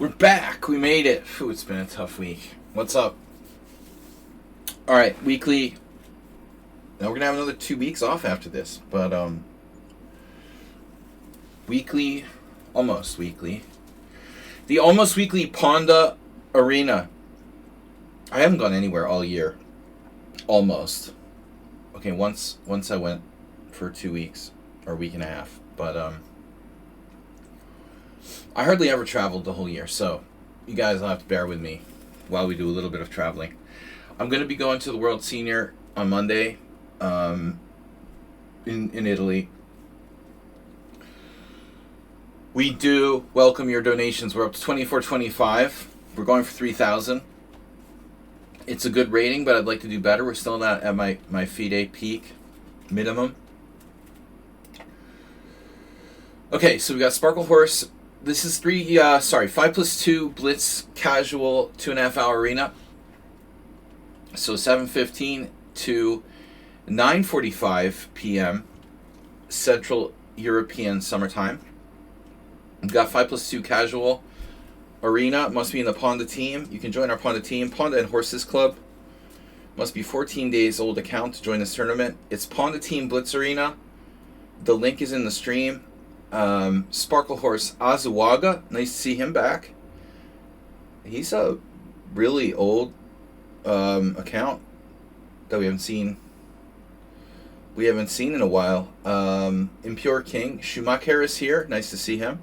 We're back. We made it. Phew, it's been a tough week. What's up? All right, weekly. Now we're gonna have another 2 weeks off after this, but weekly, almost weekly. The almost weekly Pawnda Arena. I haven't gone anywhere all year. Almost. Okay, once I went for 2 weeks or a week and a half, but I hardly ever traveled the whole year, so you guys will have to bear with me while we do a little bit of traveling. I'm going to be going to the World Senior on Monday in Italy. We do welcome your donations. We're up to 2425. We're going for 3,000. It's a good rating, but I'd like to do better. We're still not at my FIDE peak minimum. Okay, so we got Sparkle Horse. This is 5+2 Blitz Casual 2.5 hour arena. So 7:15 to 9:45 p.m. Central European summertime. We've got 5+2 Casual Arena. Must be in the Pawnda team. You can join our Pawnda team. Pawnda and Horses Club. Must be 14 days old account to join this tournament. It's Pawnda Team Blitz Arena. The link is in the stream. Sparkle Horse Azuaga. Nice to see him back. He's a really old account that we haven't seen in a while. Impure King Schumacher is here. Nice to see him.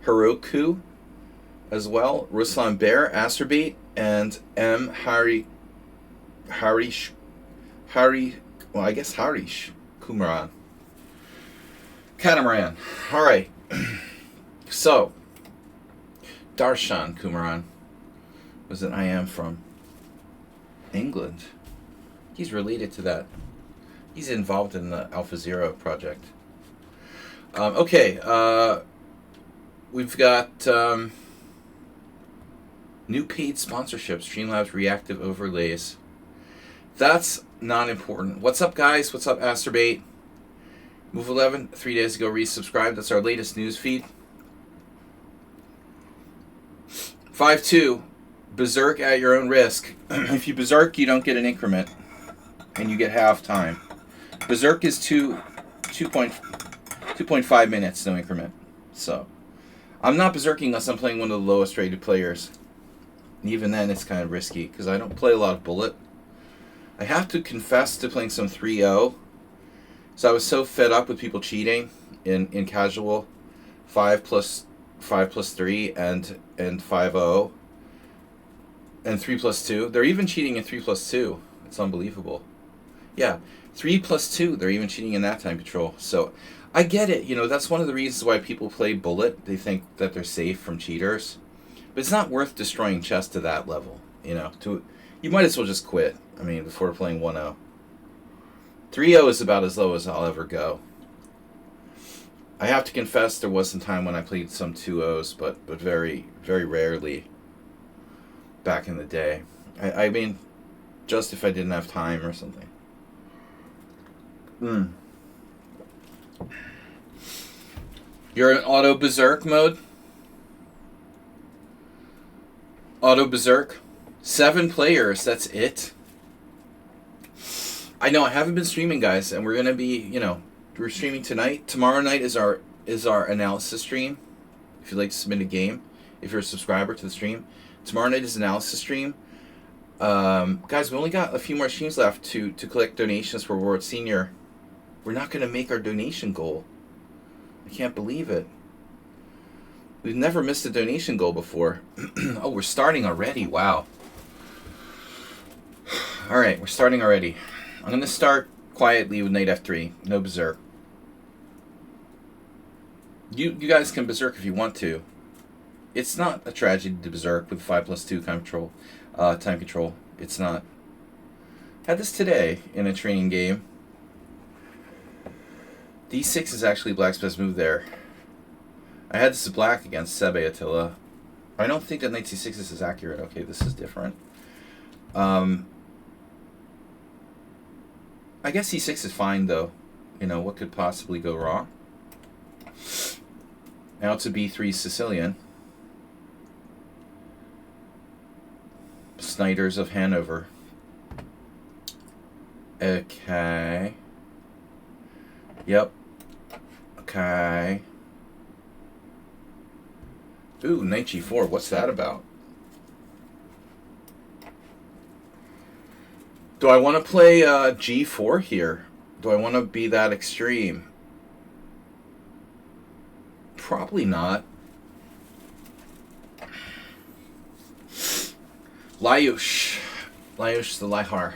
Heroku as well. Ruslan Bear, Asterbait, and M. Harish Kumaran. Catamaran. Alright. So, Darshan Kumaran was an I am from England. He's related to that. He's involved in the Alpha Zero project. We've got new paid sponsorships, Streamlabs Reactive Overlays. That's not important. What's up, guys? What's up, Asterbait? Move 11, 3 days ago, resubscribed. That's our latest news feed. 5-2, Berserk at your own risk. If you Berserk, you don't get an increment, and you get half time. Berserk is 2.5 minutes, no increment. So, I'm not Berserking unless I'm playing one of the lowest rated players. And even then, it's kind of risky, because I don't play a lot of Bullet. I have to confess to playing some 3-0. So I was so fed up with people cheating in casual 5+3 and 5-0 and 3+2. They're even cheating in 3+2. It's unbelievable. Yeah, 3+2. They're even cheating in that time control. So I get it. You know, that's one of the reasons why people play Bullet. They think that they're safe from cheaters, but it's not worth destroying chess to that level. You know, you might as well just quit. I mean, before playing 1-0. 3-0 is about as low as I'll ever go. I have to confess there was some time when I played some 2-0s, but very, very rarely back in the day. I mean, just if I didn't have time or something. You're in Auto Berserk mode? Auto Berserk? 7 players, that's it? I know I haven't been streaming, guys, and we're gonna be, we're streaming tonight. Tomorrow night is our analysis stream. If you'd like to submit a game, if you're a subscriber to the stream, tomorrow night is analysis stream. Guys, we only got a few more streams left to collect donations for World Senior. We're not gonna make our donation goal. I can't believe it. We've never missed a donation goal before. Oh, we're starting already. Wow. All right, we're starting already. I'm going to start quietly with knight f3. No berserk. You guys can berserk if you want to. It's not a tragedy to berserk with 5+2 time control. It's not. Had this today in a training game. d6 is actually black's best move there. I had this black against Sebe Attila. I don't think that knight c6 is accurate. Okay, this is different. I guess c6 is fine, though. What could possibly go wrong? Now it's a b3 Sicilian. Snyders of Hanover. Okay. Yep. Okay. Ooh, knight g4. What's that about? Do I want to play g4 here? Do I want to be that extreme? Probably not. Lajos. Lajos the Lihar.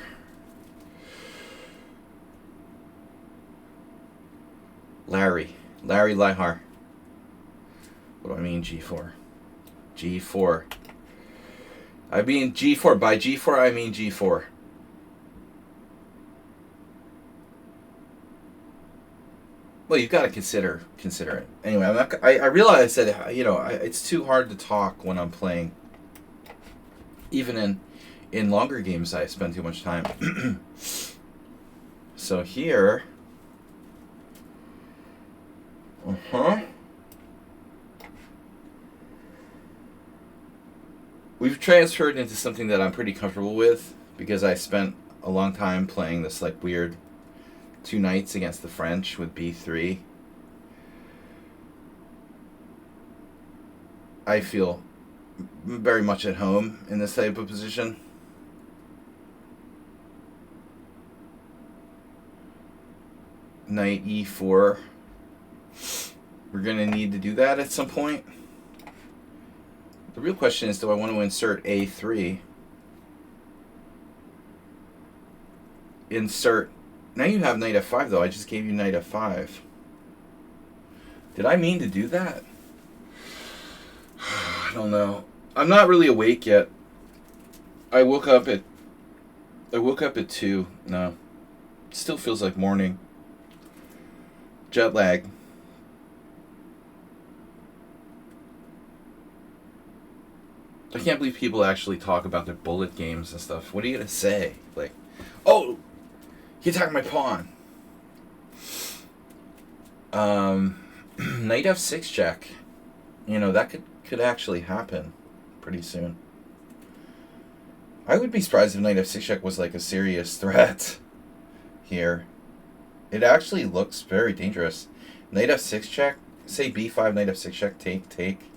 Larry Lihar. What do I mean g4? G4. I mean g4. By g4 I mean g4. Well, you've got to consider it. Anyway, I'm not. I realize that it's too hard to talk when I'm playing. Even in longer games, I spend too much time. So here. We've transferred into something that I'm pretty comfortable with because I spent a long time playing this like weird 2 knights against the French with b3. I feel very much at home in this type of position. Knight e4. We're going to need to do that at some point. The real question is, do I want to insert a3? Insert. Now you have knight f5, though. I just gave you knight f5. Did I mean to do that? I don't know. I'm not really awake yet. I woke up at 2. No. It still feels like morning. Jet lag. I can't believe people actually talk about their bullet games and stuff. What are you going to say? Like, oh, you attacked my pawn. Knight f6 check. That could actually happen pretty soon. I would be surprised if knight f6 check was like a serious threat here. It actually looks very dangerous. Knight f6 check. Say b5, knight f6 check, take.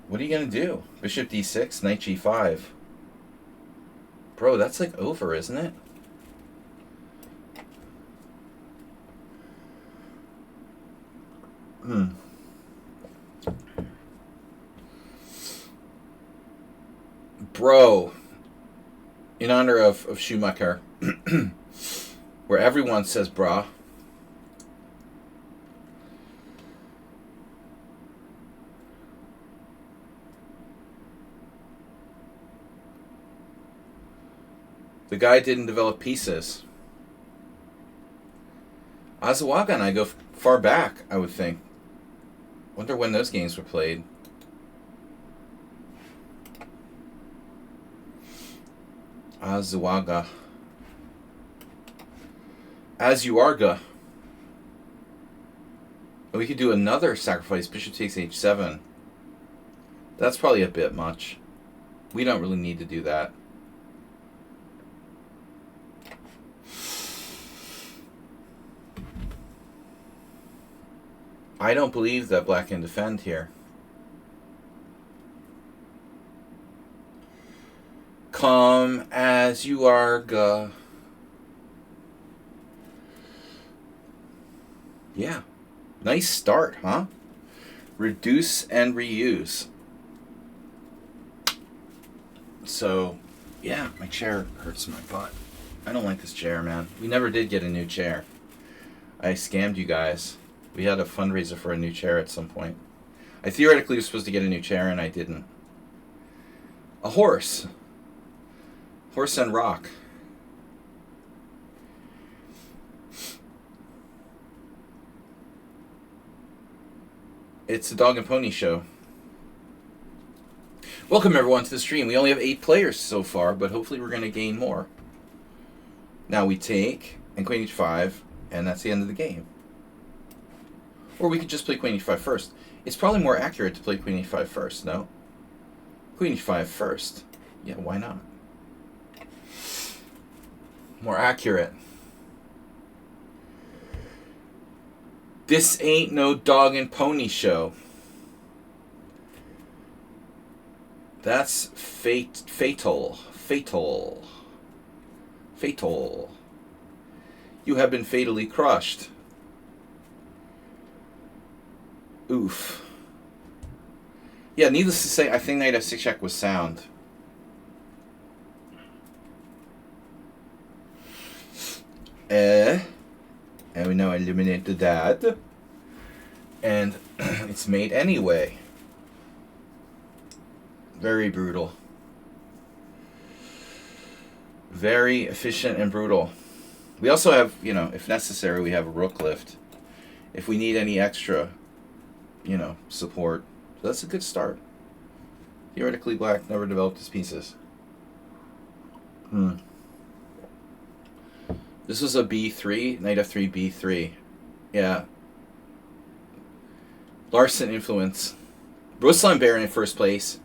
What are you going to do? Bishop d6, knight g5. Bro, that's like over, isn't it? Bro, in honor of Schumacher, where everyone says brah. The guy didn't develop pieces. Azawaga and I go far back, I would think. Wonder when those games were played. Azawaga. Azuarga. We could do another sacrifice. Bishop takes h7. That's probably a bit much. We don't really need to do that. I don't believe that black can defend here. Come as you are, ga. Yeah. Nice start, huh? Reduce and reuse. So, yeah, my chair hurts my butt. I don't like this chair, man. We never did get a new chair. I scammed you guys. We had a fundraiser for a new chair at some point. I theoretically was supposed to get a new chair, and I didn't. A horse. Horse and rock. It's a dog and pony show. Welcome, everyone, to the stream. We only have 8 players so far, but hopefully we're going to gain more. Now we take, and queen h5, and that's the end of the game. Or we could just play queen e5 first. It's probably more accurate to play queen e5 first, no? Queen e5 first. Yeah, why not? More accurate. This ain't no dog and pony show. That's fatal. You have been fatally crushed. Oof. Yeah, needless to say, I think knight f6 check was sound. And we now eliminate the dad. And it's made anyway. Very brutal. Very efficient and brutal. We also have, you know, if necessary, we have a rook lift. If we need any extra, you know, support. So that's a good start. Theoretically, black never developed his pieces. This was a b3, knight f3, b3. Yeah. Larson influence. Ruslan Baron in first place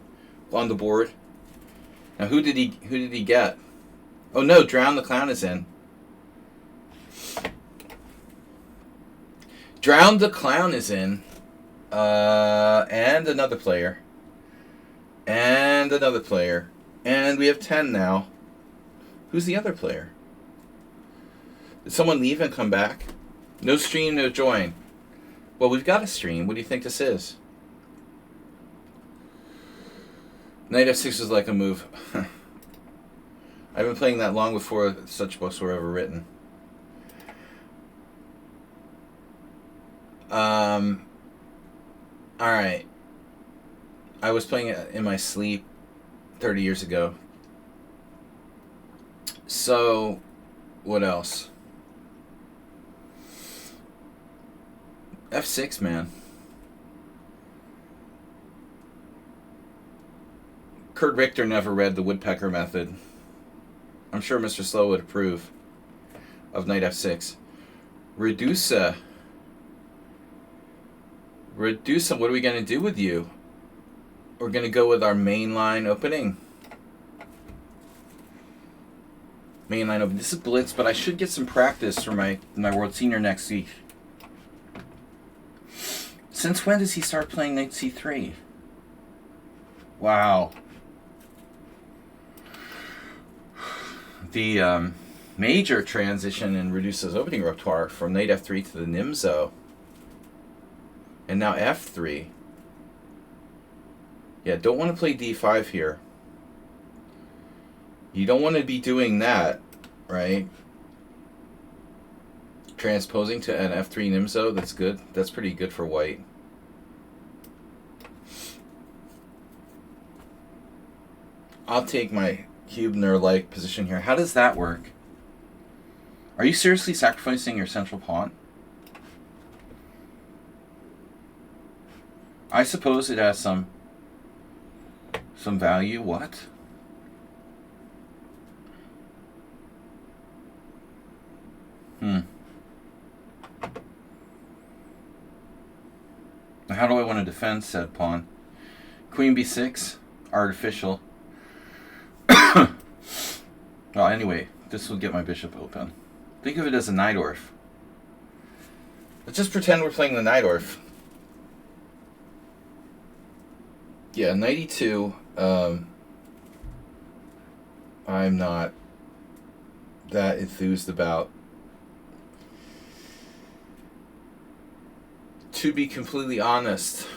on the board. Now who did he get? Oh no, Drown the Clown is in. Drown the Clown is in. And another player. And another player. And we have 10 now. Who's the other player? Did someone leave and come back? No stream, no join. Well, we've got a stream. What do you think this is? Knight f6 is like a move. I've been playing that long before such books were ever written. Alright. I was playing it in my sleep 30 years ago. So, what else? F6, man. Kurt Richter never read the woodpecker method. I'm sure Mr. Slow would approve of knight f6. Redusa. Redusa, what are we going to do with you? We're going to go with our mainline opening. Mainline opening. This is Blitz, but I should get some practice for my World Senior next week. Since when does he start playing knight c3? Wow. The major transition in Redusa's opening repertoire from knight f3 to the Nimzo. And now f3. Yeah, don't want to play d5 here. You don't want to be doing that, right? Transposing to an f3 Nimzo, that's good. That's pretty good for white. I'll take my Hubner-like position here. How does that work? Are you seriously sacrificing your central pawn? I suppose it has some value. What? How do I want to defend said pawn? Queen b6, artificial. Well, anyway, this will get my bishop open. Think of it as a Najdorf. Let's just pretend we're playing the Najdorf. Yeah, knight e2. I'm not that enthused about. To be completely honest.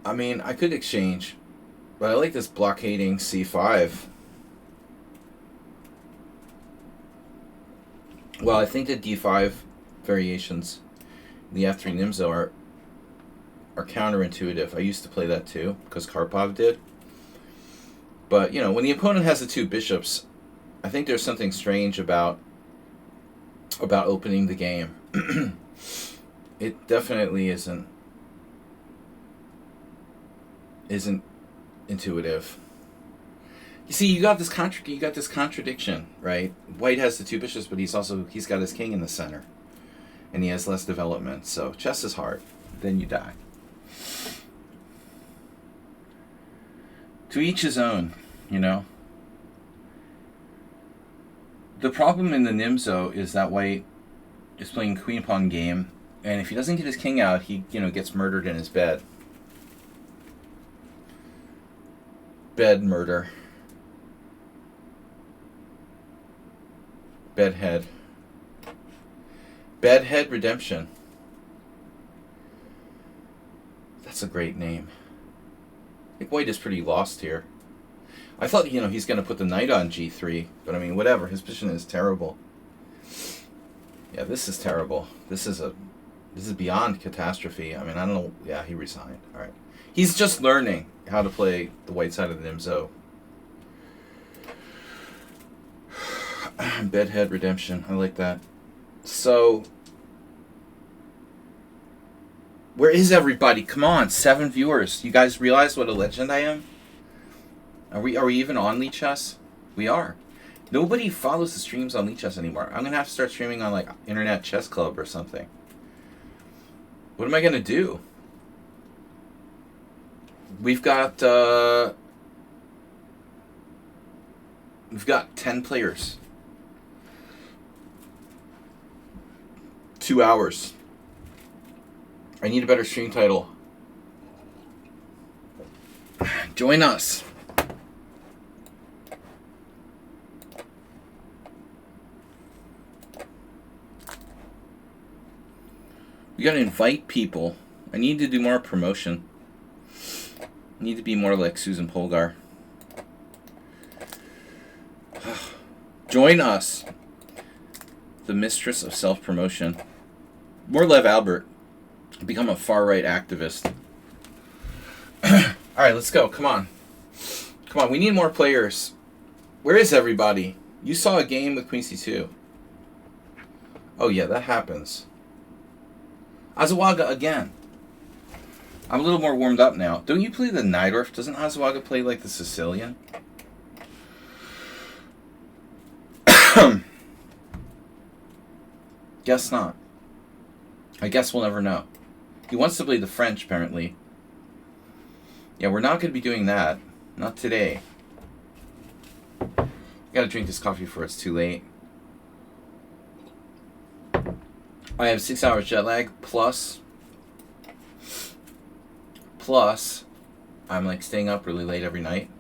I mean, I could exchange, but I like this blockading c5. Well, I think the d5 variations in the f3 Nimzo are counterintuitive. I used to play that too, because Karpov did. But, you know, when the opponent has the two bishops, I think there's something strange about opening the game. It definitely isn't intuitive. You see, you got this contradiction, right? White has the two bishops, but he's got his king in the center, and he has less development. So chess is hard. Then you die. To each his own, you know. The problem in the Nimzo is that White is playing queen pawn game, and if he doesn't get his king out, he gets murdered in his bed. Bed murder. Bedhead. Bedhead Redemption. That's a great name. I think White is pretty lost here. I thought, he's going to put the knight on g3, but I mean, whatever. His position is terrible. Yeah, this is terrible. This is beyond catastrophe. I mean, I don't know. Yeah, he resigned. All right. He's just learning how to play the white side of the Nimzo. Bedhead Redemption. I like that. So, where is everybody? Come on, 7 viewers. You guys realize what a legend I am? Are we even on Lead Chess? We are. Nobody follows the streams on Lead Chess anymore. I'm gonna have to start streaming on like Internet Chess Club or something. What am I gonna do? We've got 10 players. 2 hours. I need a better stream title. Join us. We gotta invite people. I need to do more promotion. I need to be more like Susan Polgar. Join us. The mistress of self-promotion. More Lev Albert. Become a far-right activist. Alright, let's go. Come on. Come on, we need more players. Where is everybody? You saw a game with Queen C2. Oh yeah, that happens. Azawaga again. I'm a little more warmed up now. Don't you play the Najdorf? Doesn't Azawaga play like the Sicilian? Guess not. I guess we'll never know. He wants to play the French, apparently. Yeah, we're not going to be doing that. Not today. Gotta drink this coffee before it's too late. I have 6 hours jet lag, plus I'm like staying up really late every night.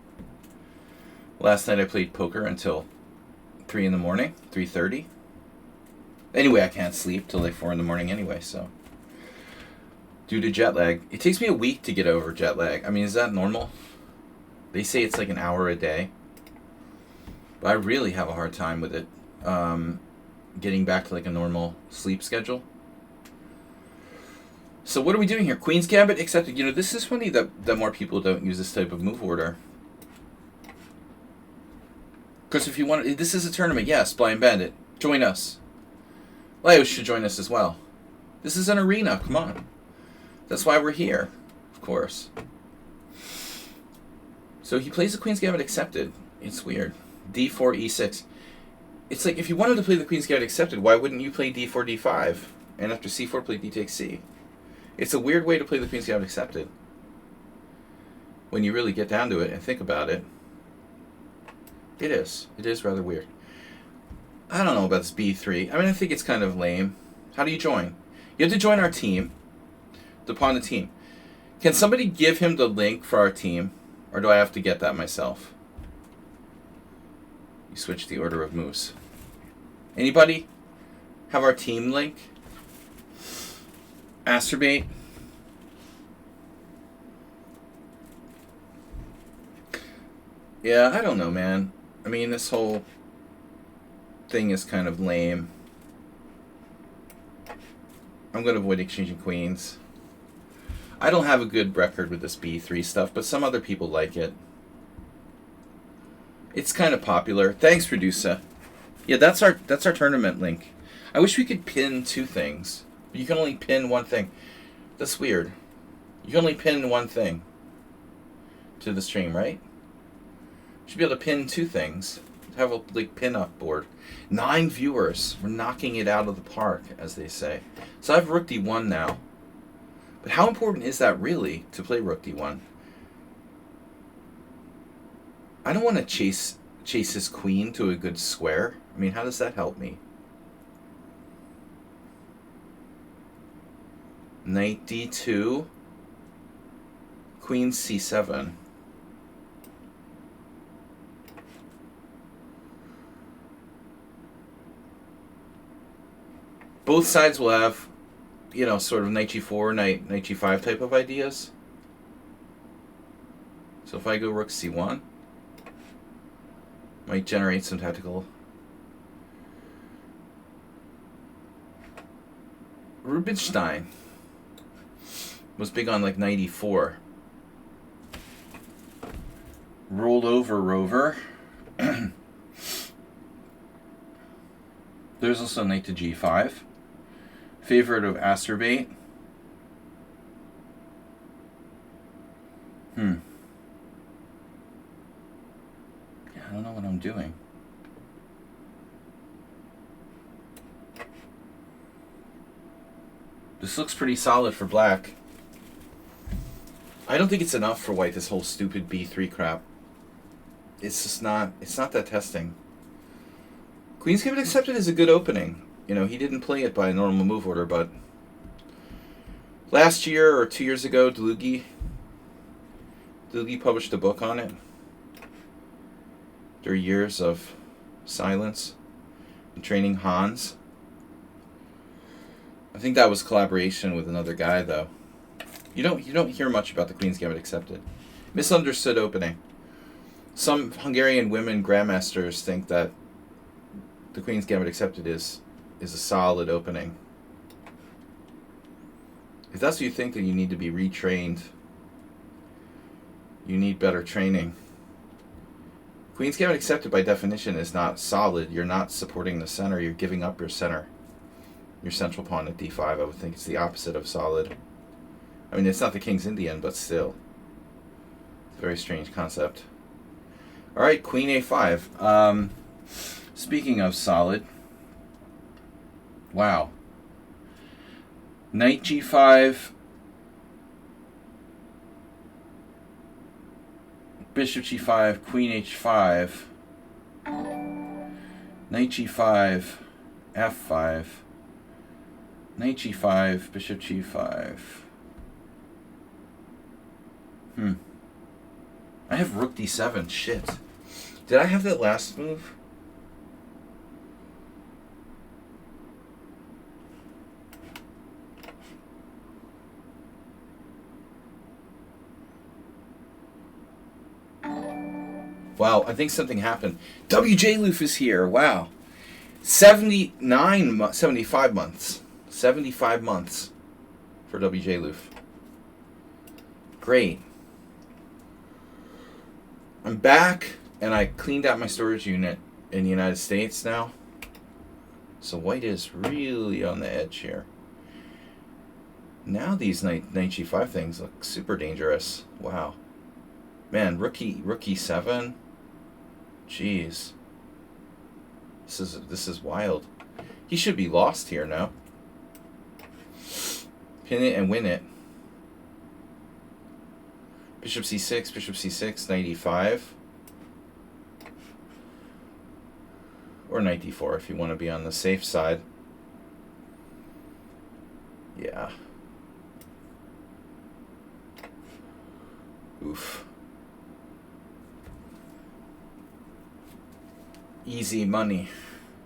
Last night I played poker until 3 in the morning, 3:30. Anyway, I can't sleep till like 4 in the morning anyway, so. Due to jet lag. It takes me a week to get over jet lag. I mean, is that normal? They say it's like an hour a day. But I really have a hard time with it. Getting back to like a normal sleep schedule. So what are we doing here? Queen's Gambit accepted. This is funny that more people don't use this type of move order. Because if you want, this is a tournament. Yes, Blind Bandit. Join us. Leo should join us as well. This is an arena. Come on. That's why we're here. Of course. So he plays the Queen's Gambit accepted. It's weird. D4, E6. It's like if you wanted to play the Queen's Gambit accepted, why wouldn't you play D4, D5? And after C4, play D takes C. It's a weird way to play the Queen's Gambit accepted. When you really get down to it and think about it. It is. It is rather weird. I don't know about this B3. I mean, I think it's kind of lame. How do you join? You have to join our team. To pawn the team. Can somebody give him the link for our team? Or do I have to get that myself? You switch the order of moves. Anybody have our team link? Masturbate. Yeah, I don't know, man. I mean, this whole thing is kind of lame. I'm going to avoid exchanging queens. I don't have a good record with this B3 stuff, but some other people like it. It's kind of popular. Thanks, Redusa. Yeah, that's our tournament link. I wish we could pin 2 things. But you can only pin 1 thing. That's weird. You can only pin 1 thing to the stream, right? Should be able to pin 2 things. Have a like pin-up board. 9 viewers. We're knocking it out of the park, as they say. So I have Rook D1 now. But how important is that really to play Rook D1? I don't want to chase his queen to a good square. I mean, how does that help me? Knight D2. Queen C7. Both sides will have, you know, sort of Knight G4, Knight G5 type of ideas. So if I go Rook C1, might generate some tactical. Rubinstein was big on like Knight E4. Rolled over rover. There's also Knight to G5. Favorite of Asterbate. Yeah, I don't know what I'm doing. This looks pretty solid for black. I don't think it's enough for white, this whole stupid B3 crap. It's just not, it's not that testing. Queen's Gambit Accepted is a good opening. You know, he didn't play it by a normal move order, but last year or 2 years ago, Dlugi published a book on it. After years of silence and training Hans. I think that was collaboration with another guy, though. You don't hear much about the Queen's Gambit Accepted. Misunderstood opening. Some Hungarian women grandmasters think that the Queen's Gambit Accepted is a solid opening. If that's what you think, then you need to be retrained. You need better training. Queen's Gambit Accepted by definition is not solid. You're not supporting the center. You're giving up your center. Your central pawn at D5. I would think it's the opposite of solid. I mean, it's not the King's Indian, but still. It's a very strange concept. Alright, Queen A5. Speaking of solid. Wow. Knight G5. Bishop G5, Queen H5. Knight G5, F5. Knight G5, Bishop G5. I have Rook D7. Shit. Did I have that last move? Wow, I think something happened. WJ Loof is here. Wow. 75 months. 75 months for WJ Loof. Great. I'm back, and I cleaned out my storage unit in the United States now. So white is really on the edge here. Now these Knight G5 things look super dangerous. Wow. Man, Rook E7. Jeez. This is wild. He should be lost here now. Pin it and win it. Bishop C6, Knight E5. Or Knight D4 if you want to be on the safe side. Yeah. Oof. Easy money.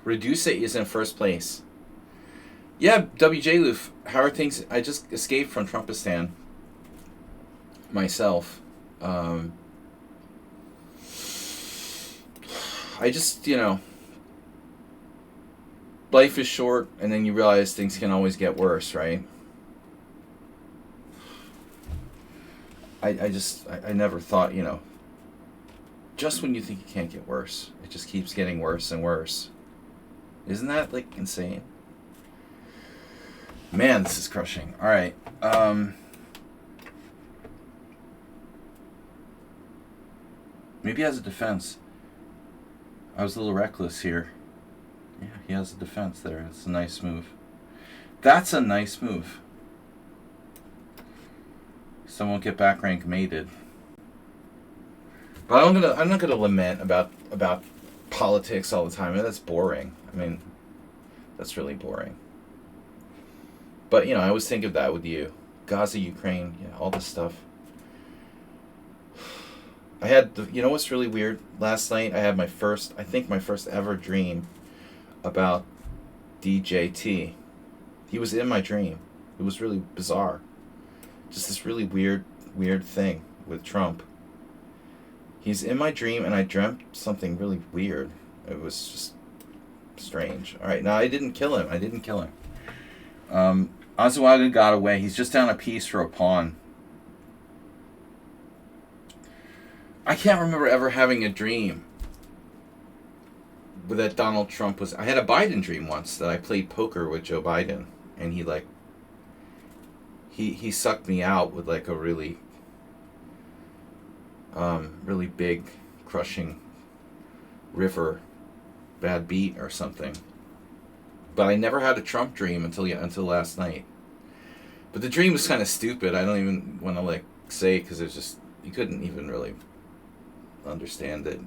Reduce it is in first place. Yeah, WJ Loof, how are things? I just escaped from Trumpistan myself. I just, you know, life is short, and then you realize things can always get worse, right? I never thought, you know, just when you think it can't get worse, it just keeps getting worse and worse. Isn't that, like, insane? Man, this is crushing. All right. Maybe he has a defense. I was a little reckless here. Yeah, he has a defense there. It's a nice move. That's a nice move. Someone get back rank mated. But I'm not gonna lament about politics all the time. I mean, that's boring. I mean, that's really boring. But I always think of that with you, Gaza, Ukraine, all this stuff. I had what's really weird? Last night I had my first ever dream about DJT. He was in my dream. It was really bizarre. Just this really weird thing with Trump. He's in my dream, and I dreamt something really weird. It was just strange. All right, now I didn't kill him. Azuaga got away. He's just down a piece for a pawn. I can't remember ever having a dream that Donald Trump was... I had a Biden dream once that I played poker with Joe Biden, and he sucked me out with like a really big, crushing river bad beat or something. But I never had a Trump dream until last night. But the dream was kind of stupid. I don't even want to say, because it's just, you couldn't even really understand it,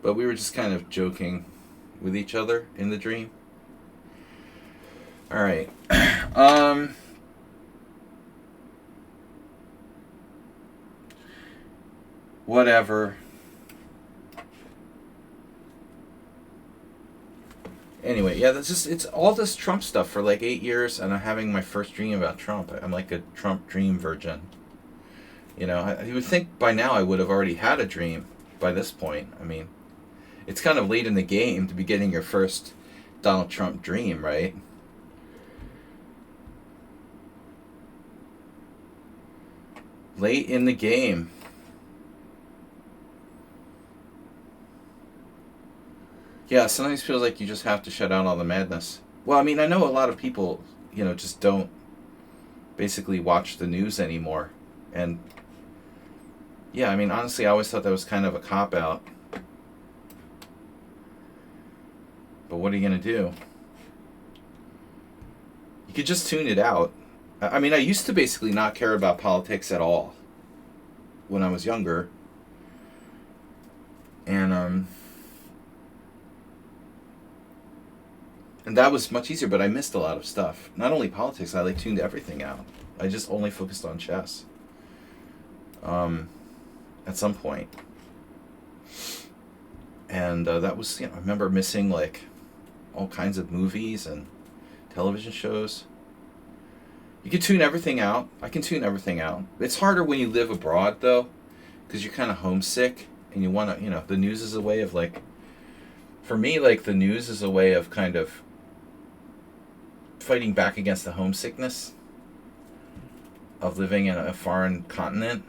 but we were just kind of joking with each other in the dream. All right. Whatever. Anyway, yeah, it's all this Trump stuff for 8 years, and I'm having my first dream about Trump. I'm like a Trump dream virgin. You would think by now I would have already had a dream by this point. I mean, it's kind of late in the game to be getting your first Donald Trump dream, right? Late in the game. Yeah, sometimes it feels like you just have to shut out all the madness. Well, I mean, I know a lot of people, just don't basically watch the news anymore. And, yeah, I mean, honestly, I always thought that was kind of a cop-out. But what are you going to do? You could just tune it out. I mean, I used to basically not care about politics at all when I was younger. And that was much easier, but I missed a lot of stuff. Not only politics, I tuned everything out. I just only focused on chess. At some point. And that was, I remember missing all kinds of movies and television shows. You can tune everything out. I can tune everything out. It's harder when you live abroad, though, because you're kind of homesick, and you want to, the news is a way of for me, the news is a way of kind of fighting back against the homesickness of living in a foreign continent.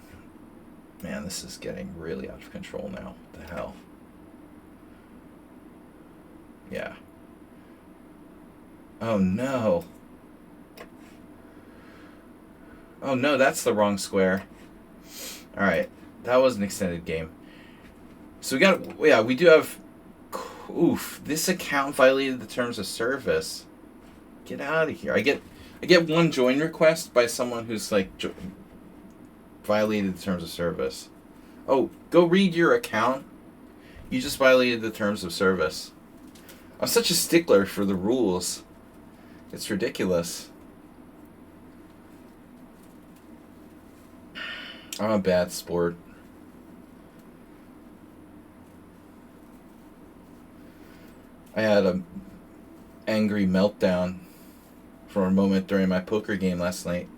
Man, this is getting really out of control now. What the hell? Yeah. Oh no. Oh no, that's the wrong square. Alright, that was an extended game. So we do have... Oof, this account violated the terms of service. Get out of here. I get one join request by someone who's violated the terms of service. Oh, go read your account. You just violated the terms of service. I'm such a stickler for the rules. It's ridiculous. I'm a bad sport. I had an angry meltdown for a moment during my poker game last night.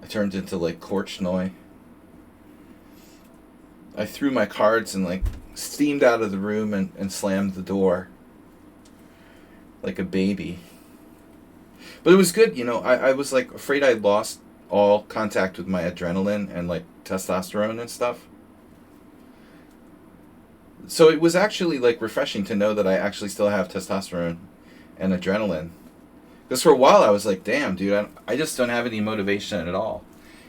I turned into Korchnoi. I threw my cards and steamed out of the room and slammed the door like a baby. But it was good, I was afraid I'd lost all contact with my adrenaline and testosterone and stuff. So it was actually refreshing to know that I actually still have testosterone and adrenaline. Because for a while I was like, damn, dude, I just don't have any motivation at all.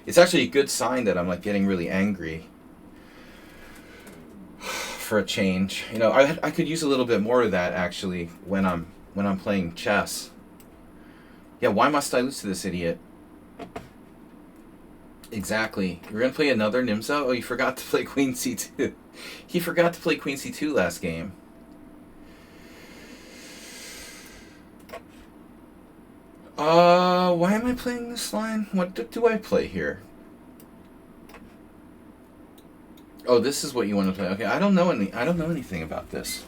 It's actually a good sign that I'm like getting really angry for a change. You know, I could use a little bit more of that actually when I'm playing chess. Yeah, why must I lose to this idiot? Exactly. You're gonna play another Nimzo? Oh, you forgot to play Queen C2. He forgot to play Queen C2 last game. Why am I playing this line? What do I play here? Oh, this is what you want to play. Okay, I don't know anything about this.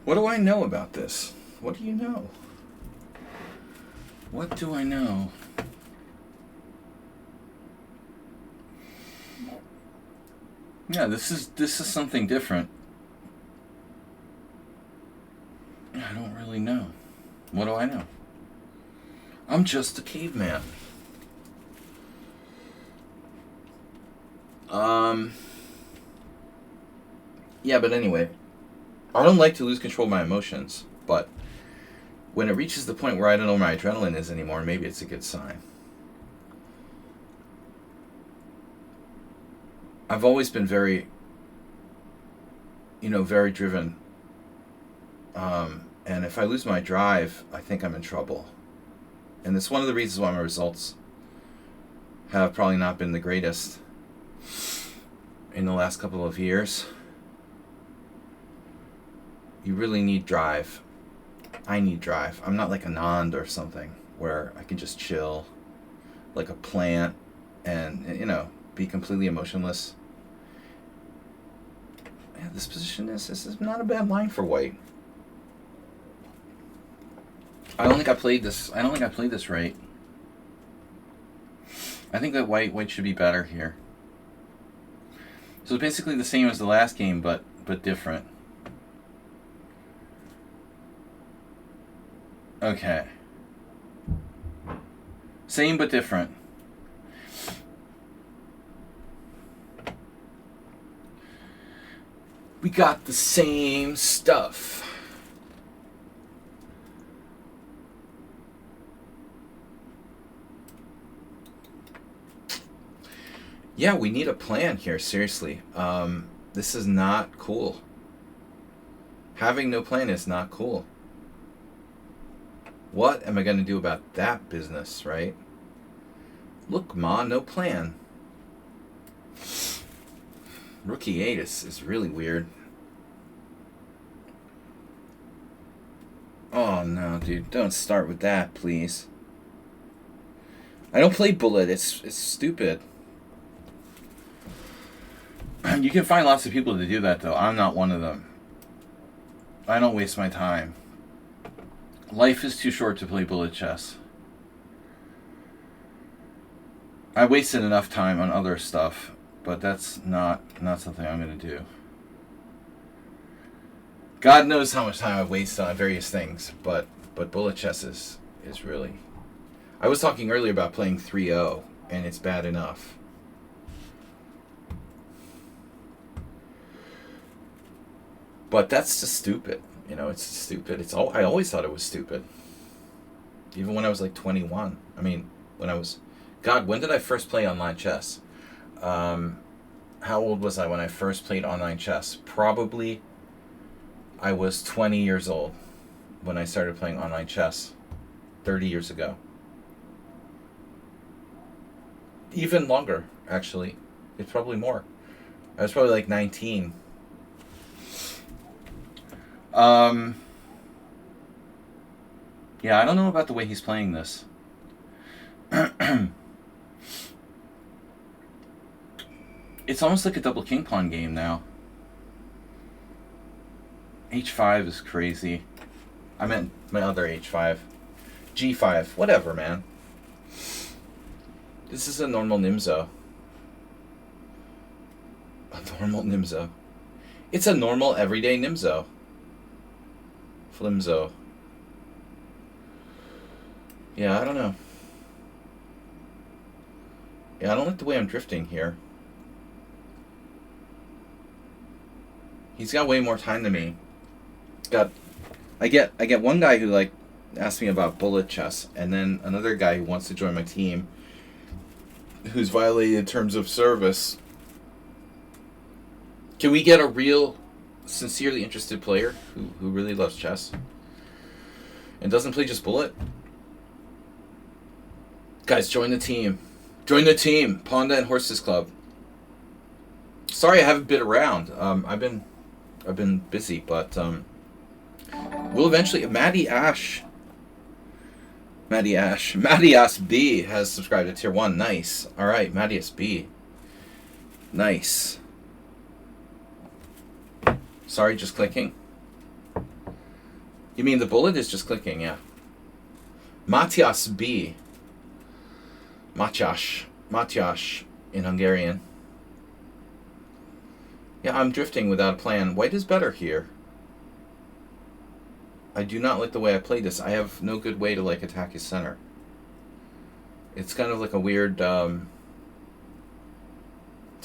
What do I know about this? What do you know? What do I know? Yeah, this is something different. I don't really know. What do I know? I'm just a caveman. Yeah, but anyway, I don't like to lose control of my emotions, but when it reaches the point where I don't know where my adrenaline is anymore, maybe it's a good sign. I've always been very, very driven. And if I lose my drive, I think I'm in trouble. And it's one of the reasons why my results have probably not been the greatest in the last couple of years. You really need drive. I need drive. I'm not like Anand or something where I can just chill like a plant and, be completely emotionless. Yeah, this is not a bad line for white. I don't think I played this right. I think that white should be better here. So it's basically the same as the last game, but different. Okay. Same but different. We got the same stuff. Yeah, we need a plan here, seriously. This is not cool. Having no plan is not cool. What am I going to do about that business, right? Look, Ma, no plan. Rook E8 is really weird. Oh, no, dude. Don't start with that, please. I don't play bullet. It's stupid. You can find lots of people to do that, though. I'm not one of them. I don't waste my time. Life is too short to play bullet chess. I wasted enough time on other stuff, but that's not something I'm going to do. God knows how much time I've wasted on various things, but bullet chess is really... I was talking earlier about playing 3-0, and it's bad enough. But that's just stupid. It's stupid. I always thought it was stupid. Even when I was like 21. I mean, when did I first play online chess? How old was I when I first played online chess? Probably I was 20 years old when I started playing online chess 30 years ago. Even longer, actually. It's probably more. I was probably like 19. Yeah, I don't know about the way he's playing this. It's almost like a double king pawn game now. H5 is crazy. I meant my other H5. G5. Whatever, man. This is a normal Nimzo. A normal Nimzo. It's a normal everyday Nimzo. Flimzo. Yeah, I don't know. Yeah, I don't like the way I'm drifting here. He's got way more time than me. Got I get one guy who like asks me about bullet chess, and then another guy who wants to join my team, who's violated terms of service. Can we get a real, sincerely interested player who really loves chess and doesn't play just bullet? Guys, join the team. Join the team. Pawnda and Horses Club. Sorry I haven't been around. I've been busy, but we'll eventually. Maddie Ash B has subscribed to Tier 1. Nice. Alright, Maddie S B. Nice. Sorry, just clicking. You mean the bullet is just clicking, yeah. Matthias B. Matyas in Hungarian. Yeah, I'm drifting without a plan. White is better here. I do not like the way I play this. I have no good way to like attack his center. It's kind of like a weird 2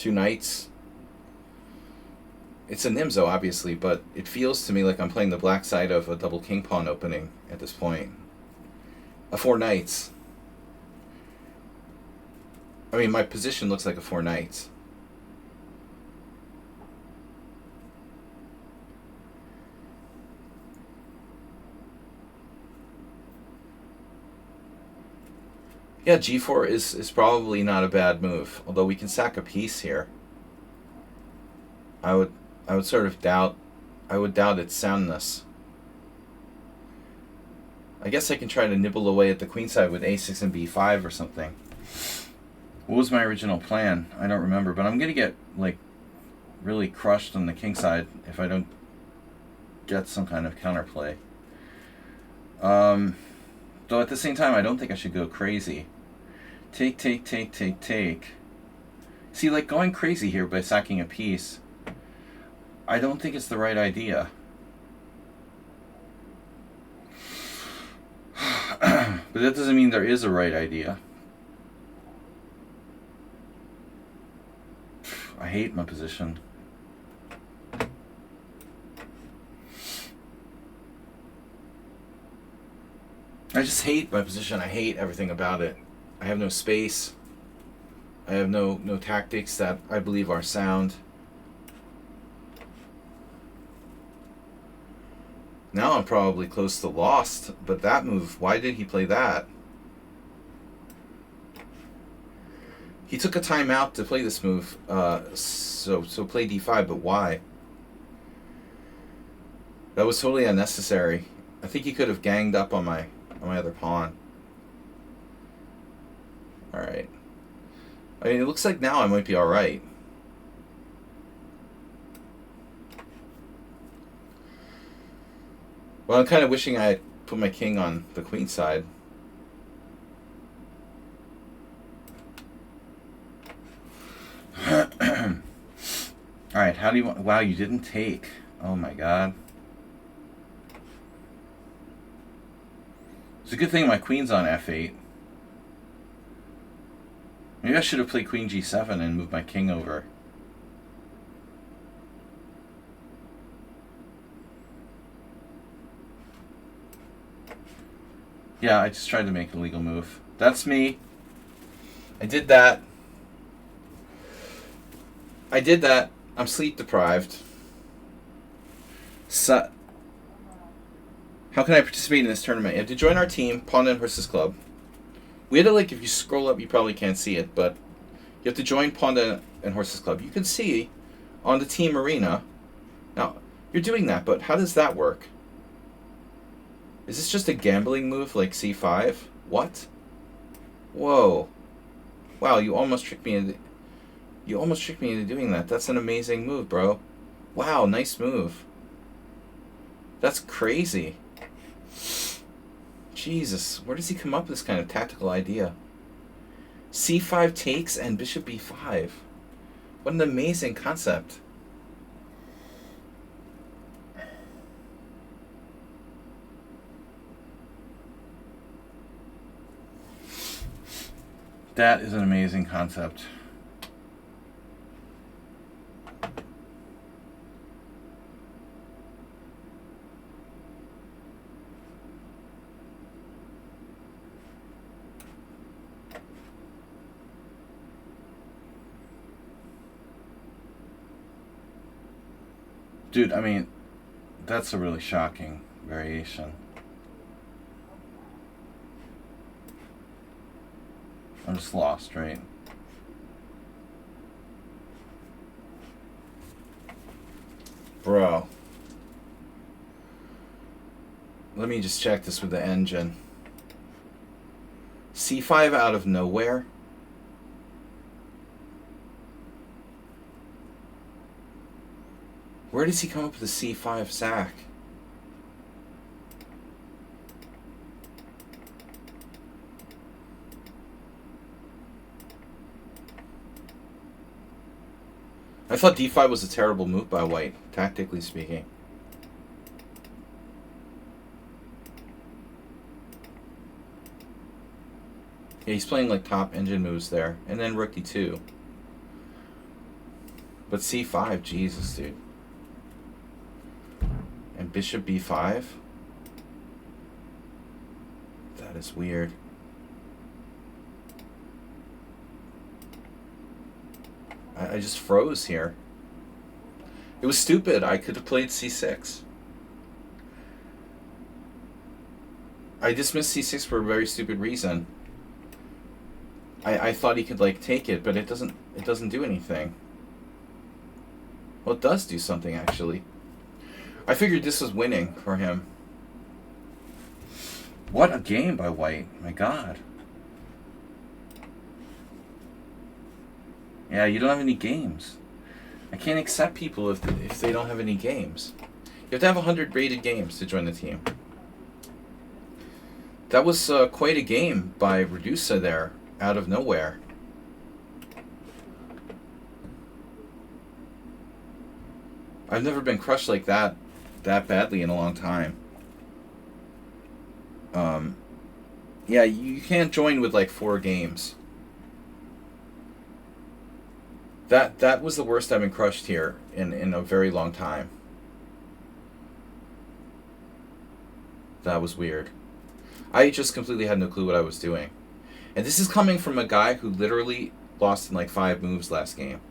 knights. It's a Nimzo, obviously, but it feels to me like I'm playing the black side of a double king pawn opening at this point. A 4 knights. I mean, my position looks like a 4 knights. Yeah, g4 is probably not a bad move, although we can sack a piece here. I would sort of doubt its soundness. I guess I can try to nibble away at the queen side with a6 and b5 or something. What was my original plan? I don't remember, but I'm gonna get like really crushed on the king side if I don't get some kind of counterplay. Though at the same time, I don't think I should go crazy. Take. See, like going crazy here by sacking a piece, I don't think it's the right idea. But that doesn't mean there is a right idea. I hate my position. I just hate my position. I hate everything about it. I have no space. I have no tactics that I believe are sound. Now I'm probably close to lost, but that move, why did he play that? He took a timeout to play this move, so play d5, but why? That was totally unnecessary. I think he could have ganged up on my other pawn. Alright. I mean, it looks like now I might be alright. Well, I'm kind of wishing I had put my king on the queen side. Alright, how do you want... Wow, you didn't take. Oh my god. It's a good thing my queen's on f8. Maybe I should have played queen g7 and moved my king over. Yeah, I just tried to make a legal move. That's me. I did that. I'm sleep deprived. So, how can I participate in this tournament? You have to join our team, Pawnda and Horses Club. We had to, like, if you scroll up, you probably can't see it, but you have to join Pawnda and Horses Club. You can see on the team arena. Now, you're doing that, but how does that work? Is this just a gambling move like c5? What? Whoa. Wow, you almost tricked me into doing that. That's an amazing move, bro. Wow, nice move. That's crazy. Jesus, where does he come up with this kind of tactical idea? c5 takes and bishop b5. What an amazing concept. That is an amazing concept. Dude, I mean, that's a really shocking variation. I'm just lost, right? Bro. Let me just check this with the engine. C5 out of nowhere? Where does he come up with a C5 sack? I thought D5 was a terrible move by White, tactically speaking. Yeah, he's playing like top engine moves there. And then Rook D2. But C5, Jesus, dude. And Bishop B5? That is weird. I just froze here. It was stupid. I could have played C6. I dismissed C6 for a very stupid reason. I thought he could like take it, but it doesn't do anything. Well, it does do something actually. I figured this was winning for him. What a game by White. My God. Yeah, you don't have any games. I can't accept people if they don't have any games. You have to have 100 rated games to join the team. That was quite a game by Redusa there, out of nowhere. I've never been crushed like that badly in a long time. Yeah, you can't join with like 4 games. That was the worst I've been crushed here in a very long time. That was weird. I just completely had no clue what I was doing. And this is coming from a guy who literally lost in like 5 moves last game.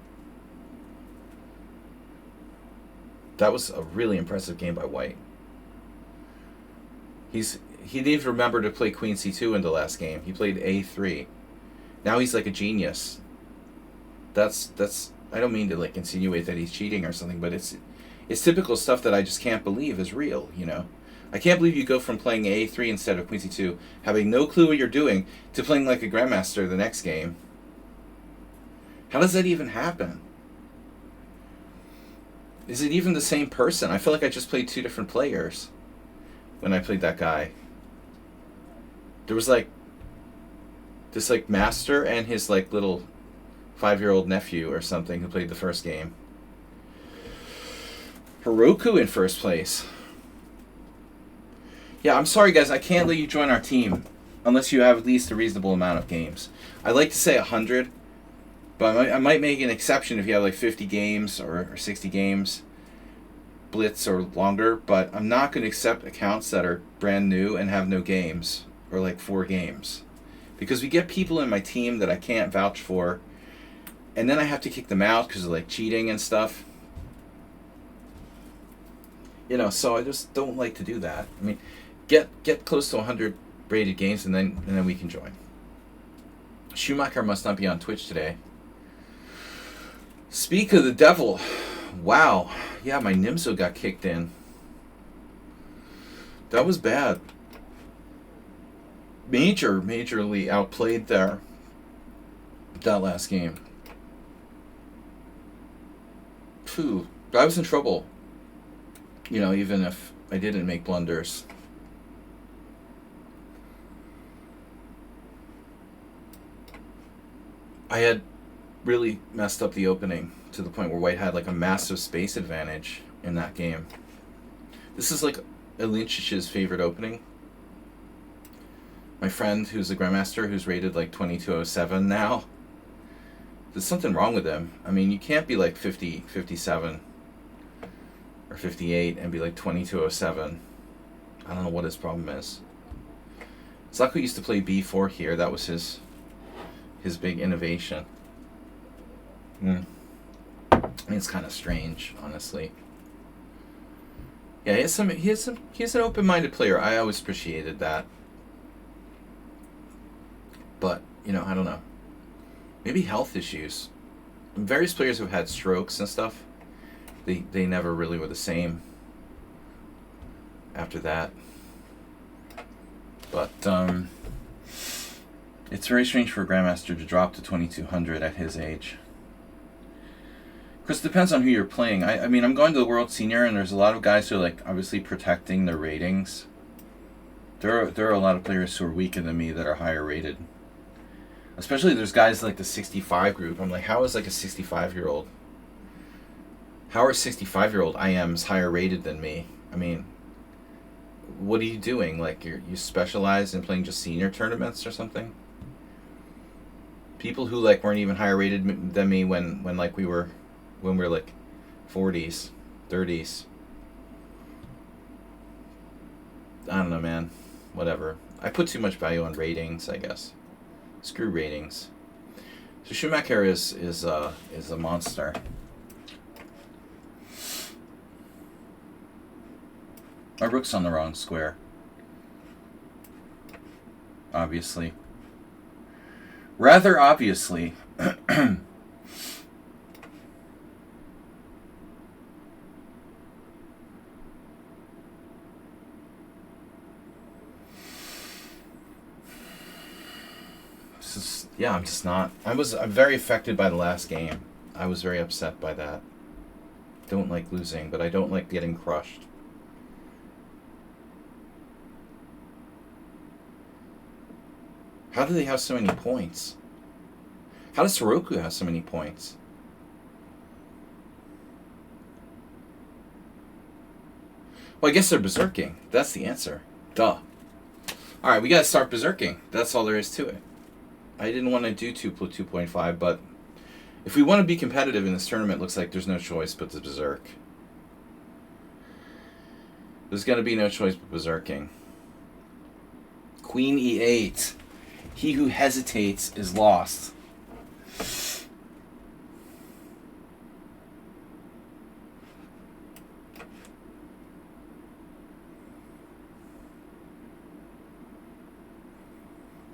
That was a really impressive game by White. He didn't even remember to play Queen C2 in the last game. He played A3. Now he's like a genius. That's I don't mean to like insinuate that he's cheating or something, but it's typical stuff that I just can't believe is real, you know. I can't believe you go from playing A3 instead of Queen C2, having no clue what you're doing, to playing like a grandmaster the next game. How does that even happen? Is it even the same person? I feel like I just played 2 different players when I played that guy. There was like this like master and his like little 5-year-old nephew or something who played the first game. Heroku in first place. Yeah, I'm sorry guys, I can't let you join our team unless you have at least a reasonable amount of games. I'd like to say 100, but I might make an exception if you have like 50 games or 60 games, Blitz or longer, but I'm not going to accept accounts that are brand new and have no games, or like 4 games. Because we get people in my team that I can't vouch for, and then I have to kick them out because of like cheating and stuff. You know, so I just don't like to do that. I mean, get close to 100 rated games and then we can join. Schumacher must not be on Twitch today. Speak of the devil. Wow. Yeah, my Nimzo got kicked in. That was bad. Majorly outplayed there. That last game. Phew. I was in trouble. You know, even if I didn't make blunders. I had really messed up the opening to the point where White had like a massive space advantage in that game. This is like Ilinchic's favorite opening. My friend who's a Grandmaster who's rated like 2207 now. There's something wrong with him. I mean, you can't be like 50, 57 or 58 and be like 2207. I don't know what his problem is. Zako used to play B4 here. That was his big innovation. I mean, it's kind of strange, honestly. Yeah, he's an open-minded player. I always appreciated that. But, I don't know. Maybe health issues. Various players have had strokes and stuff. They never really were the same after that. But it's very strange for a Grandmaster to drop to 2200 at his age. Because it depends on who you're playing. I mean, I'm going to the World Senior, and there's a lot of guys who are, like, obviously protecting their ratings. There are a lot of players who are weaker than me that are higher rated. Especially there's guys like the 65 group. I'm like, how is, like, a 65-year-old? How are 65-year-old IMs higher rated than me? I mean, what are you doing? Like, you specialize in playing just senior tournaments or something? People who, like, weren't even higher rated than me when we were like 40s, 30s. I don't know, man. Whatever. I put too much value on ratings, I guess. Screw ratings. So Schumacher is a monster. My rook's on the wrong square. Obviously. Rather obviously. Yeah, I'm just not. I'm very affected by the last game. I was very upset by that. Don't like losing, but I don't like getting crushed. How do they have so many points? How does Soroku have so many points? Well, I guess they're berserking. That's the answer. Duh. Alright, we gotta start berserking. That's all there is to it. I didn't want to do 2.5, but if we want to be competitive in this tournament, it looks like there's no choice but to berserk. There's going to be no choice but berserking. Queen e8. He who hesitates is lost.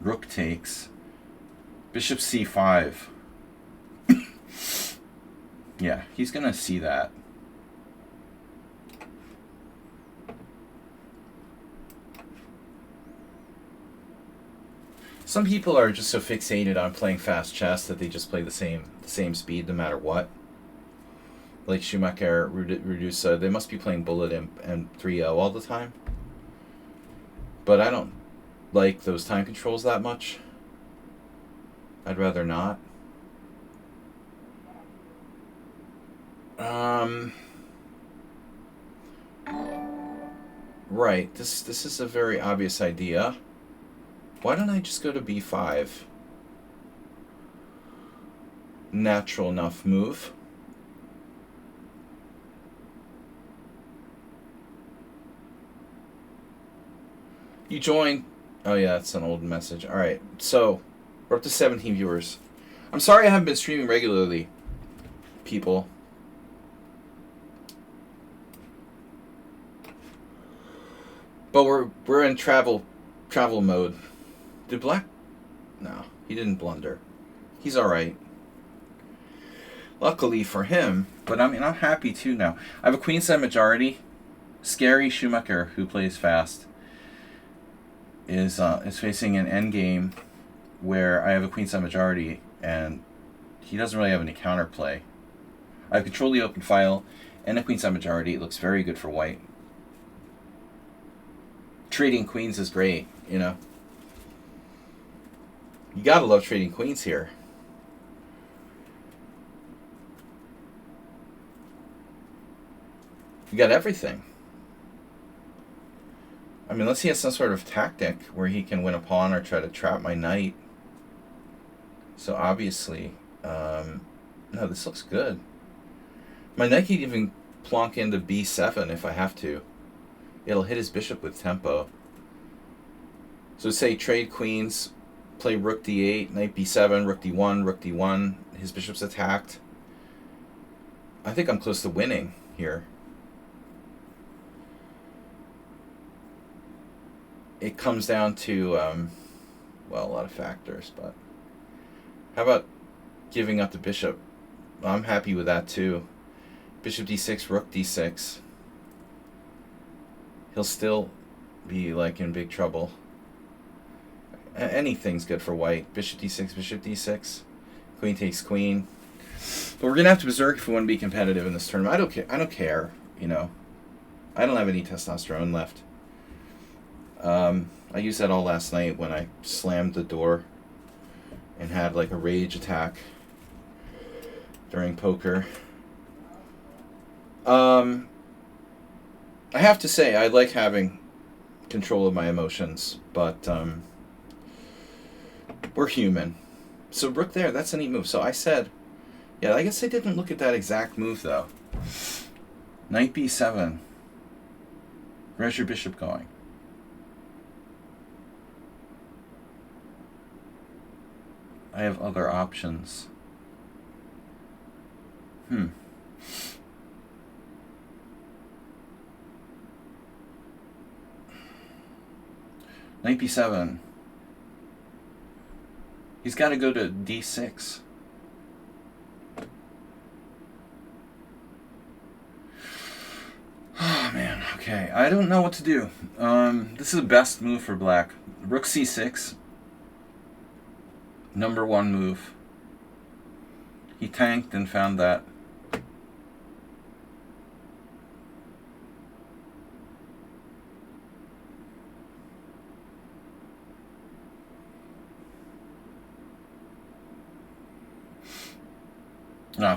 Rook takes. Bishop c5. Yeah, he's going to see that. Some people are just so fixated on playing fast chess that they just play the same speed no matter what. Like Schumacher, Redusa, they must be playing bullet and 3-0 all the time. But I don't like those time controls that much. I'd rather not. Right, this is a very obvious idea. Why don't I just go to b5? Natural enough move. You join. Oh yeah, it's an old message. Alright, so we're up to 17 viewers. I'm sorry I haven't been streaming regularly, people. But we're in travel mode. Did Black? No, he didn't blunder. He's alright. Luckily for him, but I mean, I'm happy too now. I have a queenside majority. Scary Schumacher, who plays fast, is facing an endgame where I have a queenside majority, and he doesn't really have any counterplay. I control the open file and a queenside majority. It looks very good for white. Trading queens is great, you know. You gotta love trading queens here. You got everything. I mean, unless he has some sort of tactic where he can win a pawn or try to trap my knight. So obviously, no, this looks good. My knight can even plonk into b7 if I have to. It'll hit his bishop with tempo. So say trade queens, play rook d8, knight b7, rook d1, his bishop's attacked. I think I'm close to winning here. it comes down to, well, a lot of factors, but how about giving up the bishop? I'm happy with that too. Bishop d6, rook d6. He'll still be like in big trouble. Anything's good for white. Bishop d6, bishop d6. Queen takes queen. But we're gonna have to berserk if we want to be competitive in this tournament. I don't care. I don't care. You know, I don't have any testosterone left. I used that all last night when I slammed the door and had like a rage attack during poker. I have to say I like having control of my emotions, but we're human. So rook there, that's a neat move. So I said, yeah, I guess I didn't look at that exact move though. Knight b7. Where's your bishop going? I have other options. Knight b7. He's got to go to d6. Oh, man. Okay. I don't know what to do. This is the best move for black. Rook c6. Number one move. He tanked and found that.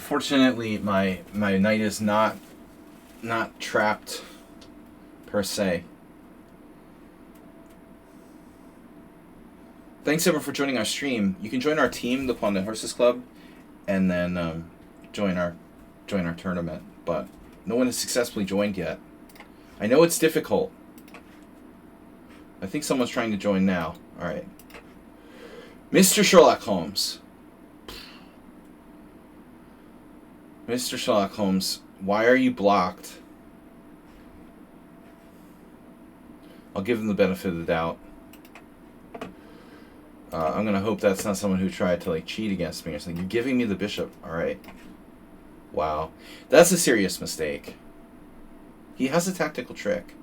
Fortunately, my knight is not trapped per se. Thanks everyone for joining our stream. You can join our team, the Pawnda Horses Club, and then join our tournament. But no one has successfully joined yet. I know it's difficult. I think someone's trying to join now. All right, Mr. Sherlock Holmes. Mr. Sherlock Holmes, why are you blocked? I'll give him the benefit of the doubt. I'm going to hope that's not someone who tried to like cheat against me or something. You're giving me the bishop. All right. Wow. That's a serious mistake. He has a tactical trick.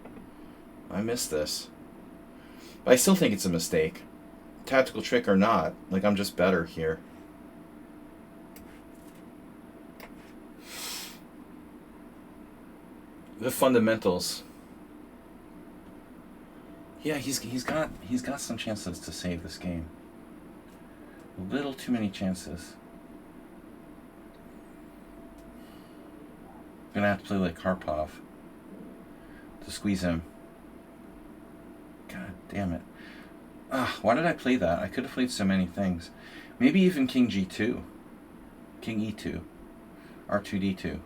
I missed this. But I still think it's a mistake. Tactical trick or not, like I'm just better here. The fundamentals. Yeah, he's got some chances to save this game. A little too many chances. Gonna have to play like Karpov to squeeze him. God damn it. Why did I play that? I could have played so many things. Maybe even King G2. King E2. R2D2.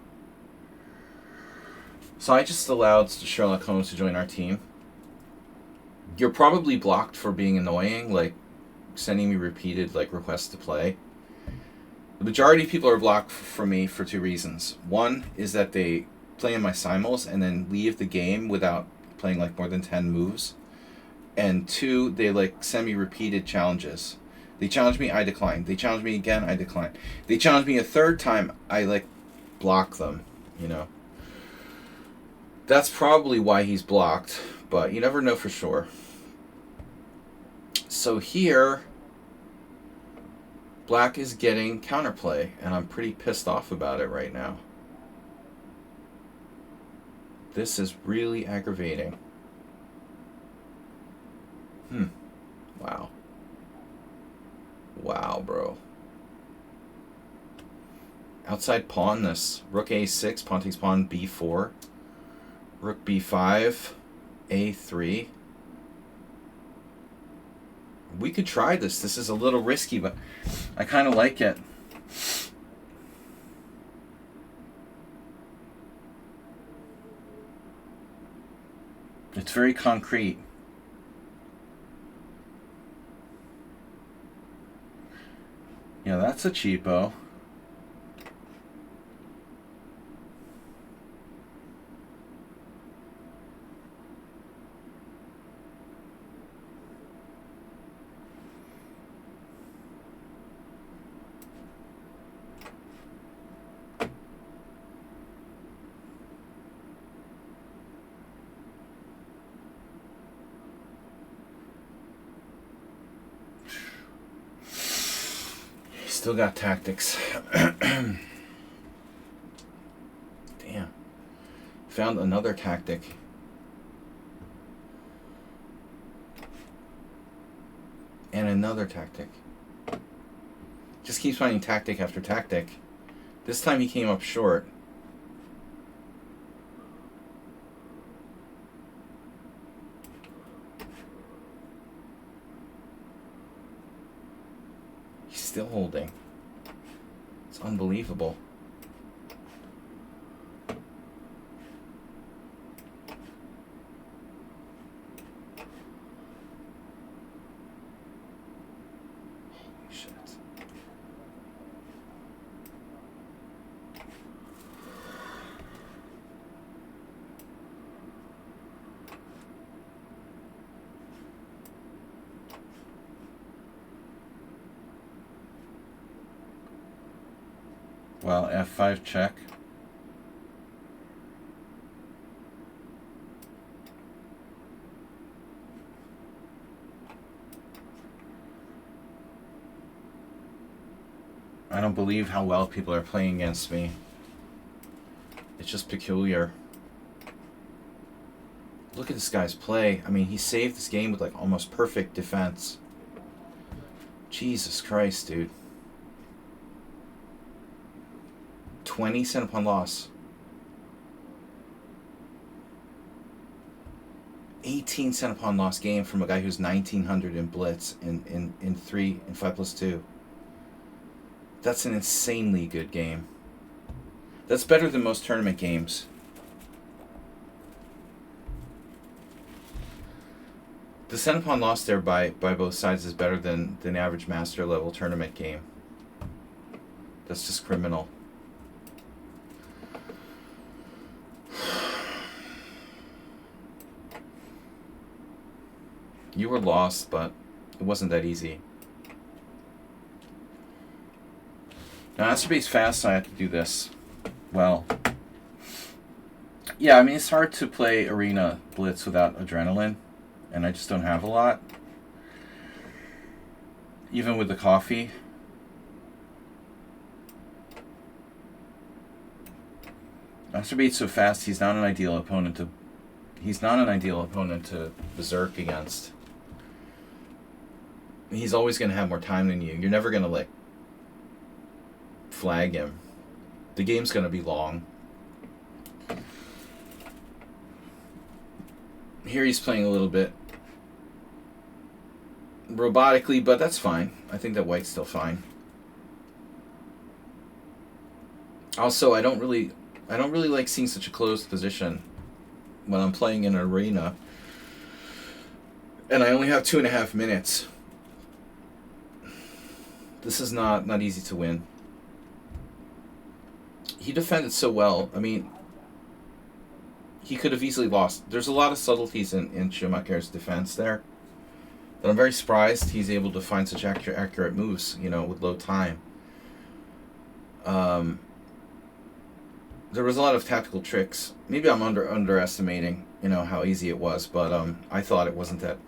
So I just allowed Sherlock Holmes to join our team. You're probably blocked for being annoying, like sending me repeated like requests to play. The majority of people are blocked from me for two reasons. One is that they play in my simuls and then leave the game without playing like more than 10 moves. And two, they like send me repeated challenges. They challenge me, I decline. They challenge me again, I decline. They challenge me a third time, I like block them, you know. That's probably why he's blocked, but you never know for sure. So here, black is getting counterplay, and I'm pretty pissed off about it right now. This is really aggravating. Wow. Wow, bro. Outside pawn this. Rook a6, pawn takes pawn b4. Rook b5, a3. We could try this. This is a little risky, but I kind of like it. It's very concrete. Yeah, that's a cheapo. Still got tactics. Damn. Found another tactic. And another tactic. Just keeps finding tactic after tactic. This time he came up short. He's still holding. It's unbelievable. Holy shit. Well, F5 check. I don't believe how well people are playing against me. It's just peculiar. Look at this guy's play. I mean, he saved this game with like almost perfect defense. Jesus Christ, dude. 20 cent upon loss. 18 cent upon loss game from a guy who's 1900 in blitz in 5+2. That's an insanely good game. That's better than most tournament games. The cent upon loss there by both sides is better than an average master level tournament game. That's just criminal. You were lost, but it wasn't that easy. Now, Masterbase's fast, so I have to do this. Well, yeah, I mean, it's hard to play Arena Blitz without adrenaline, and I just don't have a lot. Even with the coffee. Masturbate's so fast, he's not an ideal opponent to berserk against. He's always going to have more time than you. You're never going to, like, flag him. The game's going to be long. Here he's playing a little bit robotically, but that's fine. I think that white's still fine. Also, I don't really like seeing such a closed position when I'm playing in an arena. And I only have 2.5 minutes. This is not easy to win. He defended so well. I mean, he could have easily lost. There's a lot of subtleties in Schumacher's defense there. But I'm very surprised he's able to find such accurate moves, you know, with low time. There was a lot of tactical tricks. Maybe I'm underestimating, you know, how easy it was, but I thought it wasn't that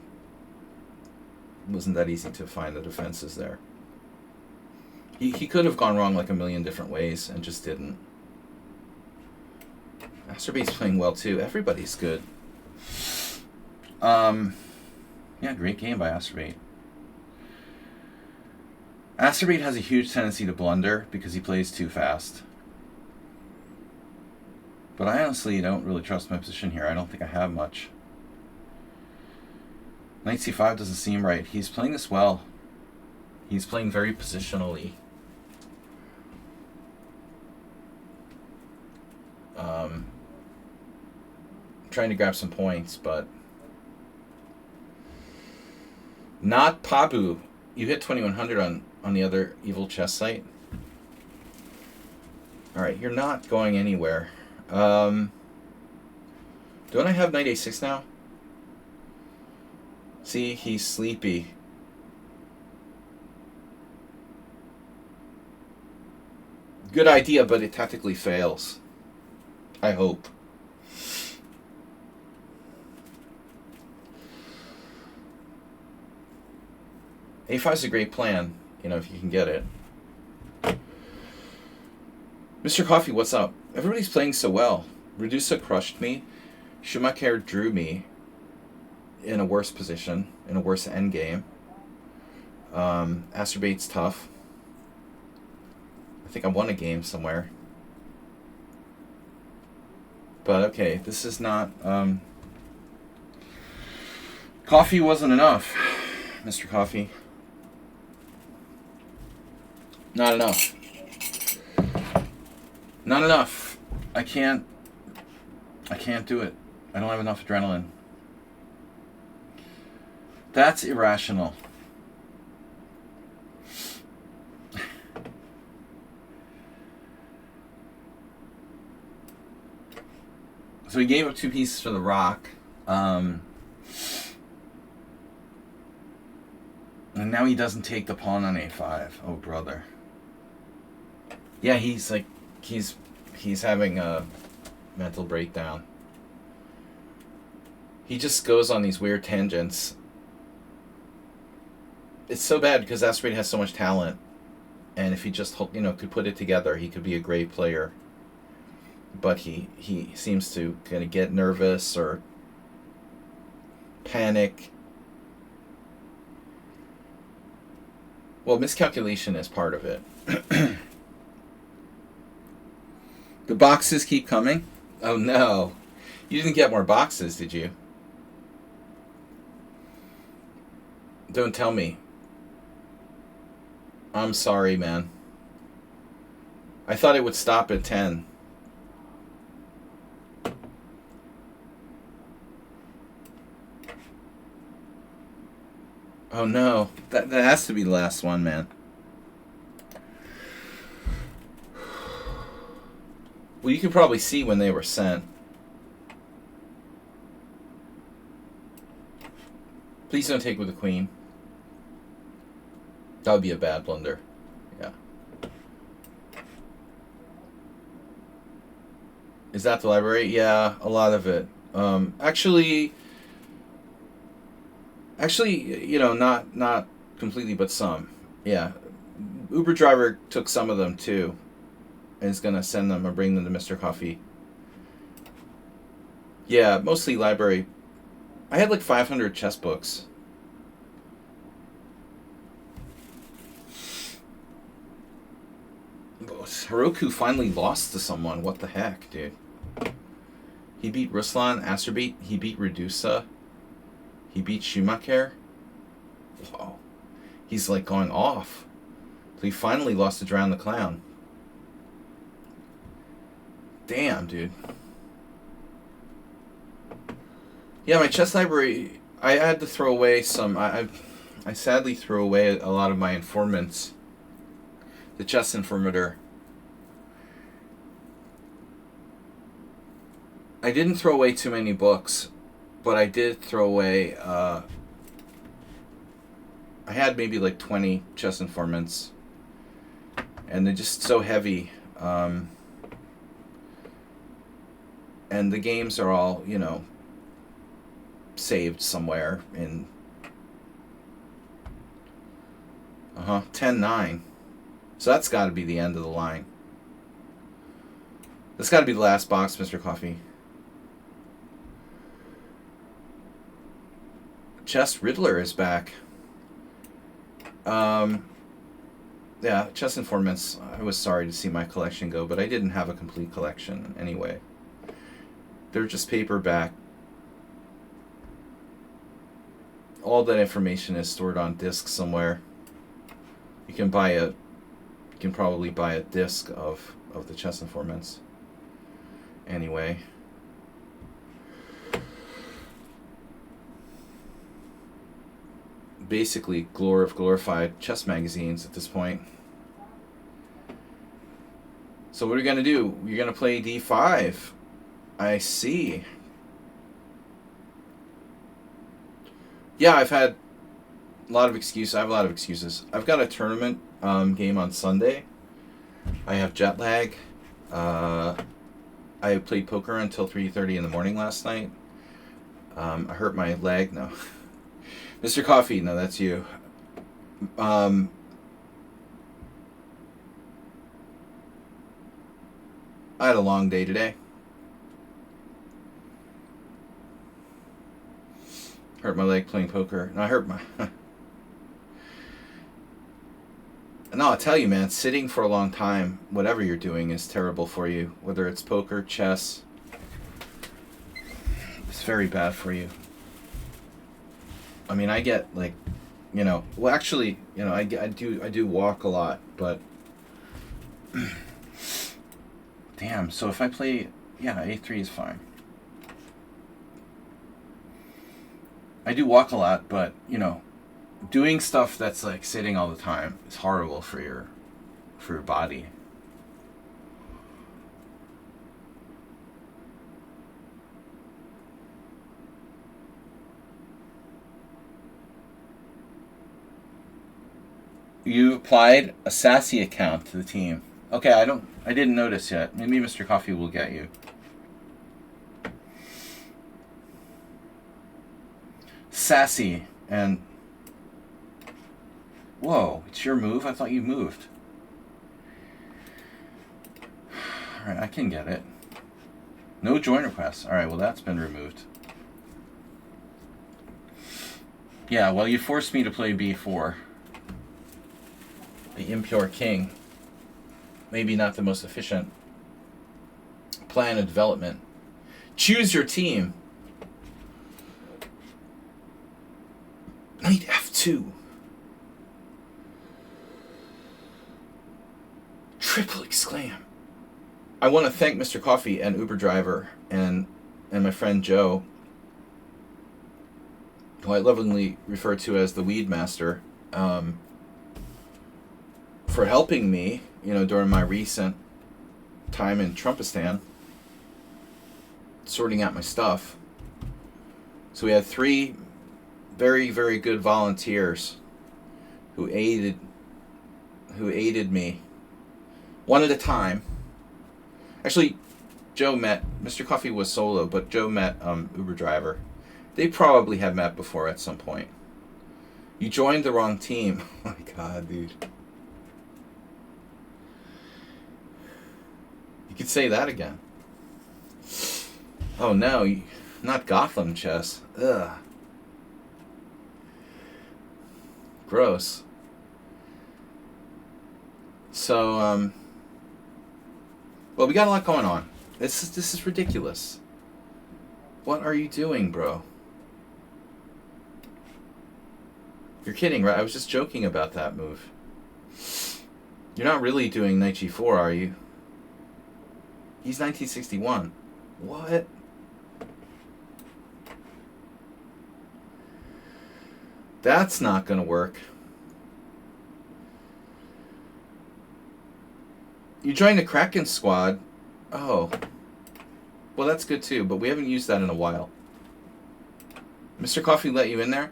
easy to find the defenses there. He could have gone wrong like a million different ways and just didn't. Masturbate's playing well too. Everybody's good. Yeah, great game by Masturbate. Masturbate has a huge tendency to blunder because he plays too fast. But I honestly don't really trust my position here. I don't think I have much. Knight c5 doesn't seem right. He's playing this well. He's playing very positionally. Trying to grab some points, but not Pabu. You hit 2100 on the other evil chess site. All right, you're not going anywhere. Don't I have knight a6 now? See, he's sleepy. Good idea, but it tactically fails. I hope. A5 is a great plan, you know, if you can get it. Mr. Coffee, what's up? Everybody's playing so well. Redusa crushed me. Schumacher drew me in a worse position, in a worse endgame. Acerbate's tough. I think I won a game somewhere. But okay, this is not... Coffee wasn't enough, Mr. Coffee. Not enough. Not enough. I can't do it. I don't have enough adrenaline. That's irrational. So he gave up 2 pieces for the rock. And now he doesn't take the pawn on a5. Oh, brother. Yeah, he's having a mental breakdown. He just goes on these weird tangents. It's so bad because Acerate has so much talent. And if he just, could put it together, he could be a great player. But he seems to kind of get nervous or panic. Well, miscalculation is part of it. The boxes keep coming. Oh no. You didn't get more boxes, did you? Don't tell me. I'm sorry, man. I thought it would stop at 10. Oh no. That has to be the last one, man. Well, you can probably see when they were sent. Please don't take with the queen. That would be a bad blunder. Yeah. Is that the library? Yeah, a lot of it. Actually, not completely, but some. Yeah. Uber driver took some of them too. And is going to send them or bring them to Mr. Coffee. Yeah, mostly library. I had like 500 chess books. Heroku finally lost to someone. What the heck, dude? He beat Ruslan, Acerate. He beat Redusa. He beat Schumacher. Whoa. He's like going off. So he finally lost to Drown the Clown. Damn, dude. Yeah, my chess library, I had to throw away some. I sadly threw away a lot of my informants. The chess informator. I didn't throw away too many books, but I did throw away. I had maybe like 20 chess informants, and they're just so heavy. And the games are all, saved somewhere in 10-9. So that's got to be the end of the line. That's got to be the last box, Mr. Coffee. Chess Riddler is back. Yeah, Chess Informants. I was sorry to see my collection go, but I didn't have a complete collection anyway. They're just paperback. All that information is stored on disk somewhere. You can probably buy a disc of the Chess Informants. Anyway. Basically glorified chess magazines at this point. So what are you going to do? You're going to play d5. I see. Yeah, I've had a lot of excuses. I have a lot of excuses. I've got a tournament game on Sunday. I have jet lag. I played poker until 3:30 in the morning last night. I hurt my leg. No. Mr. Coffee, no, that's you. I had a long day today. Hurt my leg playing poker. No, I hurt my... No, I'll tell you, man, sitting for a long time, whatever you're doing, is terrible for you. Whether it's poker, chess, it's very bad for you. I mean, I get, like, you know... Well, actually, you know, I do walk a lot, but... Damn, so if I play... Yeah, A3 is fine. I do walk a lot, but, you know, doing stuff that's like sitting all the time is horrible for your body. You applied a Sassy account to the team. Okay, I didn't notice yet. Maybe Mr. Coffee will get you. Sassy and... Whoa, it's your move? I thought you moved. Alright, I can get it. No join requests. Alright, well that's been removed. Yeah, well you forced me to play B4. The impure king. Maybe not the most efficient plan of development. Choose your team. Knight F2. Triple exclaim. I want to thank Mr. Coffee and Uber driver and my friend Joe, who I lovingly refer to as the Weed Master, for helping me, you know, during my recent time in Trumpistan, sorting out my stuff. So we had 3 very, very good volunteers who aided me one at a time. Actually, Joe met... Mr. Coffee was solo, but Joe met Uber driver. They probably have met before at some point. You joined the wrong team. Oh my god, dude. You could say that again. Oh no, not Gotham chess. Ugh. Gross. So, well, we got a lot going on. This is ridiculous. What are you doing, bro? You're kidding, right? I was just joking about that move. You're not really doing Knight G4, are you? He's 1961. What? That's not gonna work. You joined the Kraken squad. Oh. Well, that's good too, but we haven't used that in a while. Mr. Coffee let you in there?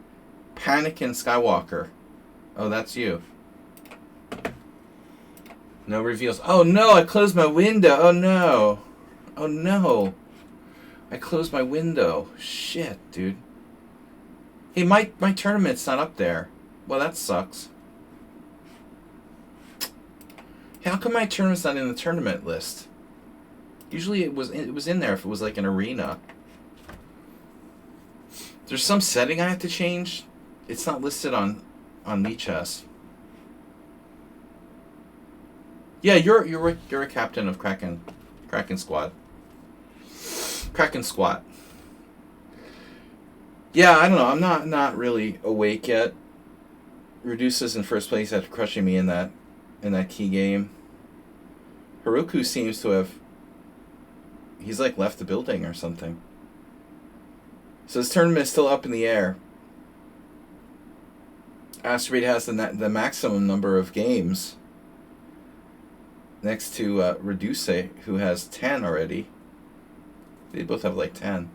Panic-in Skywalker. Oh, that's you. No reveals. Oh no, I closed my window. Oh no. Oh no. I closed my window. Shit, dude. Hey, my tournament's not up there. Well, that sucks. Hey, how come my tournament's not in the tournament list? Usually it was in there if it was like an arena. There's some setting I have to change. It's not listed on Lichess. Yeah, you're a captain of Kraken squad. Kraken squad. Yeah, I don't know. I'm not really awake yet. Reduces in first place after crushing me in that key game. Haruku seems to have... He's like left the building or something. So this tournament is still up in the air. Asteroid has the maximum number of games. Next to Reduce, who has 10 already. They both have like 10.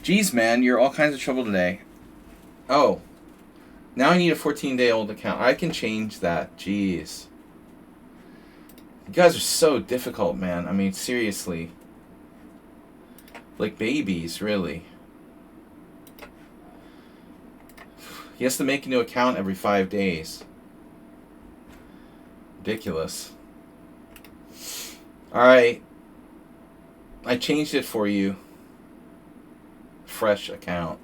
Jeez, man, you're all kinds of trouble today. Oh. Now I need a 14-day-old account. I can change that. Jeez. You guys are so difficult, man. I mean, seriously. Like babies, really. He has to make a new account every 5 days. Ridiculous. Alright. I changed it for you. Fresh account.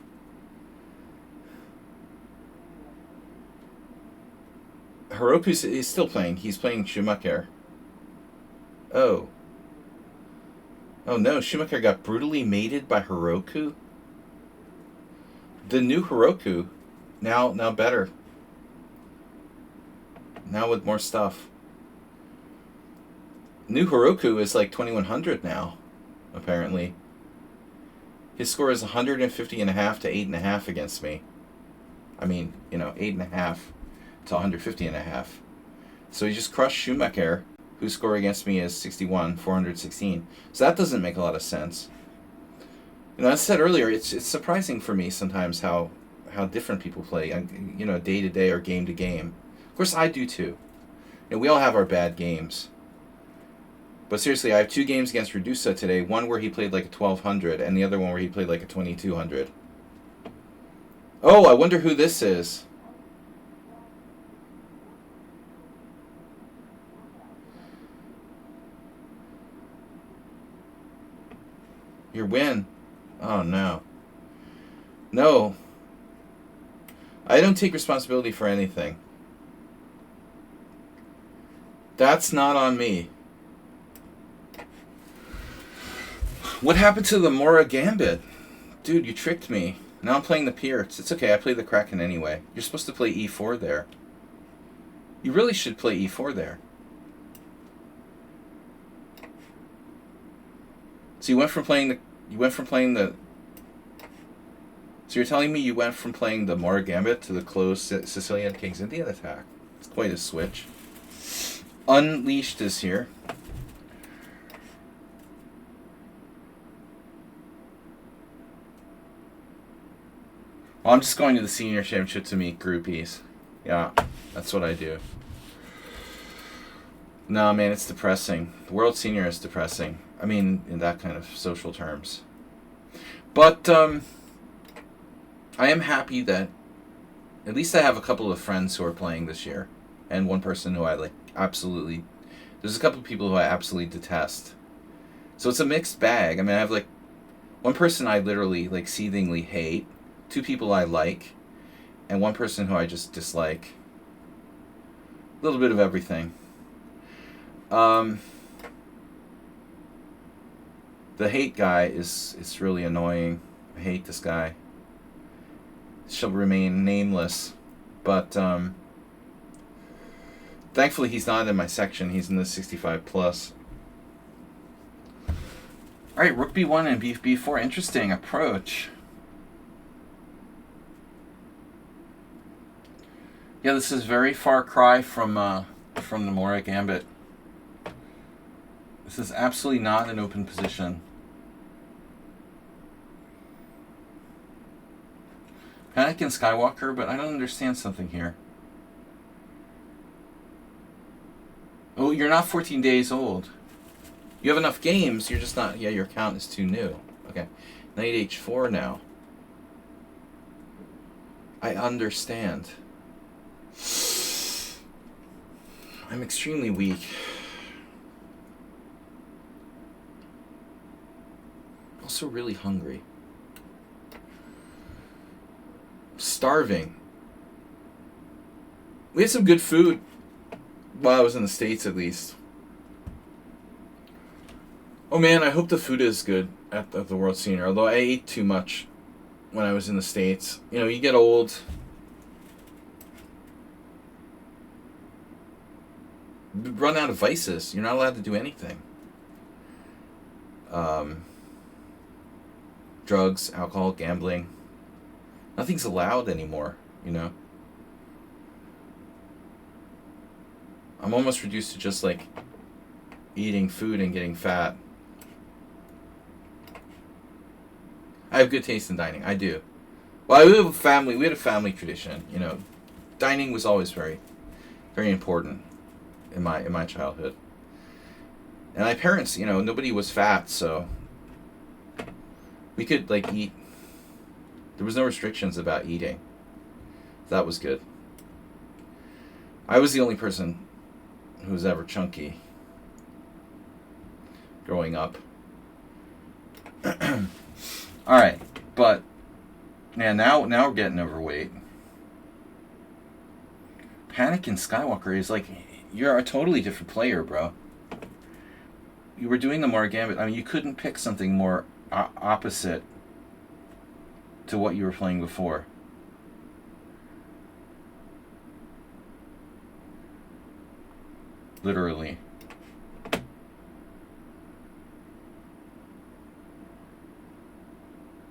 Heroku is still playing. He's playing Schumacher. Oh. Oh no, Schumacher got brutally mated by Heroku? The new Heroku. Now better. Now with more stuff. New Heroku is like 2100 now, apparently. His score is 150.5 to 8.5 against me. I mean, 8.5 to 150.5. So he just crushed Schumacher, whose score against me is 61, 416. So that doesn't make a lot of sense. As I said earlier, it's surprising for me sometimes how different people play, day to day or game to game. Of course, I do too. We all have our bad games. But seriously, I have 2 games against Redusa today. One where he played like a 1200, and the other one where he played like a 2200. Oh, I wonder who this is. Your win. Oh, no. No. I don't take responsibility for anything. That's not on me. What happened to the Mora Gambit? Dude, you tricked me. Now I'm playing the Pierce. It's okay, I played the Kraken anyway. You're supposed to play e4 there. You really should play e4 there. So you went from playing the... So you're telling me you went from playing the Mora Gambit to the closed Sicilian King's Indian attack. It's quite a switch. Unleashed is here. Well, I'm just going to the senior championship to meet groupies. Yeah, that's what I do. No, man, it's depressing. The World Senior is depressing. I mean, in that kind of social terms. But, I am happy that at least I have a couple of friends who are playing this year. And one person who I, absolutely... There's a couple of people who I absolutely detest. So it's a mixed bag. I mean, I have, one person I literally, seethingly hate. 2 people I like. And one person who I just dislike. A little bit of everything. The hate guy is really annoying. I hate this guy. Shall remain nameless. But, thankfully he's not in my section. He's in the 65 plus. Alright, Rook B1 and B4. Interesting approach. Yeah, this is very far cry from the Mora Gambit. This is absolutely not an open position. Anakin Skywalker, but I don't understand something here. Oh, you're not 14 days old. You have enough games, you're just not... Yeah, your account is too new. Okay. Knight H4 now. I understand. I'm extremely weak. Also really hungry. Starving. We had some good food while I was in the States, at least. Oh man, I hope the food is good at the World Senior, although I ate too much when I was in the States. You get old. You run out of vices. You're not allowed to do anything. Drugs, alcohol, gambling. Nothing's allowed anymore, I'm almost reduced to just, eating food and getting fat. I have good taste in dining. I do. Well, we had a family tradition, Dining was always very, very important in my childhood. And my parents, nobody was fat, so we could, eat. There was no restrictions about eating. That was good. I was the only person who was ever chunky. growing up. Alright, but yeah, now we're getting overweight. Panic in Skywalker is like, you're a totally different player, bro. You were doing the more gambit. I mean, you couldn't pick something more opposite to what you were playing before. Literally.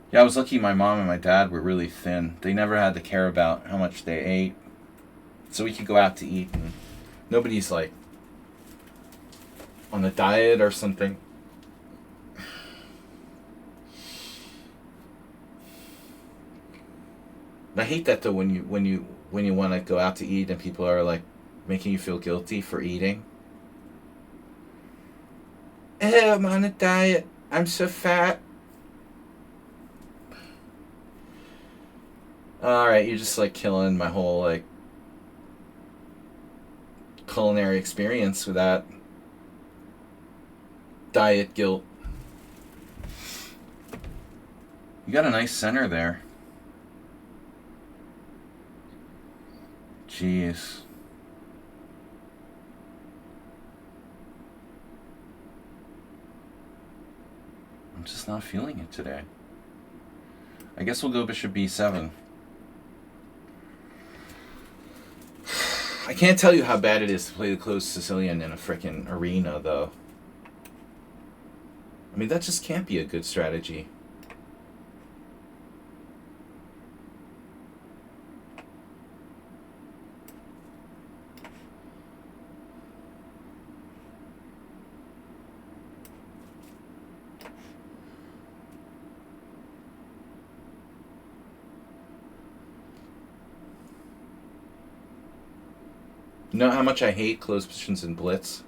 Yeah, I was lucky my mom and my dad were really thin. They never had to care about how much they ate. So we could go out to eat and nobody's like on a diet or something. I hate that though when you want to go out to eat and people are like making you feel guilty for eating. Oh, I'm on a diet. I'm so fat. Alright, you're just like killing my whole like culinary experience with that diet guilt. You got a nice center there. Jeez. I'm just not feeling it today. I guess we'll go bishop b7. I can't tell you how bad it is to play the closed Sicilian in a frickin' arena, though. I mean, that just can't be a good strategy. You know how much I hate closed positions in Blitz?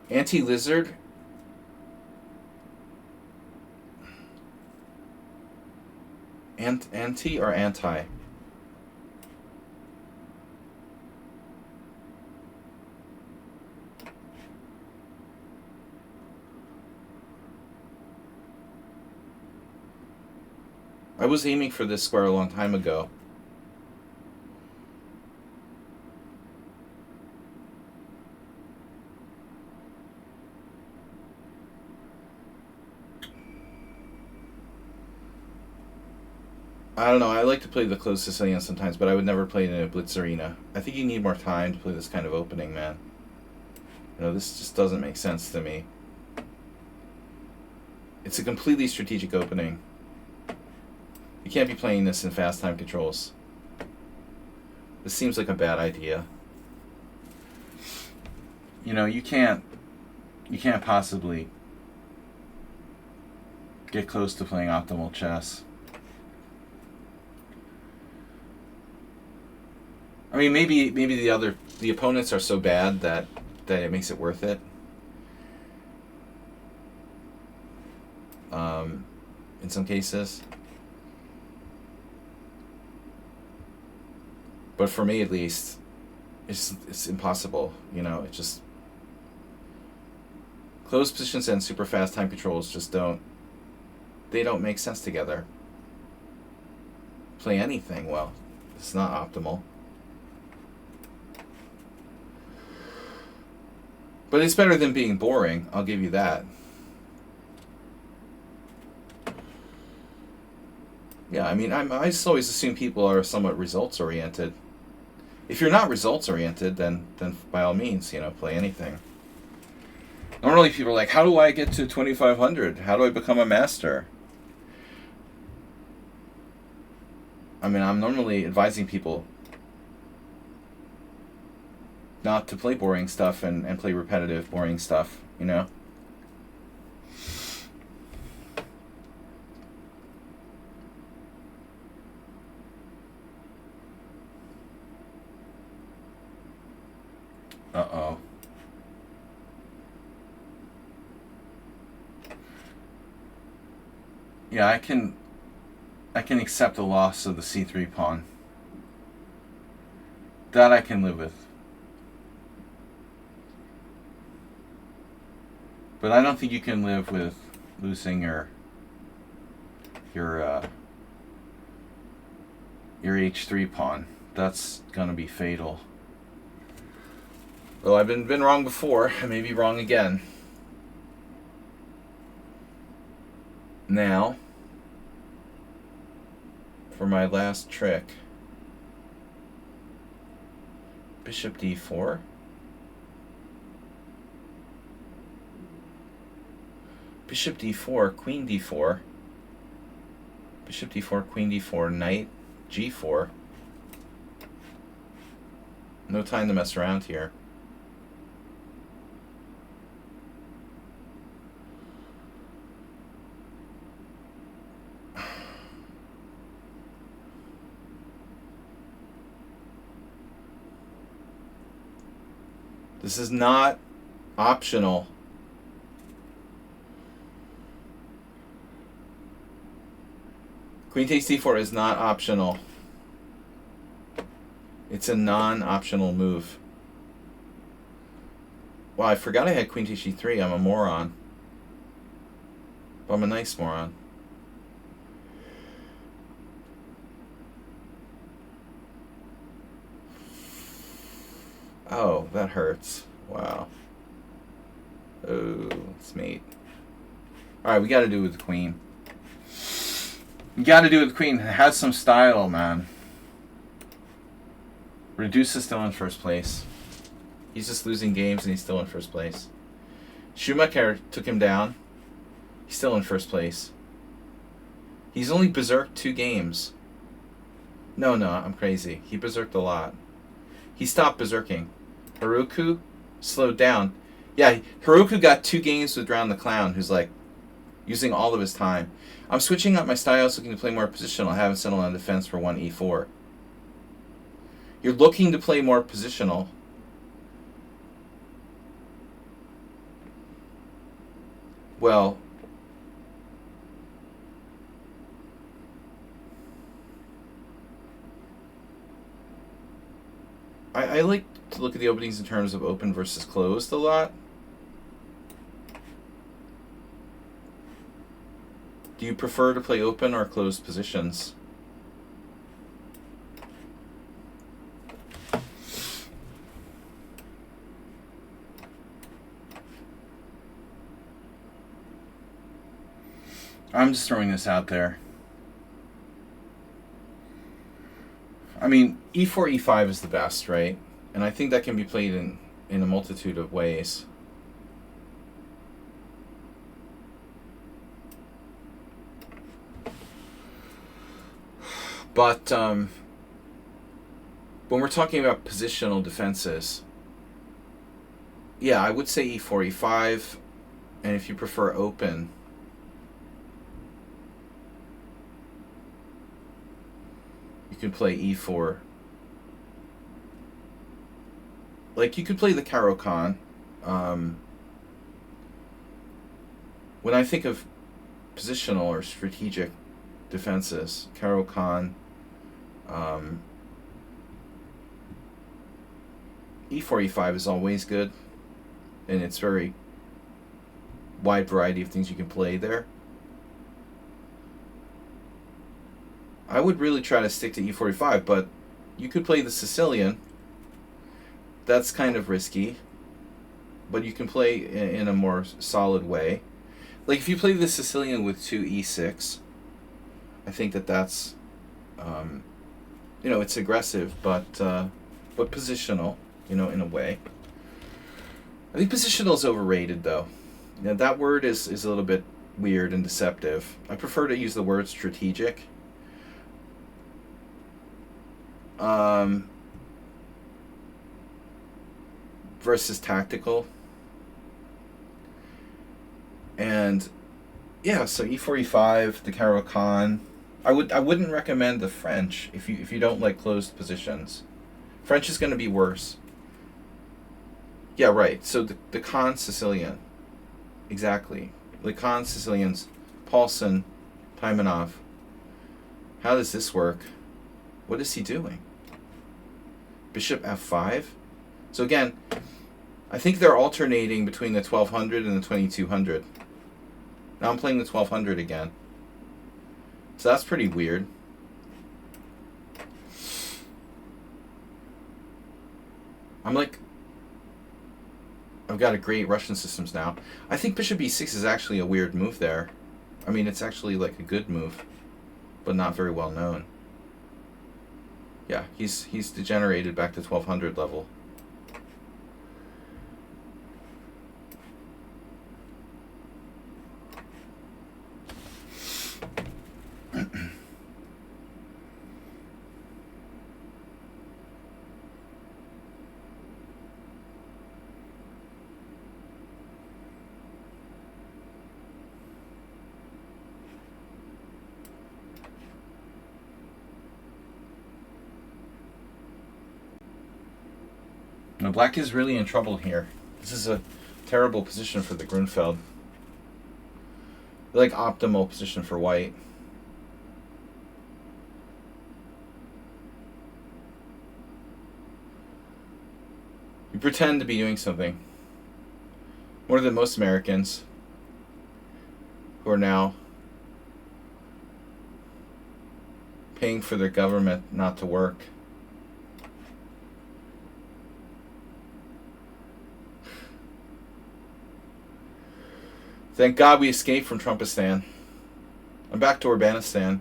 Anti-Lizard? Anti or anti? I was aiming for this square a long time ago. I don't know, I like to play the closed Sicilian sometimes, but I would never play it in a Blitz Arena. I think you need more time to play this kind of opening, man. You know, this just doesn't make sense to me. It's a completely strategic opening. You can't be playing this in fast time controls. This seems like a bad idea. You know, you can't possibly get close to playing optimal chess. I mean, maybe the opponents are so bad that it makes it worth it. In some cases. But for me, at least, it's impossible. You know, it just closed positions and super fast time controls just don't make sense together. Play anything well. It's not optimal. But it's better than being boring, I'll give you that. Yeah, I mean, I just always assume people are somewhat results-oriented. If you're not results-oriented, then by all means, you know, play anything. Normally people are like, how do I get to 2,500? How do I become a master? I mean, I'm normally advising people not to play boring stuff and play repetitive, boring stuff, you know? Uh-oh. Yeah, I can accept the loss of the c3 pawn. That I can live with. But I don't think you can live with losing your h3 pawn. That's gonna be fatal. Well, I've been wrong before. I may be wrong again. Now, for my last trick, bishop d4. Bishop d4, queen d4. Bishop d4, queen d4, knight g4. No time to mess around here. This is not optional. Queen takes d4 is not optional. It's a non-optional move. Wow, I forgot I had queen takes g3. I'm a moron. But I'm a nice moron. Oh, that hurts. Wow. Oh, it's mate. Alright, we gotta do it with the queen. You gotta do it with the queen. It has some style, man. Reduce is still in first place. He's just losing games and he's still in first place. Schumacher took him down. He's still in first place. He's only berserked 2 games. No, I'm crazy. He berserked a lot. He stopped berserking. Haruku slowed down. Yeah, Haruku got 2 games with Drown the Clown, who's like using all of his time. I'm switching up my styles, looking to play more positional. I haven't settled on defense for 1e4. You're looking to play more positional. Well, I like to look at the openings in terms of open versus closed a lot. Do you prefer to play open or closed positions? I'm just throwing this out there. I mean, e4, e5 is the best, right? And I think that can be played in a multitude of ways. But when we're talking about positional defenses, yeah, I would say e4, e5, and if you prefer open, you can play e4. Like, you could play the Caro-Kann. When I think of positional or strategic defenses, Caro-Kann, e4, e5 is always good, and it's very wide variety of things you can play there. I would really try to stick to e4, e5, but you could play the Sicilian. That's kind of risky, but you can play in a more solid way. Like, if you play the Sicilian with 2 e6, I think that's, it's aggressive, but positional, in a way. I think positional is overrated, though. That word is a little bit weird and deceptive. I prefer to use the word strategic. Versus tactical. And yeah, so e4, e5, the Caro-Kann. I wouldn't recommend the French if you don't like closed positions. French is going to be worse. Yeah, right. So the Kann Sicilian. Exactly. The Kann Sicilians, Paulson, Taimanov. How does this work? What is he doing? Bishop f5. So again, I think they're alternating between the 1200 and the 2200. Now I'm playing the 1200 again. So that's pretty weird. I've got a great Russian systems now. I think bishop b6 is actually a weird move there. I mean, it's actually like a good move, but not very well known. Yeah, he's degenerated back to 1200 level. Now, black is really in trouble here. This is a terrible position for the Grunfeld. Like optimal position for white. You pretend to be doing something. More than most Americans who are now paying for their government not to work. Thank God we escaped from Trumpistan. I'm back to Urbanistan.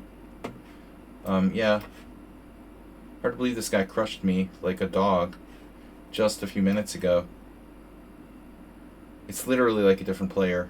Yeah. Hard to believe this guy crushed me like a dog just a few minutes ago. It's literally like a different player.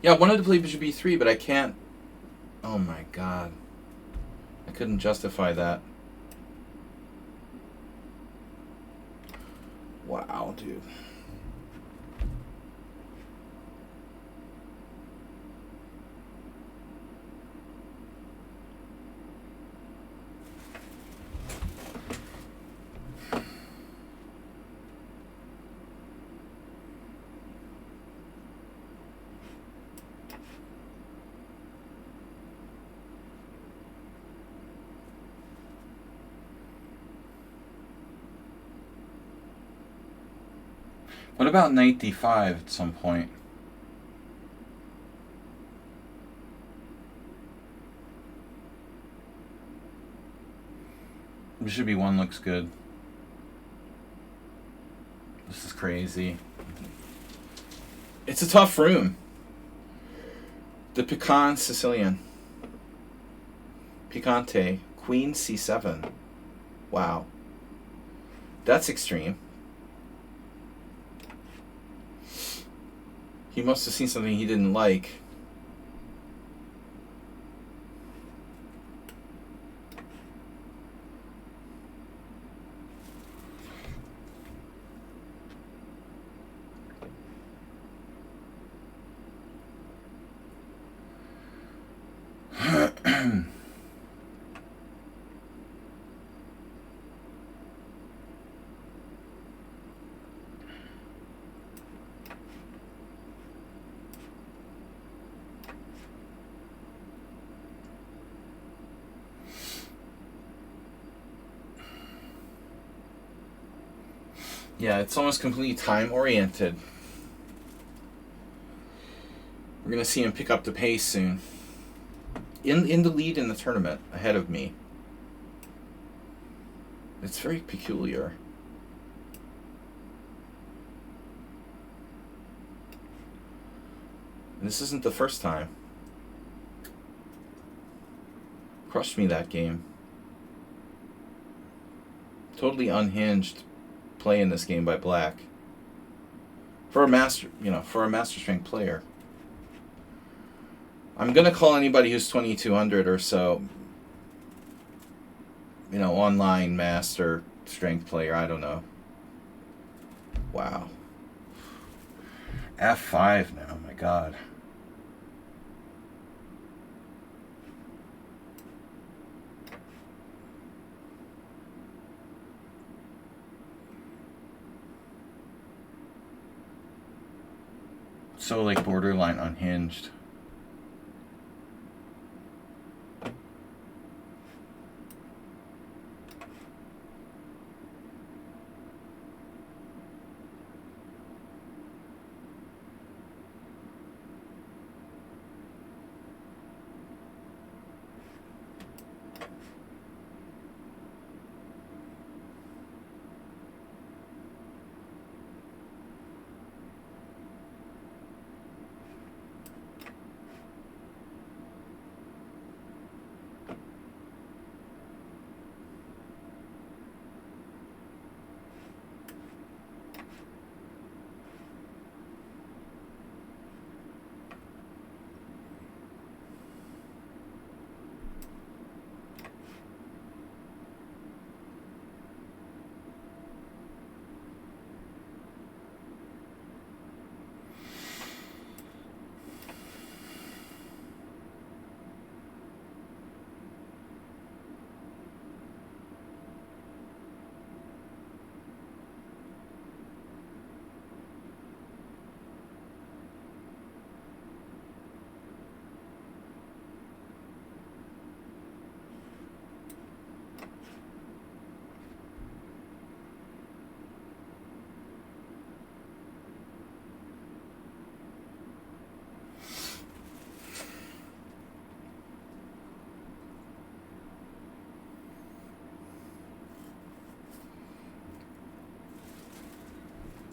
Yeah, I wanted to play bishop b3, but I can't. Oh my God. I couldn't justify that. Wow, dude. What about knight d5 at some point? Bishop b1 looks good. This is crazy. It's a tough room. The Pecan Sicilian. Picante. Queen c7. Wow. That's extreme. He must have seen something he didn't like. Yeah, it's almost completely time-oriented. We're going to see him pick up the pace soon. In the lead in the tournament, ahead of me. It's very peculiar. And this isn't the first time. Crushed me that game. Totally unhinged. play in this game by black. For a master, for a master strength player. I'm gonna call anybody who's 2200 or so, online master strength player. I don't know. Wow. F5 now. Oh my God. So like borderline unhinged.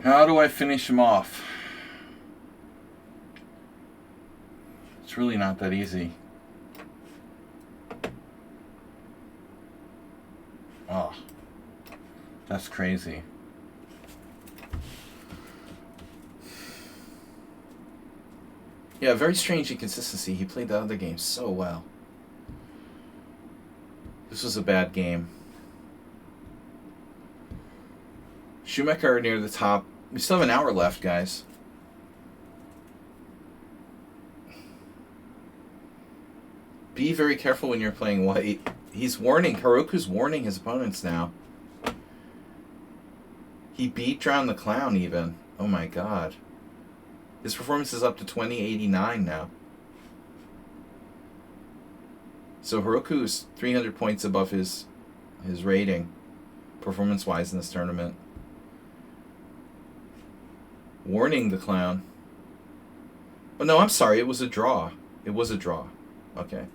How do I finish him off? It's really not that easy. Oh, that's crazy. Yeah, very strange inconsistency. He played the other game so well. This was a bad game. Schumacher near the top. We still have an hour left, guys. Be very careful when you're playing white. Hiroku's warning his opponents now. He beat Drown the Clown even. Oh my God. His performance is up to 2089 now. So Hiroku's 300 points above his rating, performance-wise in this tournament. Warning the Clown. Oh no, I'm sorry. It was a draw. It was a draw. Okay.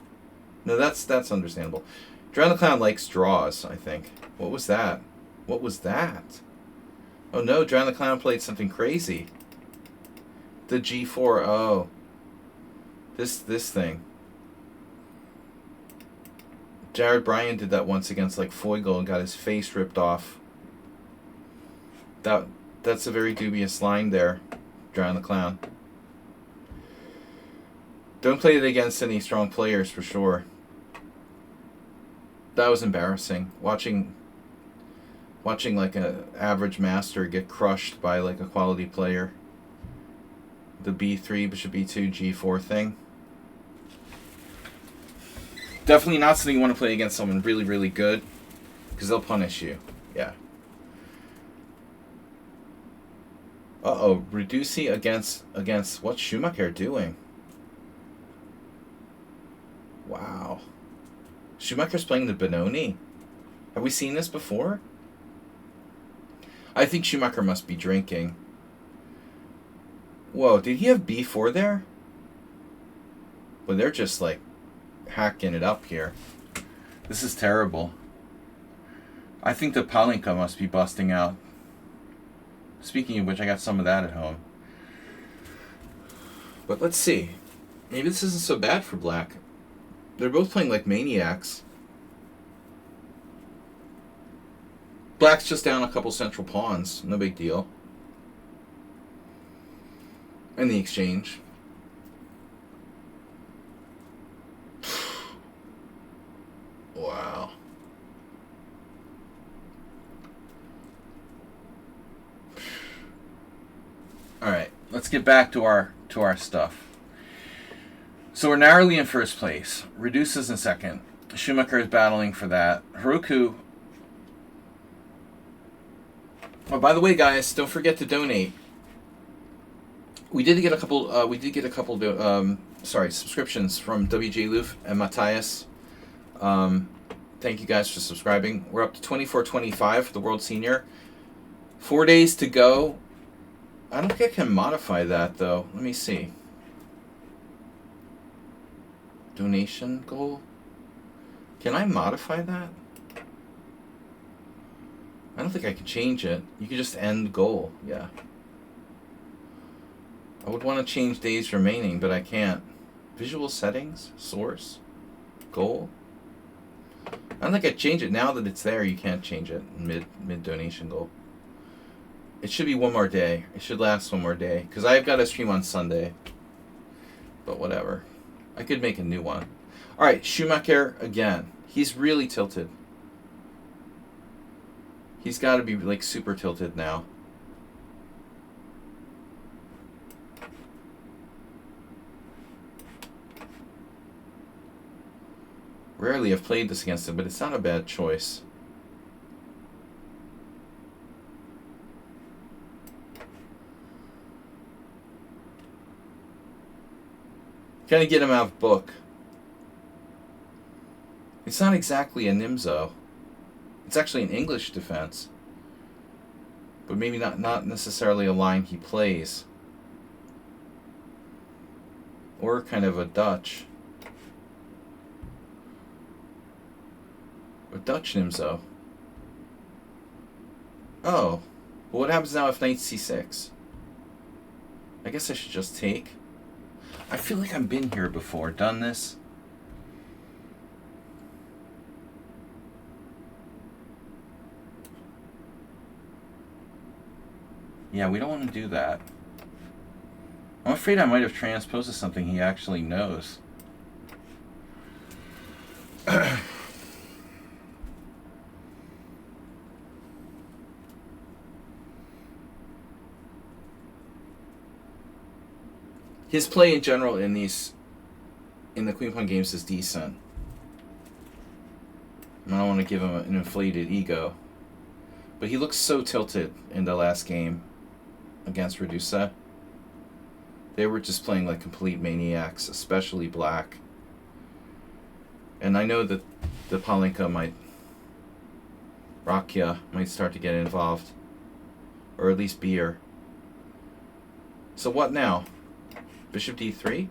No, that's understandable. Drown the Clown likes draws, I think. What was that? What was that? Oh no, Drown the Clown played something crazy. The G4. Oh. This thing. Jared Bryan did that once against like Foigle and got his face ripped off. That's a very dubious line there, Drown the Clown. Don't play it against any strong players for sure. That was embarrassing. Watching like an average master get crushed by like a quality player. The B3, Bishop B2, G4 thing. Definitely not something you want to play against someone really, really good, because they'll punish you. Yeah. Uh-oh, Reduci against what's Schumacher doing? Wow. Schumacher's playing the Benoni. Have we seen this before? I think Schumacher must be drinking. Whoa, did he have B4 there? Well, they're just like hacking it up here. This is terrible. I think the Palinka must be busting out. Speaking of which, I got some of that at home. But let's see. Maybe this isn't so bad for black. They're both playing like maniacs. Black's just down a couple central pawns. No big deal. In the exchange. Wow. Alright, let's get back to our stuff. So we're narrowly in first place. Reduces in second. Schumacher is battling for that. Haruku. Oh, by the way, guys, don't forget to donate. We did get a couple. Subscriptions from WJ Loof and Matthias. Thank you guys for subscribing. We're up to 24.25 for the World Senior. 4 days to go. I don't think I can modify that though. Let me see. Donation goal. Can I modify that? I don't think I can change it. You can just end goal. Yeah. I would want to change days remaining, but I can't. Visual settings, source, goal. I don't think I change it. Now that it's there, you can't change it mid donation goal. It should be one more day. It should last one more day because I've got a stream on Sunday. But whatever. I could make a new one. All right, Schumacher again. He's really tilted. He's got to be like super tilted now. Rarely have played this against him, but it's not a bad choice. Gonna get him out of book. It's not exactly a Nimzo. It's actually an English defense. But maybe not necessarily a line he plays. Or kind of a Dutch. A Dutch Nimzo. Oh. Well, what happens now if knight c6? I guess I should just take. I feel like I've been here before, done this. Yeah, we don't want to do that. I'm afraid I might have transposed to something he actually knows. His play in general in the Queen Pawn games is decent. I don't want to give him an inflated ego. But he looks so tilted in the last game against Redusa. They were just playing like complete maniacs, especially Black. And I know that the Palinka Rakia might start to get involved. Or at least Beer. So what now? Bishop d3?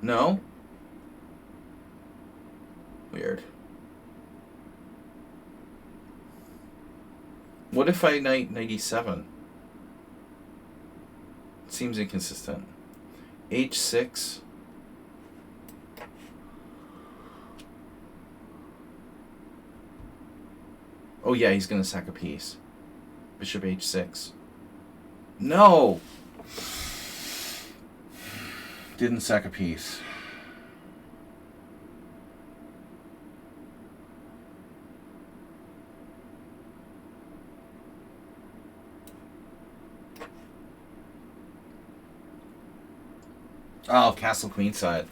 No? Weird. What if I knight e7? Seems inconsistent. h6. Oh yeah, he's gonna sack a piece. Bishop h6. No! Didn't sack a piece. Oh, castle queenside.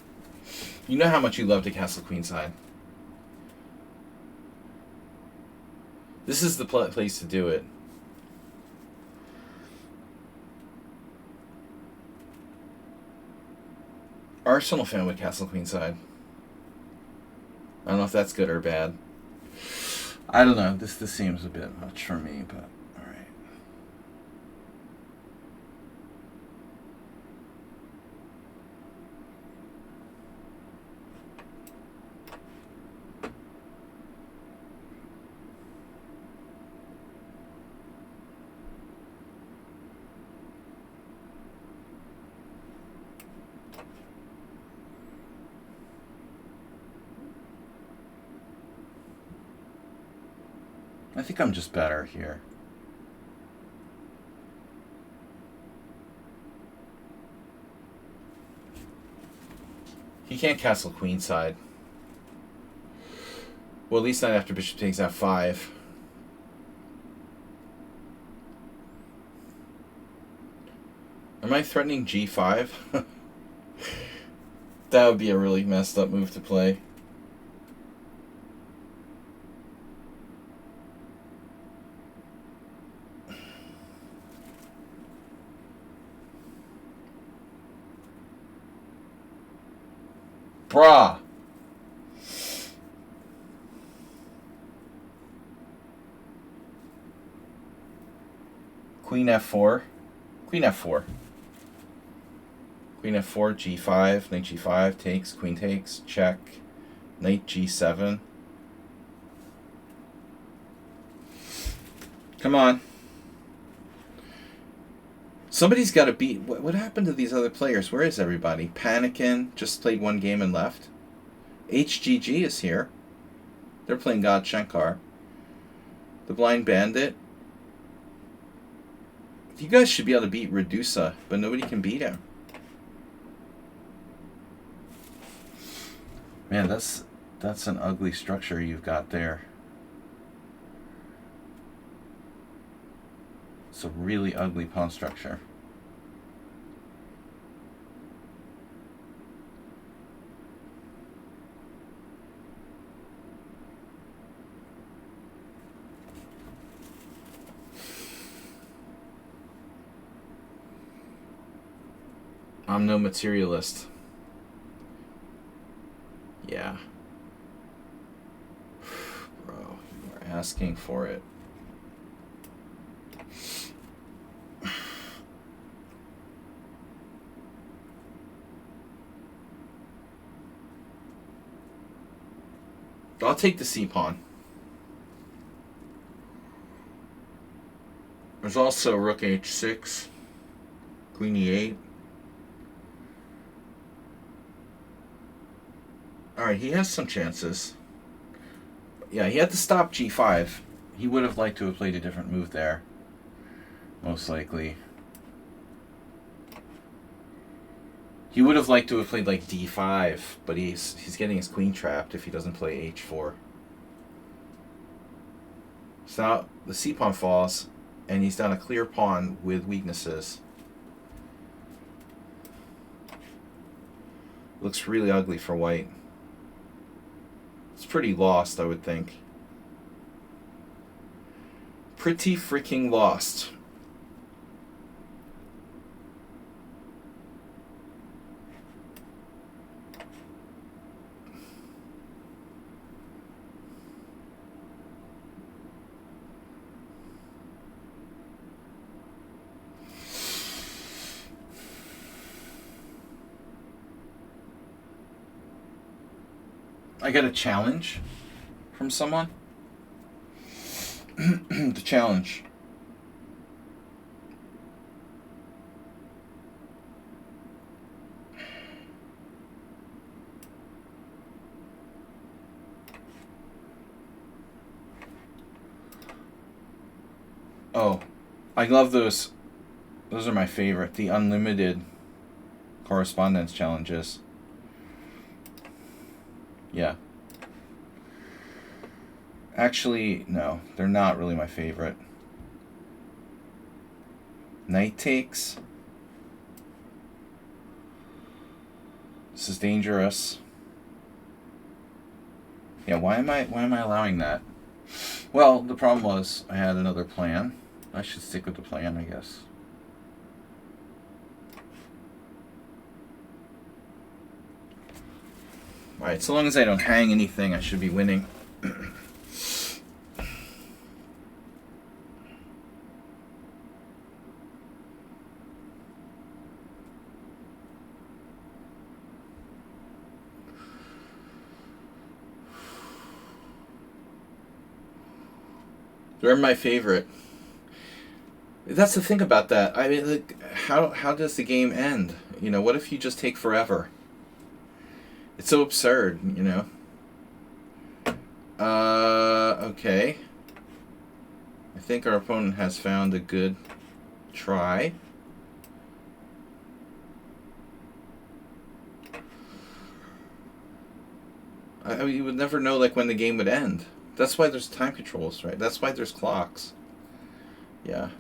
You know how much you love to castle queenside. This is the place to do it. Arsenal fan with castle queenside. I don't know if that's good or bad. I don't know. This seems a bit much for me, but all right. I think I'm just better here. He can't castle queenside. Well, at least not after bishop takes f5. Am I threatening g5? That would be a really messed up move to play. Brah! Queen f4. Queen f4. Queen f4, g5, knight g5, takes, queen takes, check, knight g7. Come on. Somebody's got to beat... What happened to these other players? Where is everybody? Panicking, just played one game and left. HGG is here. They're playing God Shankar. The Blind Bandit. You guys should be able to beat Redusa, but nobody can beat him. Man, that's an ugly structure you've got there. It's a really ugly pawn structure. I'm no materialist. Yeah. Bro, you are asking for it. I'll take the c-pawn. There's also rook h6, queen e8. Alright, he has some chances. Yeah, he had to stop g5. He would have liked to have played a different move there. Most likely. He would have liked to have played like d5, but he's getting his queen trapped if he doesn't play h4. So now the c-pawn falls, and he's down a clear pawn with weaknesses. Looks really ugly for white. It's pretty lost, I would think. Pretty freaking lost. I got a challenge from someone. The challenge. Oh, I love those. Those are my favorite. The unlimited correspondence challenges. Yeah. Actually, no. They're not really my favorite. Knight takes. This is dangerous. Yeah, why am I allowing that? Well, the problem was I had another plan. I should stick with the plan, I guess. Alright, so long as I don't hang anything, I should be winning. They're my favorite. That's the thing about that. I mean, like, how does the game end? You know, what if you just take forever? It's so absurd, you know. Okay. I think our opponent has found a good try. I mean, you would never know like when the game would end. That's why there's time controls, right? That's why there's clocks. Yeah.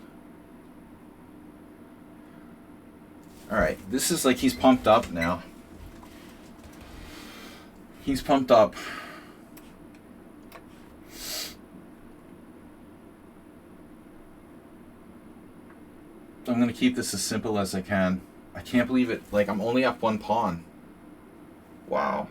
Alright, this is like he's pumped up now. He's pumped up. I'm going to keep this as simple as I can. I can't believe it. Like, I'm only up one pawn. Wow.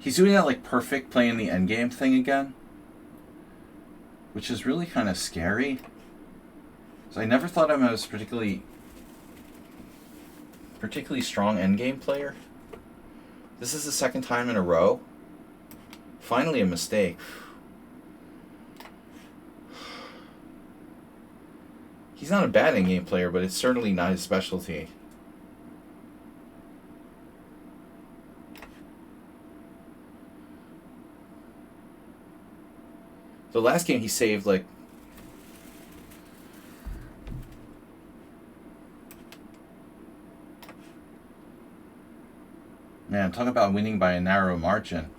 He's doing that like perfect playing the endgame thing again, which is really kind of scary. So I never thought of him as particularly strong endgame player. This is the second time in a row. Finally a mistake. He's not a bad endgame player, but it's certainly not his specialty. The last game he saved like man, talk about winning by a narrow margin.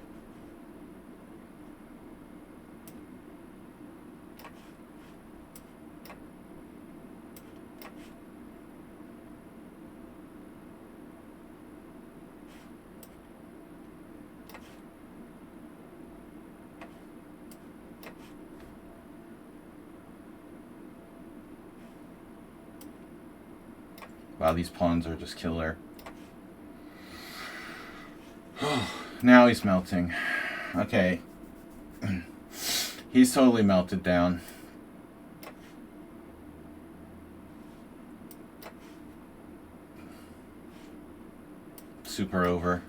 Wow, these pawns are just killer. Now he's melting. Okay. He's totally melted down. Super over.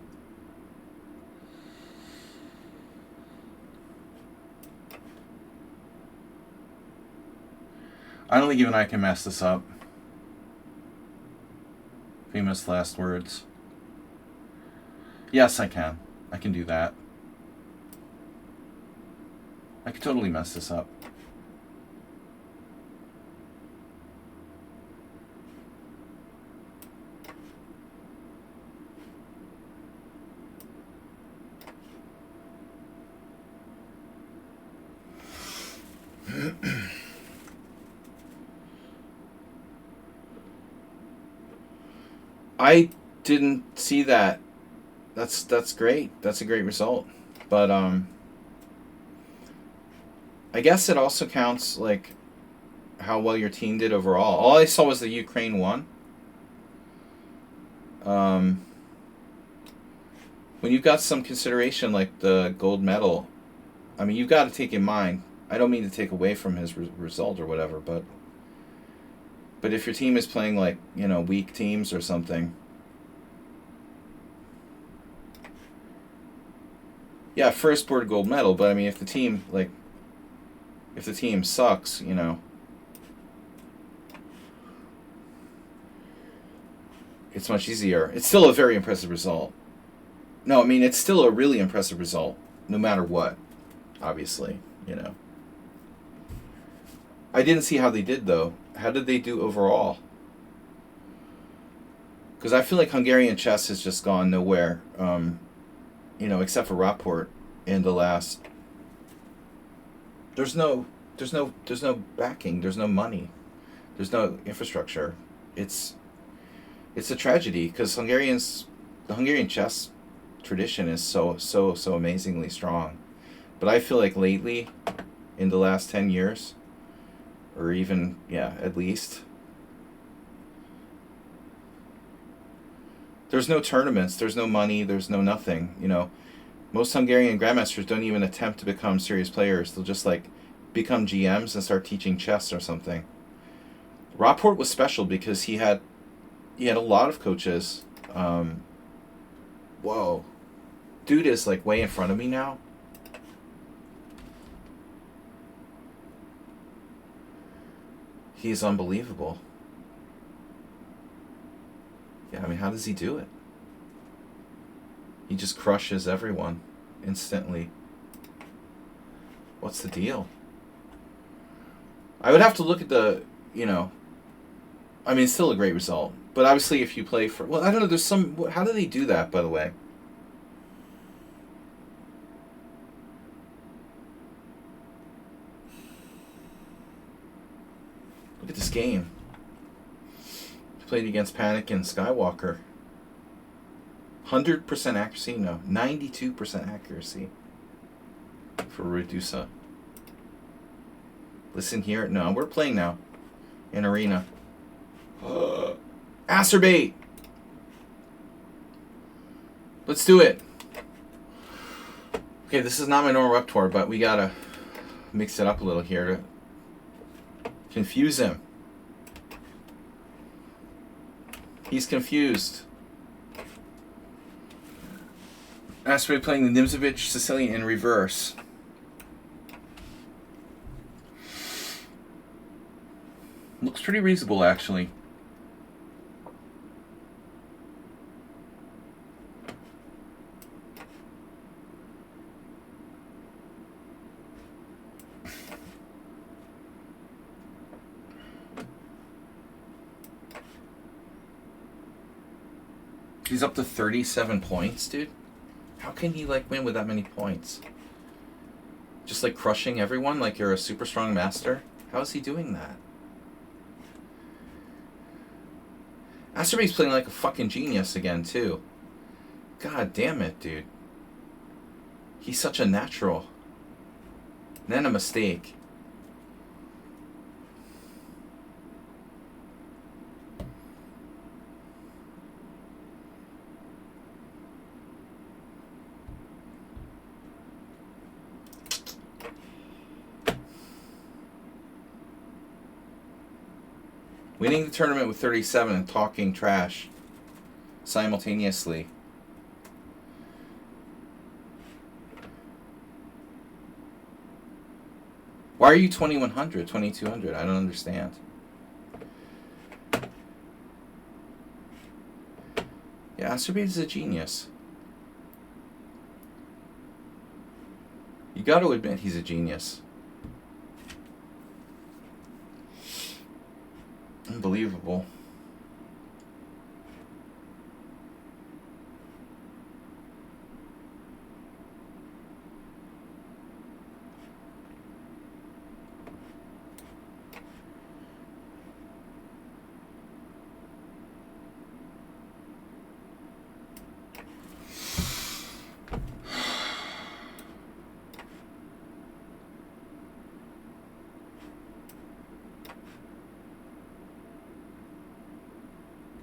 I don't think even I can mess this up. Famous last words. Yes, I can. I can do that. I could totally mess this up. I didn't see that. That's great. That's a great result. But I guess it also counts like how well your team did overall. All I saw was the Ukraine won. When you've got some consideration like the gold medal, I mean, you've got to take in mind. I don't mean to take away from his result or whatever, but if your team is playing like, you know, weak teams or something, yeah, first board gold medal. But I mean, if the team sucks, you know, it's much easier. It's still a very impressive result. No, I mean, it's still a really impressive result, no matter what, obviously, you know. I didn't see how they did, though. How did they do overall? Because I feel like Hungarian chess has just gone nowhere, you know, except for Rapport in the last... There's no backing. There's no money. There's no infrastructure. It's a tragedy, because the Hungarian chess tradition is so amazingly strong. But I feel like lately, in the last 10 years, or even, yeah, at least, There's no tournaments. There's no money. There's no nothing. You know, most Hungarian grandmasters don't even attempt to become serious players. They'll just like become GMs and start teaching chess or something. Rockport was special because he had a lot of coaches. Whoa, dude is like way in front of me now. He's unbelievable. Yeah, I mean, how does he do it? He just crushes everyone instantly. What's the deal? I would have to look at the, you know, I mean, it's still a great result. But obviously if you play for, well, I don't know, there's some, how do they do that, by the way? Look at this game. Played against Panic and Skywalker. 100% accuracy? No. 92% accuracy for Redusa. Listen here. No, we're playing now. In Arena. Acerbate! Let's do it. Okay, this is not my normal repertoire, but we gotta mix it up a little here to confuse him. He's confused. Acerbate playing the Nimzovich Sicilian in reverse. Looks pretty reasonable, actually. He's up to 37 points, dude. How can he, like, win with that many points? Just, like, crushing everyone like you're a super strong master? How is he doing that? Acerbate's playing like a fucking genius again, too. God damn it, dude. He's such a natural. And then a mistake. Winning the tournament with 37 and talking trash simultaneously. Why are you 2100, 2200? I don't understand. Yeah, Acerbate is a genius. You got to admit he's a genius. Unbelievable.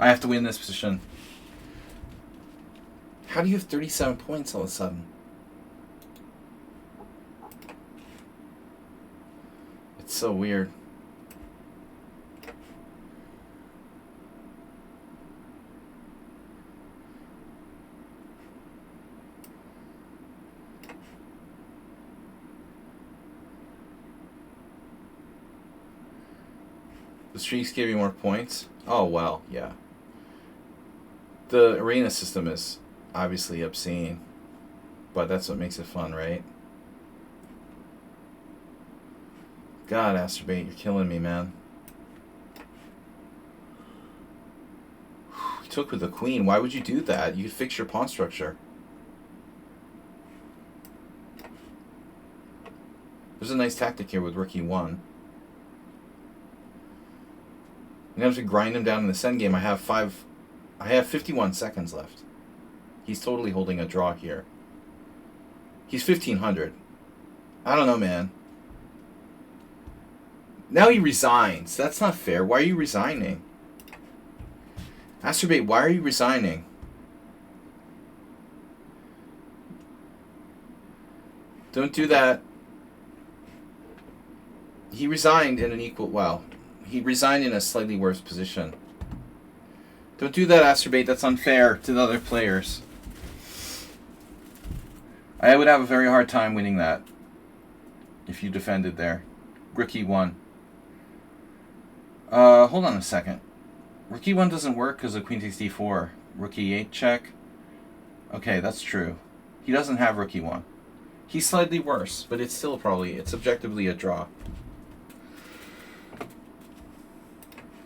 I have to win this position. How do you have 37 points all of a sudden? It's so weird. The streaks give you more points? Oh, well, yeah. The arena system is obviously obscene, but that's what makes it fun, right? God, Acerbate, you're killing me, man. You took with the queen. Why would you do that? You could fix your pawn structure. There's a nice tactic here with rook e1. I'm going to have to grind him down in this endgame. I have 51 seconds left. He's totally holding a draw here. He's 1500. I don't know, man. Now he resigns. That's not fair. Why are you resigning? Acerbate, why are you resigning? Don't do that. He resigned in an equal... Well, he resigned in a slightly worse position. Don't do that, Astrobate. That's unfair to the other players. I would have a very hard time winning that if you defended there. Rook E1. Hold on a second. Rook E1 doesn't work because of Queen takes D4. Rook E8 check. Okay, that's true. He doesn't have Rook E1. He's slightly worse, but it's still probably... It's objectively a draw.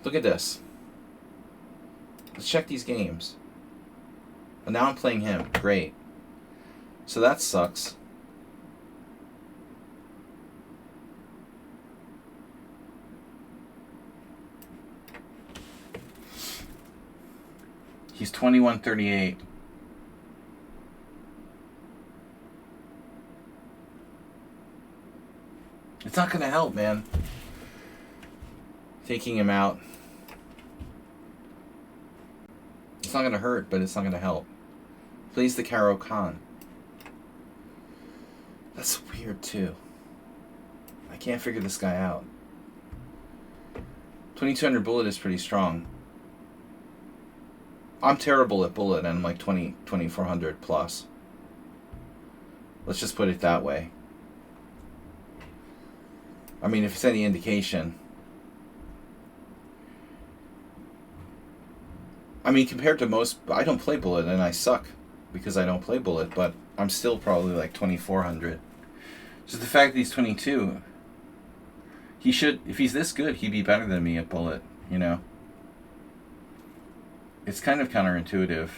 Look at this. Let's check these games. And now I'm playing him. Great. So that sucks. He's 21-38. It's not going to help, man. Taking him out. It's not going to hurt, but it's not going to help. Plays the Caro Khan. That's weird, too. I can't figure this guy out. 2200 bullet is pretty strong. I'm terrible at bullet, and I'm like 2400 plus. Let's just put it that way. I mean, if it's any indication. I mean, compared to most, I don't play bullet, and I suck because I don't play bullet, but I'm still probably like 2400. Just the fact that he's 22, he should, if he's this good, he'd be better than me at bullet, you know? It's kind of counterintuitive.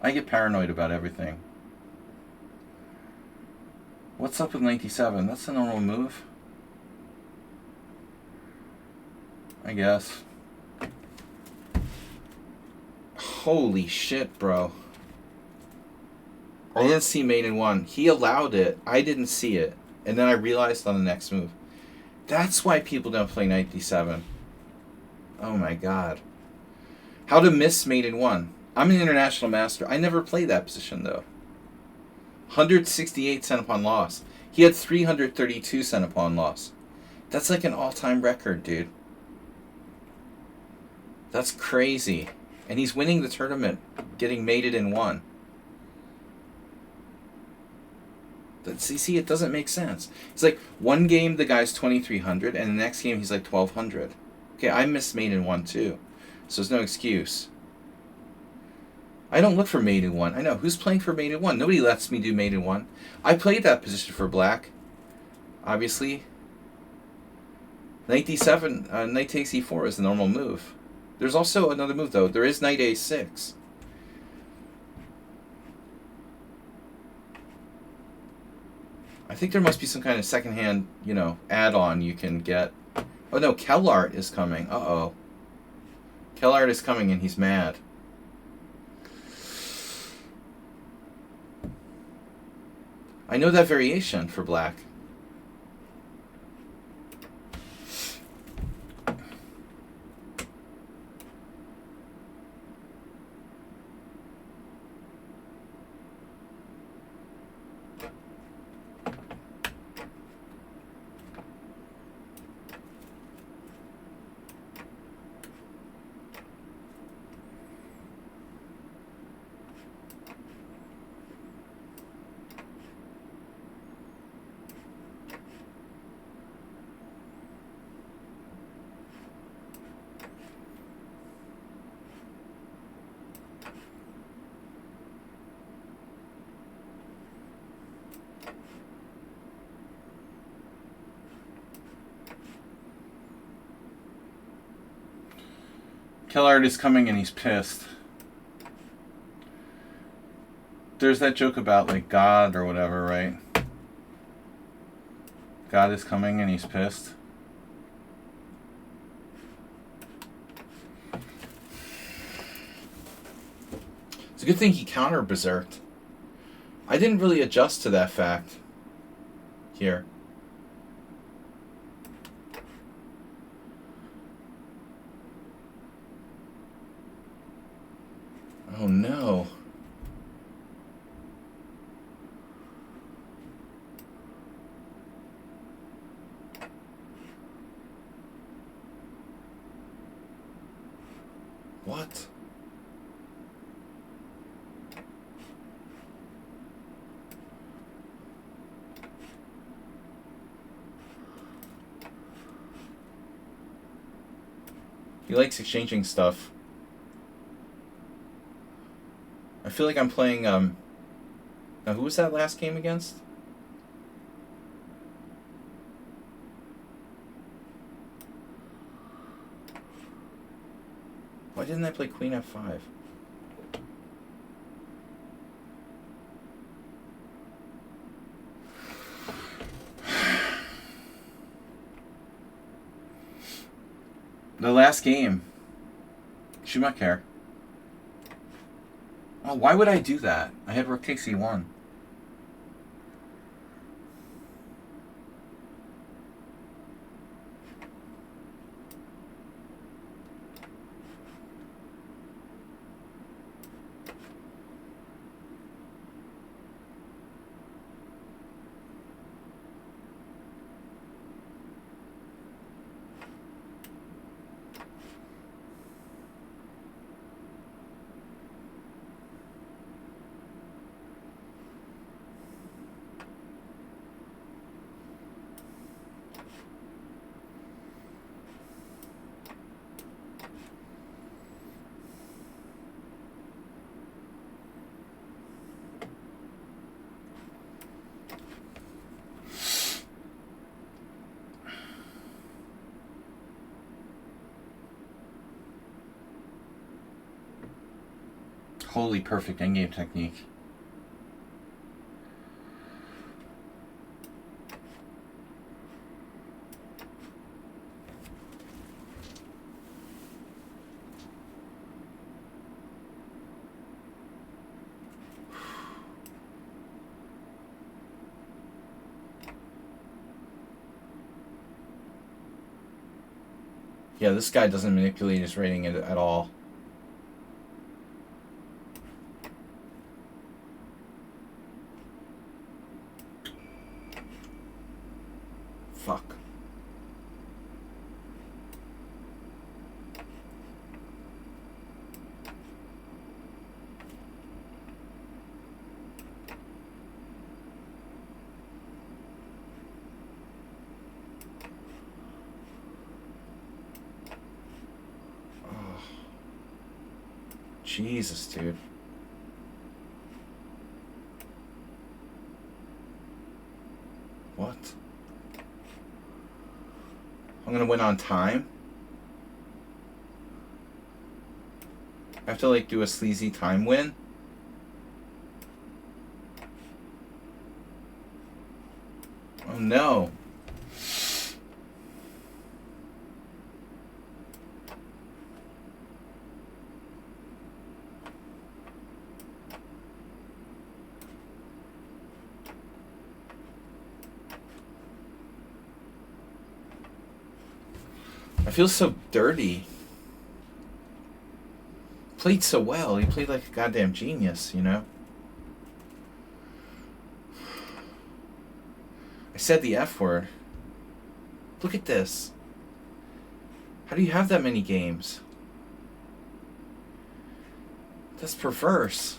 I get paranoid about everything. What's up with 97? That's a normal move, I guess. Holy shit, bro. I didn't see mate in one. He allowed it. I didn't see it. And then I realized on the next move. That's why people don't play knight d7. Oh my god. How to miss mate in one. I'm an international master. I never played that position, though. 168 cent upon loss. He had 332 cent upon loss. That's like an all-time record, dude. That's crazy. And he's winning the tournament, getting mated in one. See, it doesn't make sense. It's like one game the guy's 2300, and the next game he's like 1200. Okay, I missed mate in one too, so there's no excuse. I don't look for mate in one. I know who's playing for mate in one. Nobody lets me do mate in one. I played that position for black. Obviously, knight d7, knight takes e4 is the normal move. There's also another move, though. There is knight a6. I think there must be some kind of secondhand, you know, add-on you can get. Oh, no, Kellart is coming. Uh-oh. Kellart is coming, and he's mad. I know that variation for black. Kellart is coming and he's pissed. There's that joke about, like, God or whatever, right? God is coming and he's pissed. It's a good thing he counter-berserked. I didn't really adjust to that fact here. Oh no. What? He likes exchanging stuff. I feel like I'm playing, now who was that last game against? Why didn't I play Queen F5? The last game. She might care. Oh, why would I do that? I had Rook takes E1. Holy perfect endgame technique. Yeah, this guy doesn't manipulate his rating at all. Fuck. Oh. Jesus, dude. What? I'm gonna win on time? I have to, like, do a sleazy time win? Oh, no. I feel so dirty. Played so well. He played like a goddamn genius, you know? I said the F word. Look at this. How do you have that many games? That's perverse.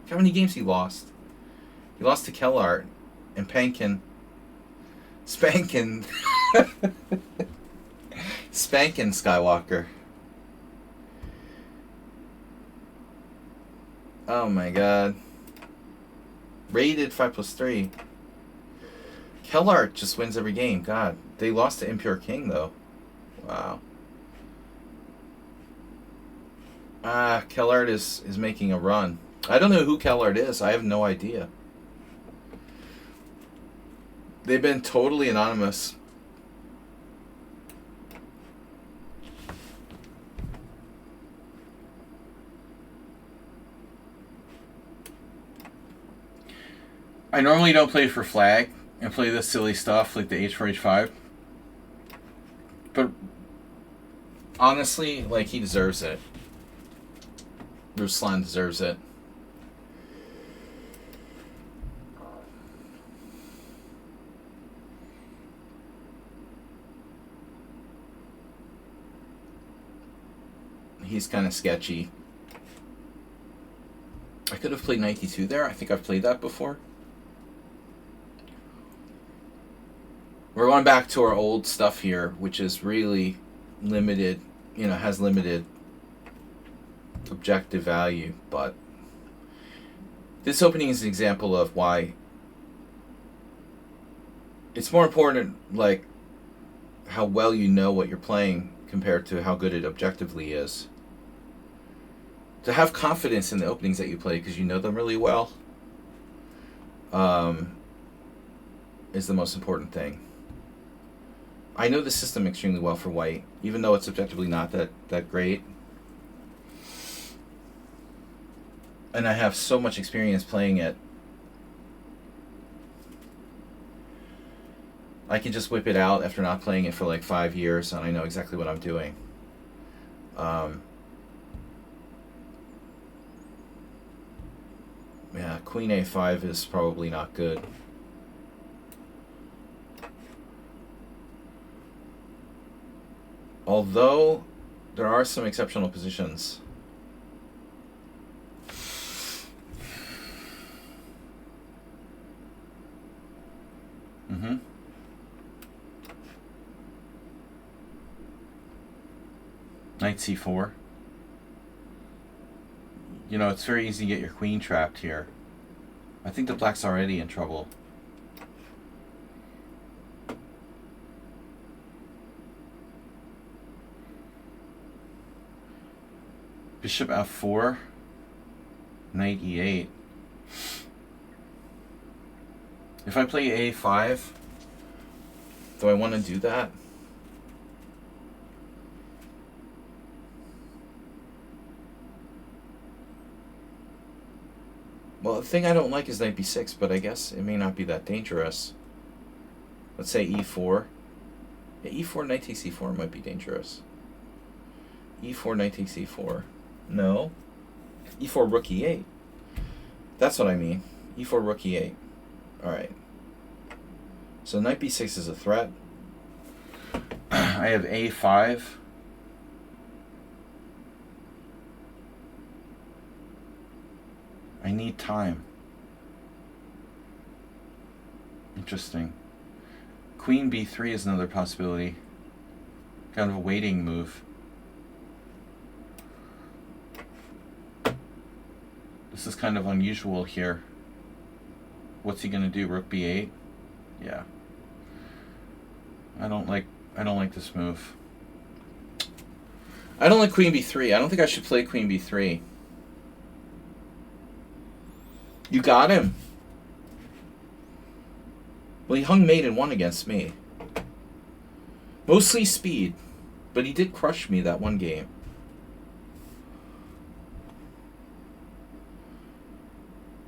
Look how many games he lost. He lost to Kellart and Pankin. Spankin. Spankin Skywalker. Oh my god. Rated 5+3. Kellart just wins every game. God. They lost to Impure King though. Wow. Kellart is making a run. I don't know who Kellart is. I have no idea. They've been totally anonymous. I normally don't play for flag and play this silly stuff like the H4, H5. But honestly, like, he deserves it. Ruslan deserves it. he's kind of sketchy. I could have played knight d2 there. I think I've played that before. We're going back to our old stuff here, which is really limited, you know, has limited objective value, but this opening is an example of why it's more important, like, how well you know what you're playing compared to how good it objectively is. To have confidence in the openings that you play because you know them really well is the most important thing. I know the system extremely well for white, even though it's objectively not that great. And I have so much experience playing it. I can just whip it out after not playing it for like 5 years, and I know exactly what I'm doing. Yeah, queen a5 is probably not good. Although there are some exceptional positions. Knight c4. You know, it's very easy to get your queen trapped here. I think the black's already in trouble. Bishop f4. Knight e8. If I play a5, do I want to do that? Well, the thing I don't like is knight b6, but I guess it may not be that dangerous. Let's say e4. Yeah, e4, knight takes e4 might be dangerous. e4, knight takes e4. No. e4, rook e8. That's what I mean. e4, rook e8. Alright. So knight b6 is a threat. I have a5. I need time. Interesting. Queen b3 is another possibility. Kind of a waiting move. This is kind of unusual here. What's he gonna do? Rook b8? Yeah. I don't like this move. I don't like queen b3. I don't think I should play queen b3. You got him. Well, he hung mate and won against me. Mostly speed, but he did crush me that one game.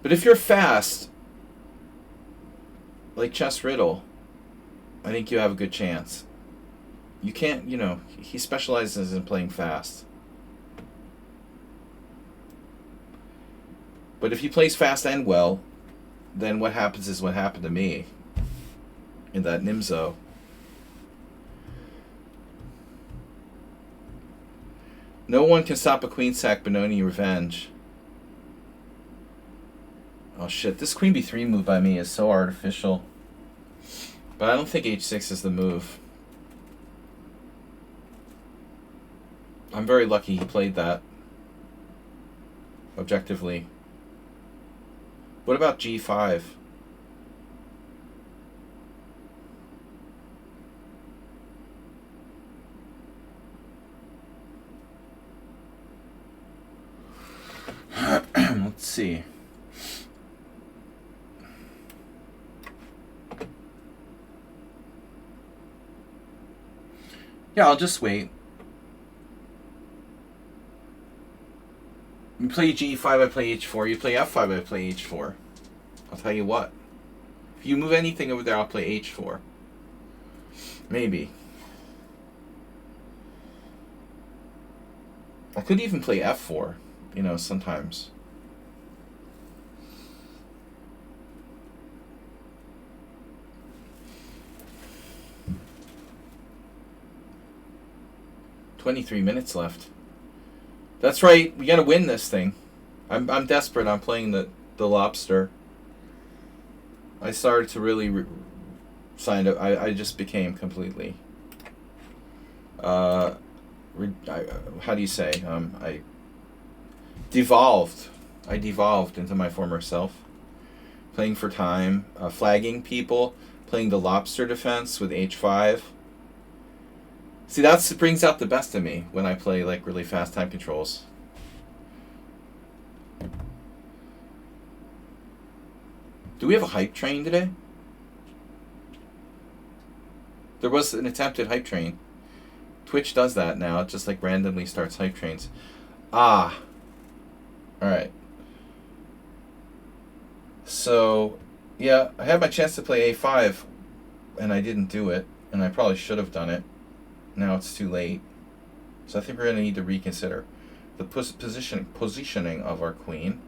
But if you're fast, like Chess Riddle, I think you have a good chance. You can't, you know, he specializes in playing fast. But if he plays fast and well, then what happens is what happened to me in that Nimzo. No one can stop a queen sack Benoni revenge. Oh shit, this queen b3 move by me is so artificial. But I don't think h6 is the move. I'm very lucky he played that. Objectively. What about g5? Let's see. Yeah, I'll just wait. You play g5, I play h4. You play f5, I play h4. I'll tell you what. If you move anything over there, I'll play h4. Maybe. I could even play f4, you know, sometimes. .23 minutes left. That's right. We gotta win this thing. I'm desperate. I'm playing the lobster. I started to really sign up. I just became completely. Uh, how do you say? I devolved. I devolved into my former self. Playing for time, flagging people, playing the lobster defense with H5. See, that brings out the best of me when I play like really fast time controls. Do we have a hype train today? There was an attempted hype train. Twitch does that now. It just like randomly starts hype trains. Ah. Alright. So, yeah, I had my chance to play A5, and I didn't do it, and I probably should have done it. Now it's too late. So I think we're going to need to reconsider the positioning of our queen.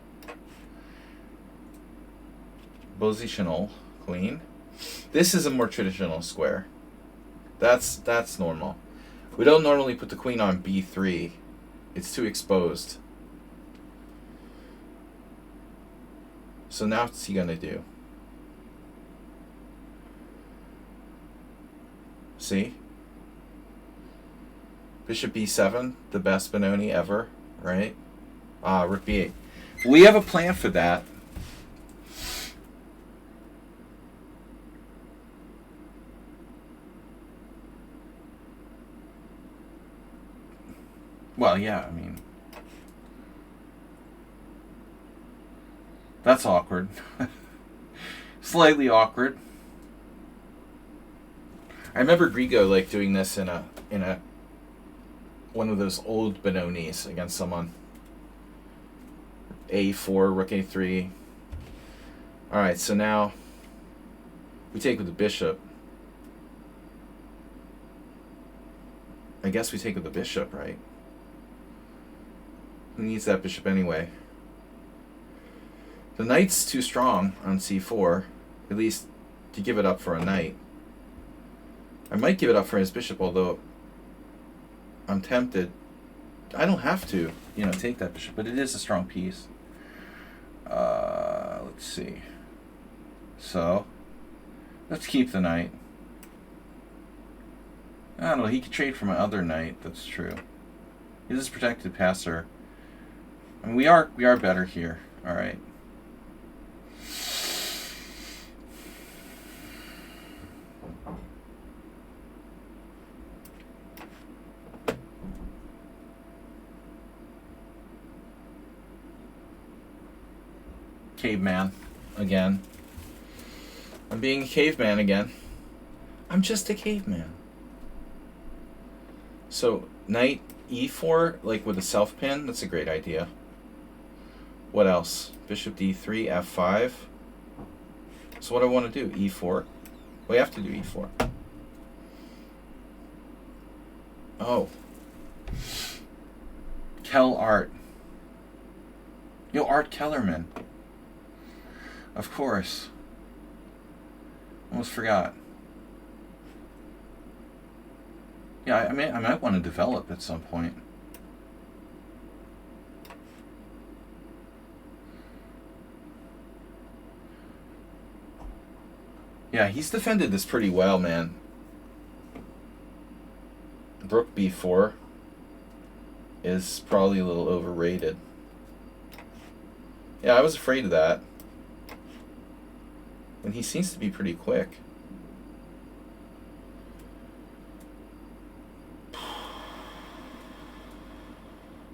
Positional queen. This is a more traditional square. That's normal. We don't normally put the queen on B3. It's too exposed. So now what's he gonna do? See? Bishop B7, the best Benoni ever, right? Rook B8. We have a plan for that. Well, yeah, I mean, that's awkward. Slightly awkward. I remember Grigo like doing this in a one of those old Benonis against someone. A4, Rook A3. All right, so now we take with the bishop. I guess we take with the bishop, right? Who needs that bishop anyway? The knight's too strong on c4, at least to give it up for a knight. I might give it up for his bishop, although I'm tempted. I don't have to, take that bishop, but it is a strong piece. Let's see. So, let's keep the knight. I don't know, he could trade for my other knight, that's true. He is a protected passer. I mean, we are better here. All right. Caveman again. I'm being a caveman again. I'm just a caveman. So, knight E4, like with a self pin, that's a great idea. What else? Bishop D3, F5. So what do I want to do? E4. We have to do E4. Oh. Kell Art. Art Kellerman. Of course. Almost forgot. Yeah, I might want to develop at some point. Yeah, he's defended this pretty well, man. Rook B4 is probably a little overrated. Yeah, I was afraid of that. And he seems to be pretty quick.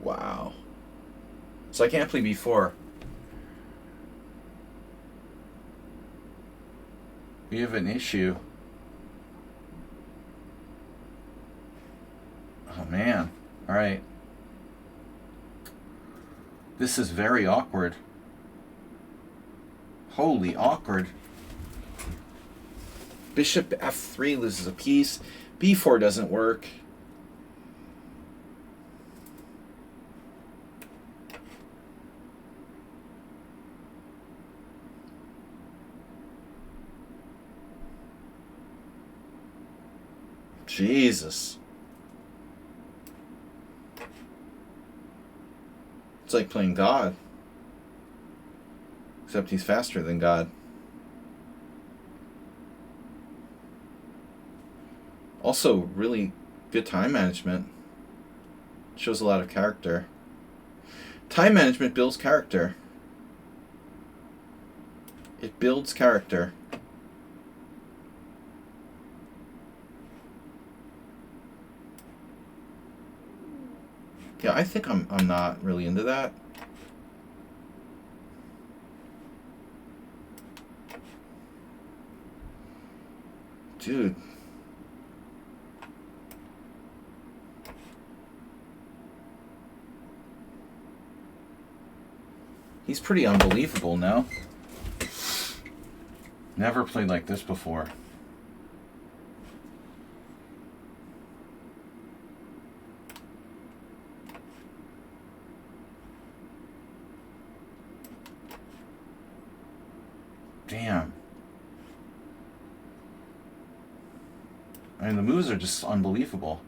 Wow. So I can't play B4. We have an issue. Oh man. Alright. This is very awkward. Holy awkward. Bishop F3 loses a piece. B4 doesn't work. Jesus. It's like playing God. Except he's faster than God. Also, really good time management. Shows a lot of character. Time management builds character. It builds character. Yeah, I think I'm not really into that. Dude. He's pretty unbelievable now. Never played like this before. Damn. I mean, the moves are just unbelievable.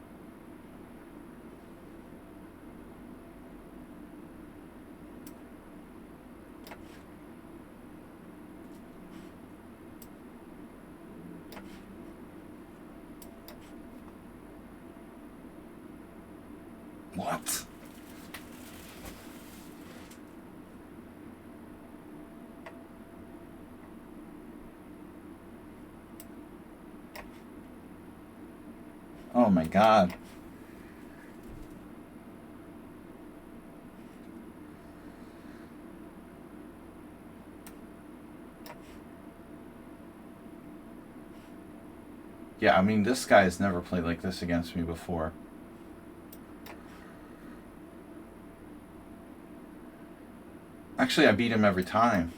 What? Oh my God. Yeah, I mean, this guy has never played like this against me before. Actually, I beat him every time.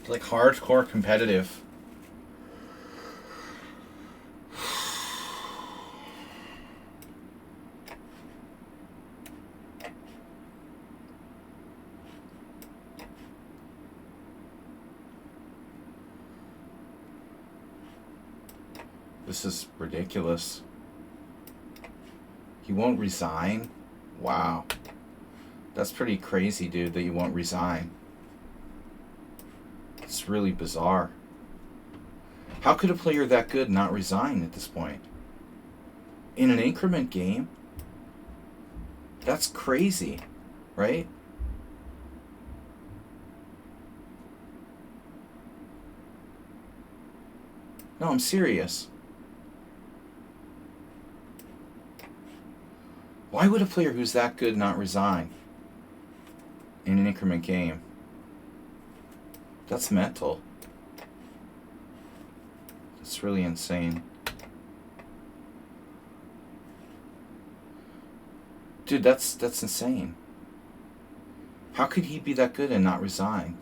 It's like hardcore competitive. This is ridiculous. He won't resign? Wow. That's pretty crazy, dude, that you won't resign. It's really bizarre. How could a player that good not resign at this point? In an increment game? That's crazy, right? No, I'm serious. Why would a player who's that good not resign in an increment game? That's mental. That's really insane. Dude, that's insane. How could he be that good and not resign?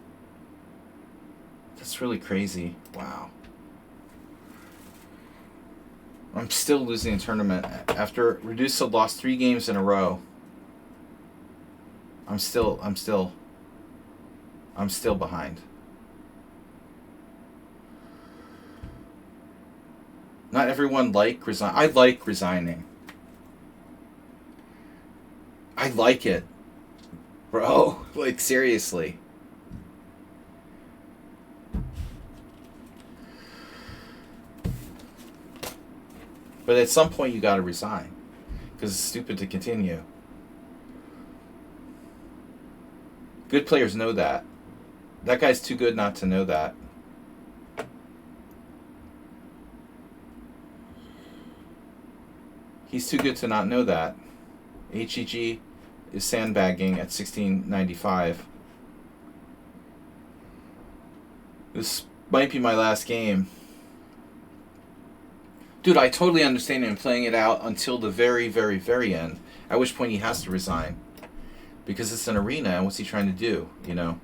That's really crazy. Wow. I'm still losing the tournament. After Redusa lost 3 games in a row. I'm still behind. Not everyone resign. I like resigning. I like it. Bro, like seriously. But at some point you gotta resign. Because it's stupid to continue. Good players know that. That guy's too good not to know that. He's too good to not know that. HEG is sandbagging at 1695. This might be my last game. Dude, I totally understand him playing it out until the very, very, very end. At which point he has to resign. Because it's an arena, and what's he trying to do, you know?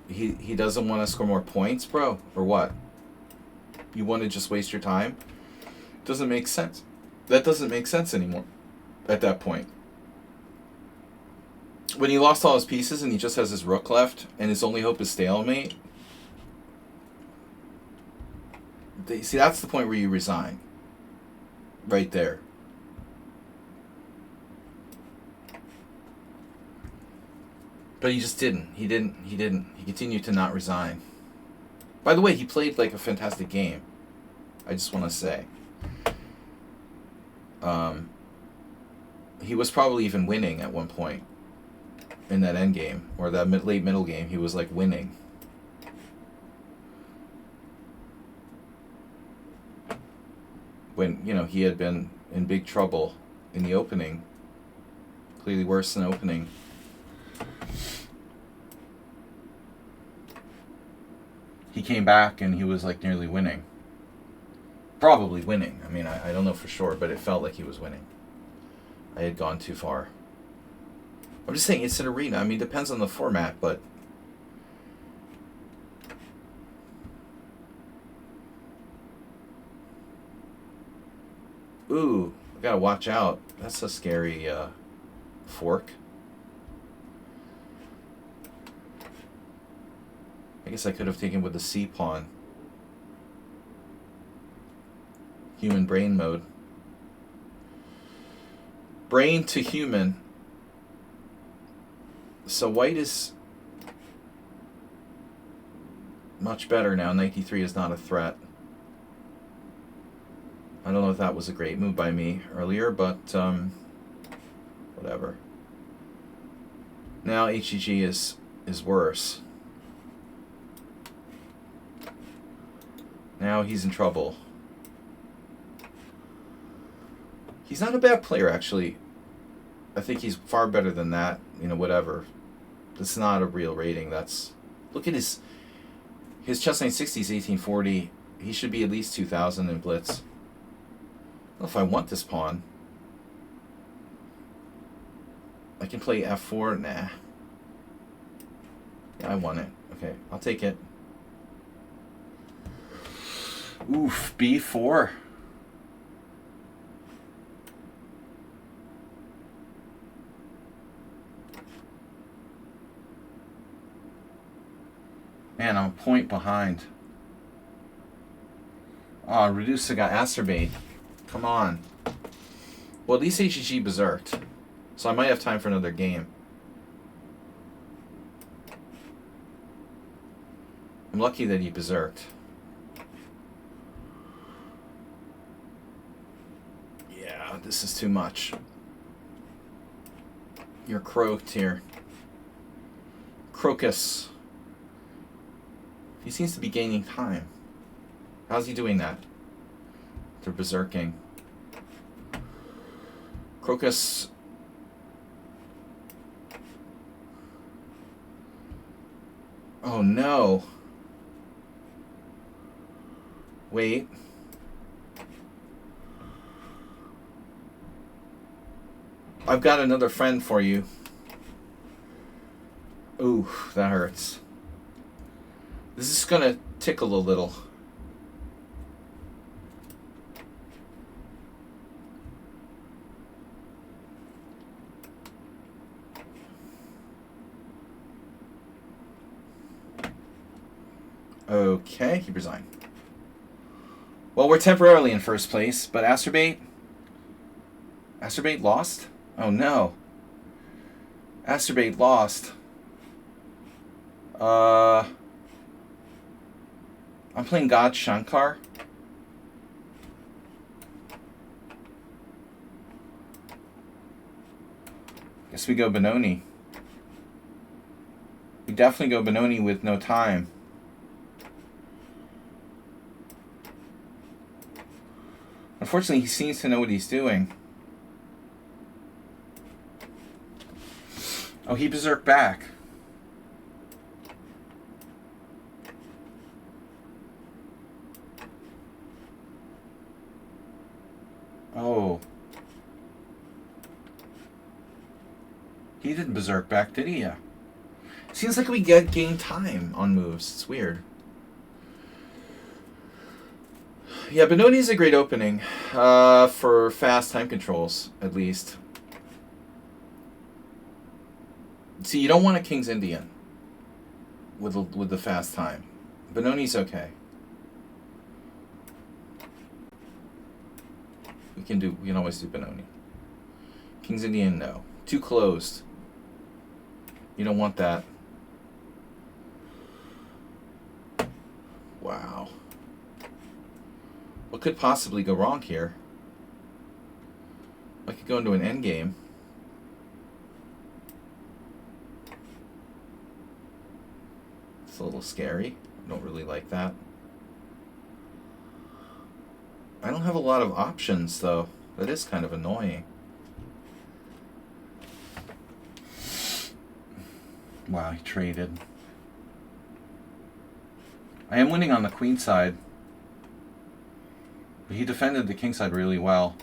He doesn't want to score more points, bro? Or what? You want to just waste your time? Doesn't make sense. That doesn't make sense anymore at that point. When he lost all his pieces and he just has his rook left, and his only hope is stalemate, see, that's the point where you resign. Right there. But he just didn't. He didn't. He continued to not resign. By the way, he played like a fantastic game. I just want to say. He was probably even winning at one point in that end game, or that late middle game. He was like winning. When, you know, he had been in big trouble in the opening. Clearly worse than opening. He came back and he was like nearly winning. Probably winning. I mean, I don't know for sure, but it felt like he was winning. I had gone too far. I'm just saying, it's an arena. I mean, it depends on the format, but... Ooh, I gotta watch out. That's a scary fork. I guess I could have taken with the C pawn. Human brain mode. Brain to human. So white is much better now. Knight d3 is not a threat. I don't know if that was a great move by me earlier, but whatever. Now HEG is worse. Now he's in trouble. He's not a bad player, actually. I think he's far better than that. You know, whatever. That's not a real rating. That's... Look at his chess 960 is 1840. He should be at least 2,000 in Blitz. I don't know if I want this pawn. I can play f4. Nah. Yeah, I want it. Okay, I'll take it. Oof, b4. Man, I'm a point behind. Oh, Redusa got acerbate. Come on. Well, at least HEG berserked. So I might have time for another game. I'm lucky that he berserked. Yeah, this is too much. You're croaked here. Crocus. He seems to be gaining time. How's he doing that? They're berserking. Crocus. Oh no. Wait. I've got another friend for you. Ooh, that hurts. This is gonna tickle a little. Okay, keep resign. Well, we're temporarily in first place, but Astrobate lost? Oh no. Astrobate lost. I'm playing God Shankar. Guess we go Benoni. We definitely go Benoni with no time. Unfortunately, he seems to know what he's doing. Oh, he berserked back. Oh. He didn't berserk back, did he? Yeah. Seems like we gain time on moves. It's weird. Yeah, Benoni's a great opening for fast time controls, at least. See, you don't want a King's Indian with the fast time. Benoni's okay. We can always do Benoni. King's Indian, no. Too closed. You don't want that. Wow. What could possibly go wrong here? I could go into an endgame. It's a little scary. I don't really like that. I don't have a lot of options, though. That is kind of annoying. Wow, he traded. I am winning on the queen side. But he defended the king side really well.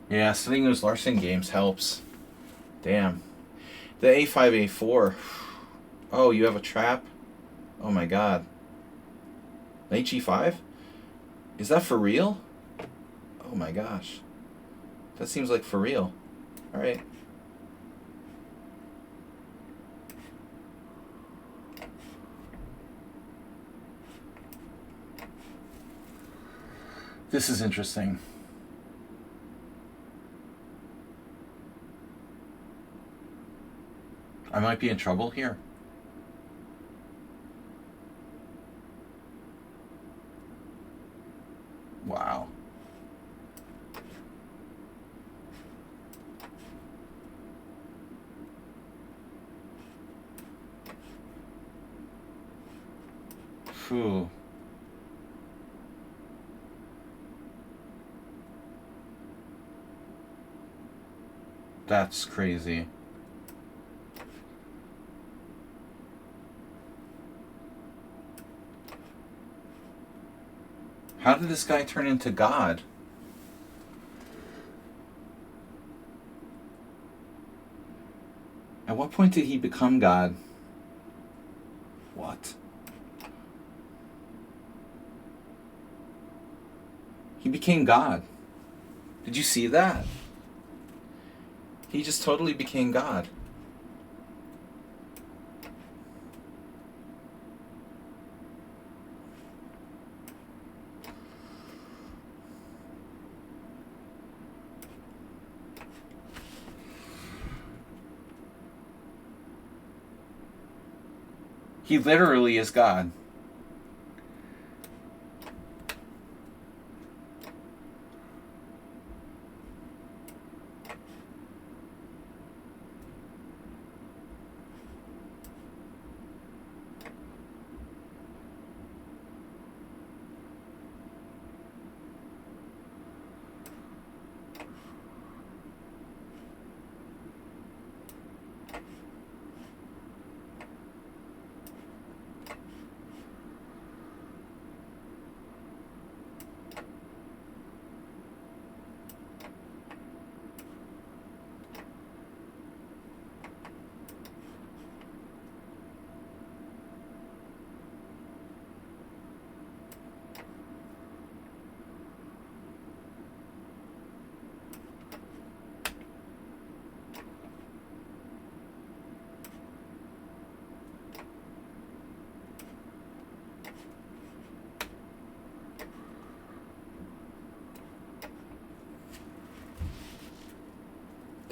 Yeah, studying those Larson games helps. Damn. The A5, A4. Oh, you have a trap? Oh my god. HE5? Is that for real? Oh my gosh. That seems like for real. Alright. This is interesting. I might be in trouble here. Wow. Phew. That's crazy. How did this guy turn into God? At what point did he become God? What? He became God. Did you see that? He just totally became God. He literally is God.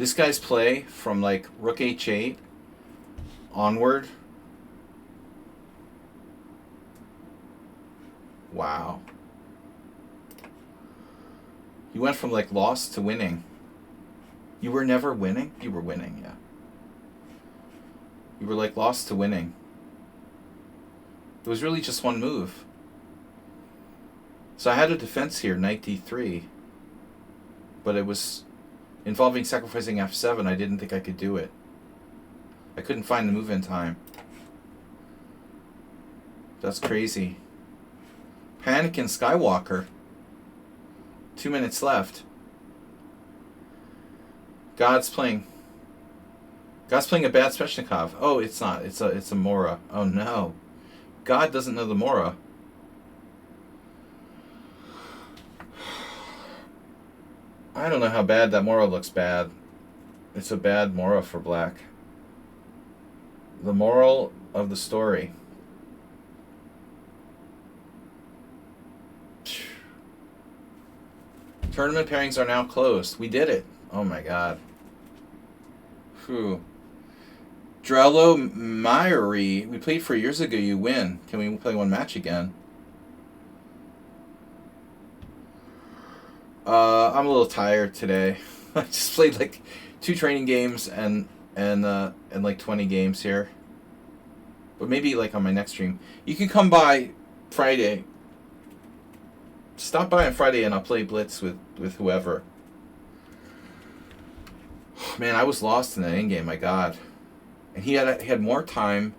This guy's play from like rook h8 onward. Wow. You went from like loss to winning. You were never winning? You were winning, yeah. You were like lost to winning. It was really just one move. So I had a defense here, knight d3. But it was involving sacrificing f7. I didn't think I could do it. I couldn't find the move in time. That's crazy. Panic and Skywalker. 2 minutes left. God's playing a bad Sveshnikov. Oh, it's not. It's a Mora. Oh no. God doesn't know the Mora. I don't know how bad that Mora looks bad. It's a bad Mora for black. The moral of the story. Tournament pairings are now closed. We did it. Oh my god. Whew. Drello Myrie. We played 4 years ago. You win. Can we play one match again? I'm a little tired today. I just played like 2 training games and like 20 games here. But maybe like on my next stream. You can come by Friday. Stop by on Friday and I'll play Blitz with whoever. Man, I was lost in that endgame, my god. And he had more time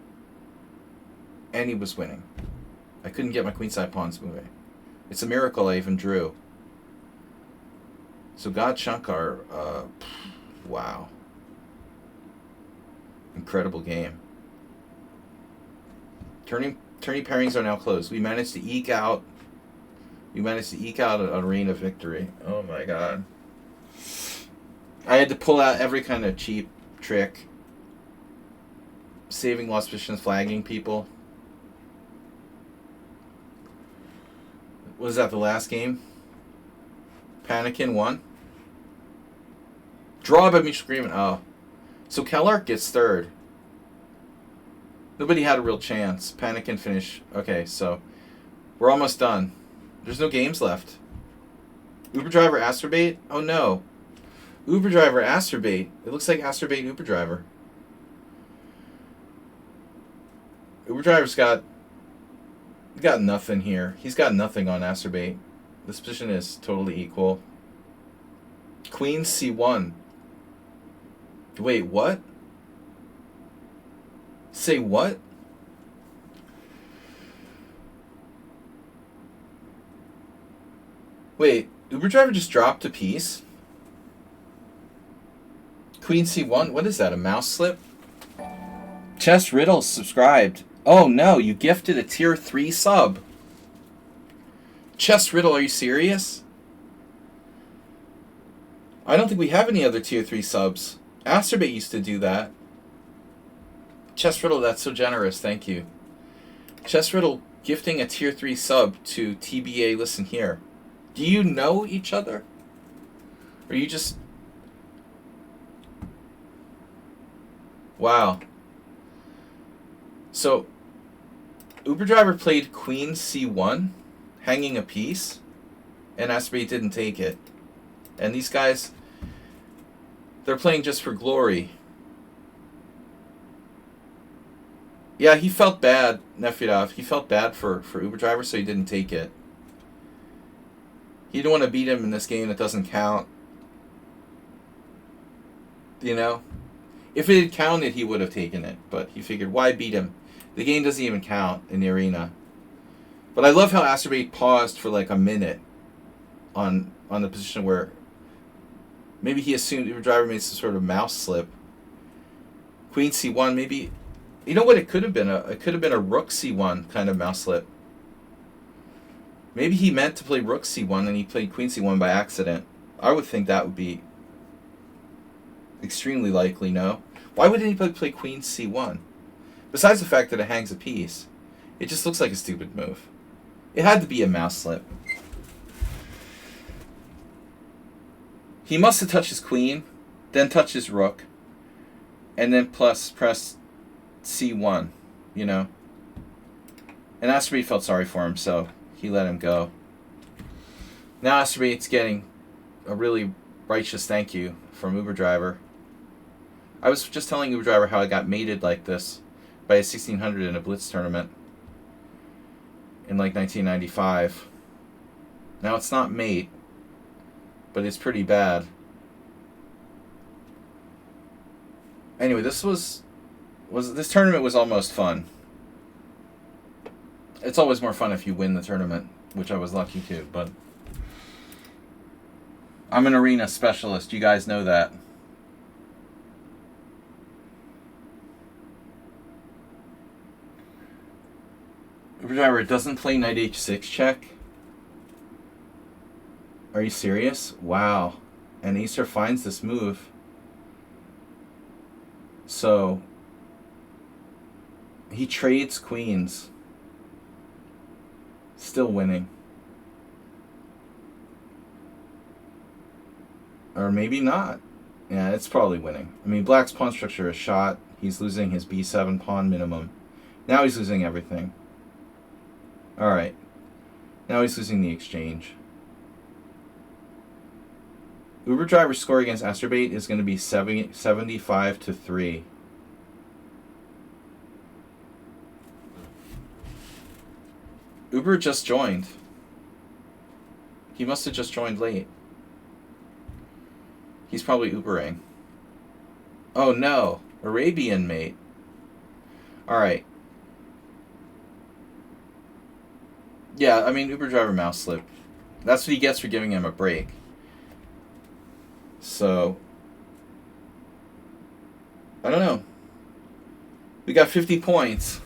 and he was winning. I couldn't get my queenside pawns moving. It's a miracle I even drew. So God Shankar, wow. Incredible game. Tourney pairings are now closed. We managed to eke out an arena victory. Oh my god. I had to pull out every kind of cheap trick. Saving lost positions, flagging people. Was that the last game? Panikin won. Draw by mutual agreement. Oh. So Kellark gets third. Nobody had a real chance. Panikin finish. Okay, so we're almost done. There's no games left. Uber Driver Asterbait? Oh no. Uber Driver Asterbait. It looks like Asterbait Uber Driver. Uber Driver's got nothing here. He's got nothing on Asterbait. This position is totally equal. Queen C1. Wait, what? Say what? Wait, Uber Driver just dropped a piece? Queen C1? What is that, a mouse slip? Chess Riddle subscribed. Oh no, you gifted a tier 3 sub. Chess Riddle, are you serious? I don't think we have any other tier 3 subs. Asterbait used to do that. Chess Riddle, that's so generous, thank you. Chess Riddle gifting a tier 3 sub to TBA Listen Here. Do you know each other? Or you just... Wow. So, Uber Driver played Queen C1, hanging a piece, and Asterbait didn't take it. And these guys, they're playing just for glory. Yeah, he felt bad, Nefyadov. He felt bad for Uber Driver, so he didn't take it. He didn't want to beat him in this game that doesn't count. You know? If it had counted, he would have taken it. But he figured, why beat him? The game doesn't even count in the arena. But I love how Asterbait paused for like a minute on the position where maybe he assumed Uber Driver made some sort of mouse slip. Queen C1, maybe... You know what it could have been? It could have been a Rook C1 kind of mouse slip. Maybe he meant to play Rook C1 and he played Queen C1 by accident. I would think that would be extremely likely, no? Why would anybody play Queen C1? Besides the fact that it hangs a piece, it just looks like a stupid move. It had to be a mouse slip. He must have touched his queen. then touch his rook, and then plus press C1, you know. And Asterbate felt sorry for him, so he let him go. Now Asterbate's getting a really righteous thank you from Uber Driver. I was just telling Uber Driver how I got mated like this by a 1600 in a Blitz tournament in like 1995. Now it's not mate, but it's pretty bad. Anyway, this tournament was almost fun. It's always more fun if you win the tournament, which I was lucky to, but I'm an arena specialist. You guys know that. Uber Driver doesn't play knight h6 check. Are you serious? Wow. And Acer finds this move. So he trades queens. Still winning. Or maybe not. Yeah, it's probably winning. I mean, Black's pawn structure is shot. He's losing his b7 pawn minimum. Now he's losing everything. Alright. Now he's losing the exchange. Uber Driver's score against Asterbate is going to be 75-3. Uber just joined. He must have just joined late. He's probably Ubering. Oh no, Arabian mate. Alright. Yeah, I mean, Uber Driver mouse slip. That's what he gets for giving him a break. So, I don't know. We got 50 points.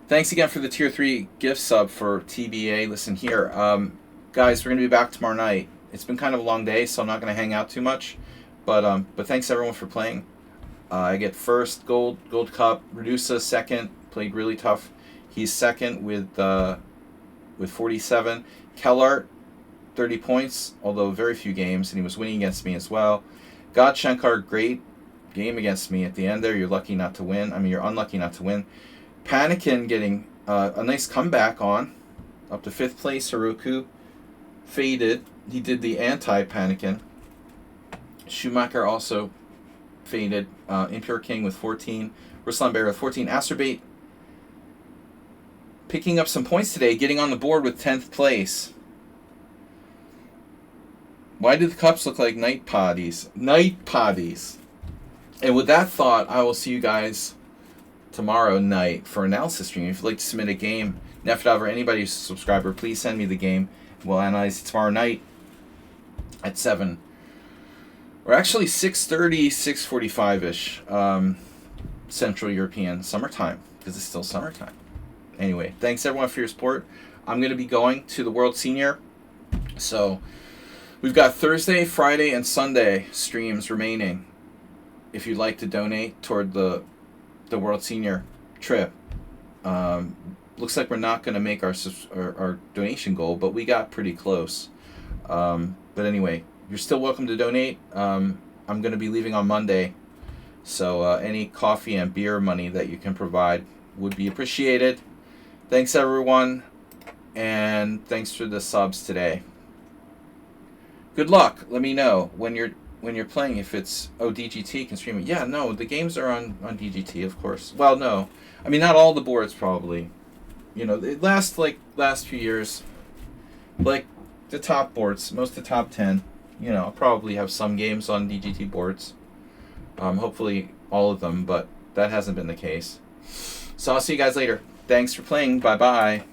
Thanks again for the Tier 3 gift sub for TBA. Listen here. Guys, we're going to be back tomorrow night. It's been kind of a long day, so I'm not going to hang out too much. But thanks everyone for playing. I get first gold cup. Redusa second, played really tough. He's second with 47. Kellart 30 points, although very few games, and he was winning against me as well. God Shankar, great game against me at the end there. You're lucky not to win. I mean, you're unlucky not to win. Panikin getting a nice comeback on, up to 5th place. Haruku faded. He did the anti-Panikin. Schumacher also faded. Impure King with 14. Ruslan Bear with 14. Asterbate picking up some points today, getting on the board with 10th place. Why did the cups look like night potties? Night potties. And with that thought, I will see you guys tomorrow night for analysis stream. If you'd like to submit a game, Nefdov or anybody who's a subscriber, please send me the game. We'll analyze it tomorrow night at 7. Or actually 6:30, 6:45-ish Central European summertime, because it's still summertime. Anyway, thanks everyone for your support. I'm going to be going to the World Senior. So we've got Thursday, Friday, and Sunday streams remaining. If you'd like to donate toward the World Senior trip. Looks like we're not going to make our donation goal, but we got pretty close. But anyway, you're still welcome to donate. I'm going to be leaving on Monday, so any coffee and beer money that you can provide would be appreciated. Thanks everyone, and thanks for the subs today. Good luck. Let me know when you're playing if it's DGT can stream it. Yeah, no, the games are on DGT, of course. Well, no, I mean not all the boards probably. You know, it last few years, like the top boards, most of the top 10. You know, I'll probably have some games on DGT boards. Hopefully all of them, but that hasn't been the case. So I'll see you guys later. Thanks for playing. Bye-bye.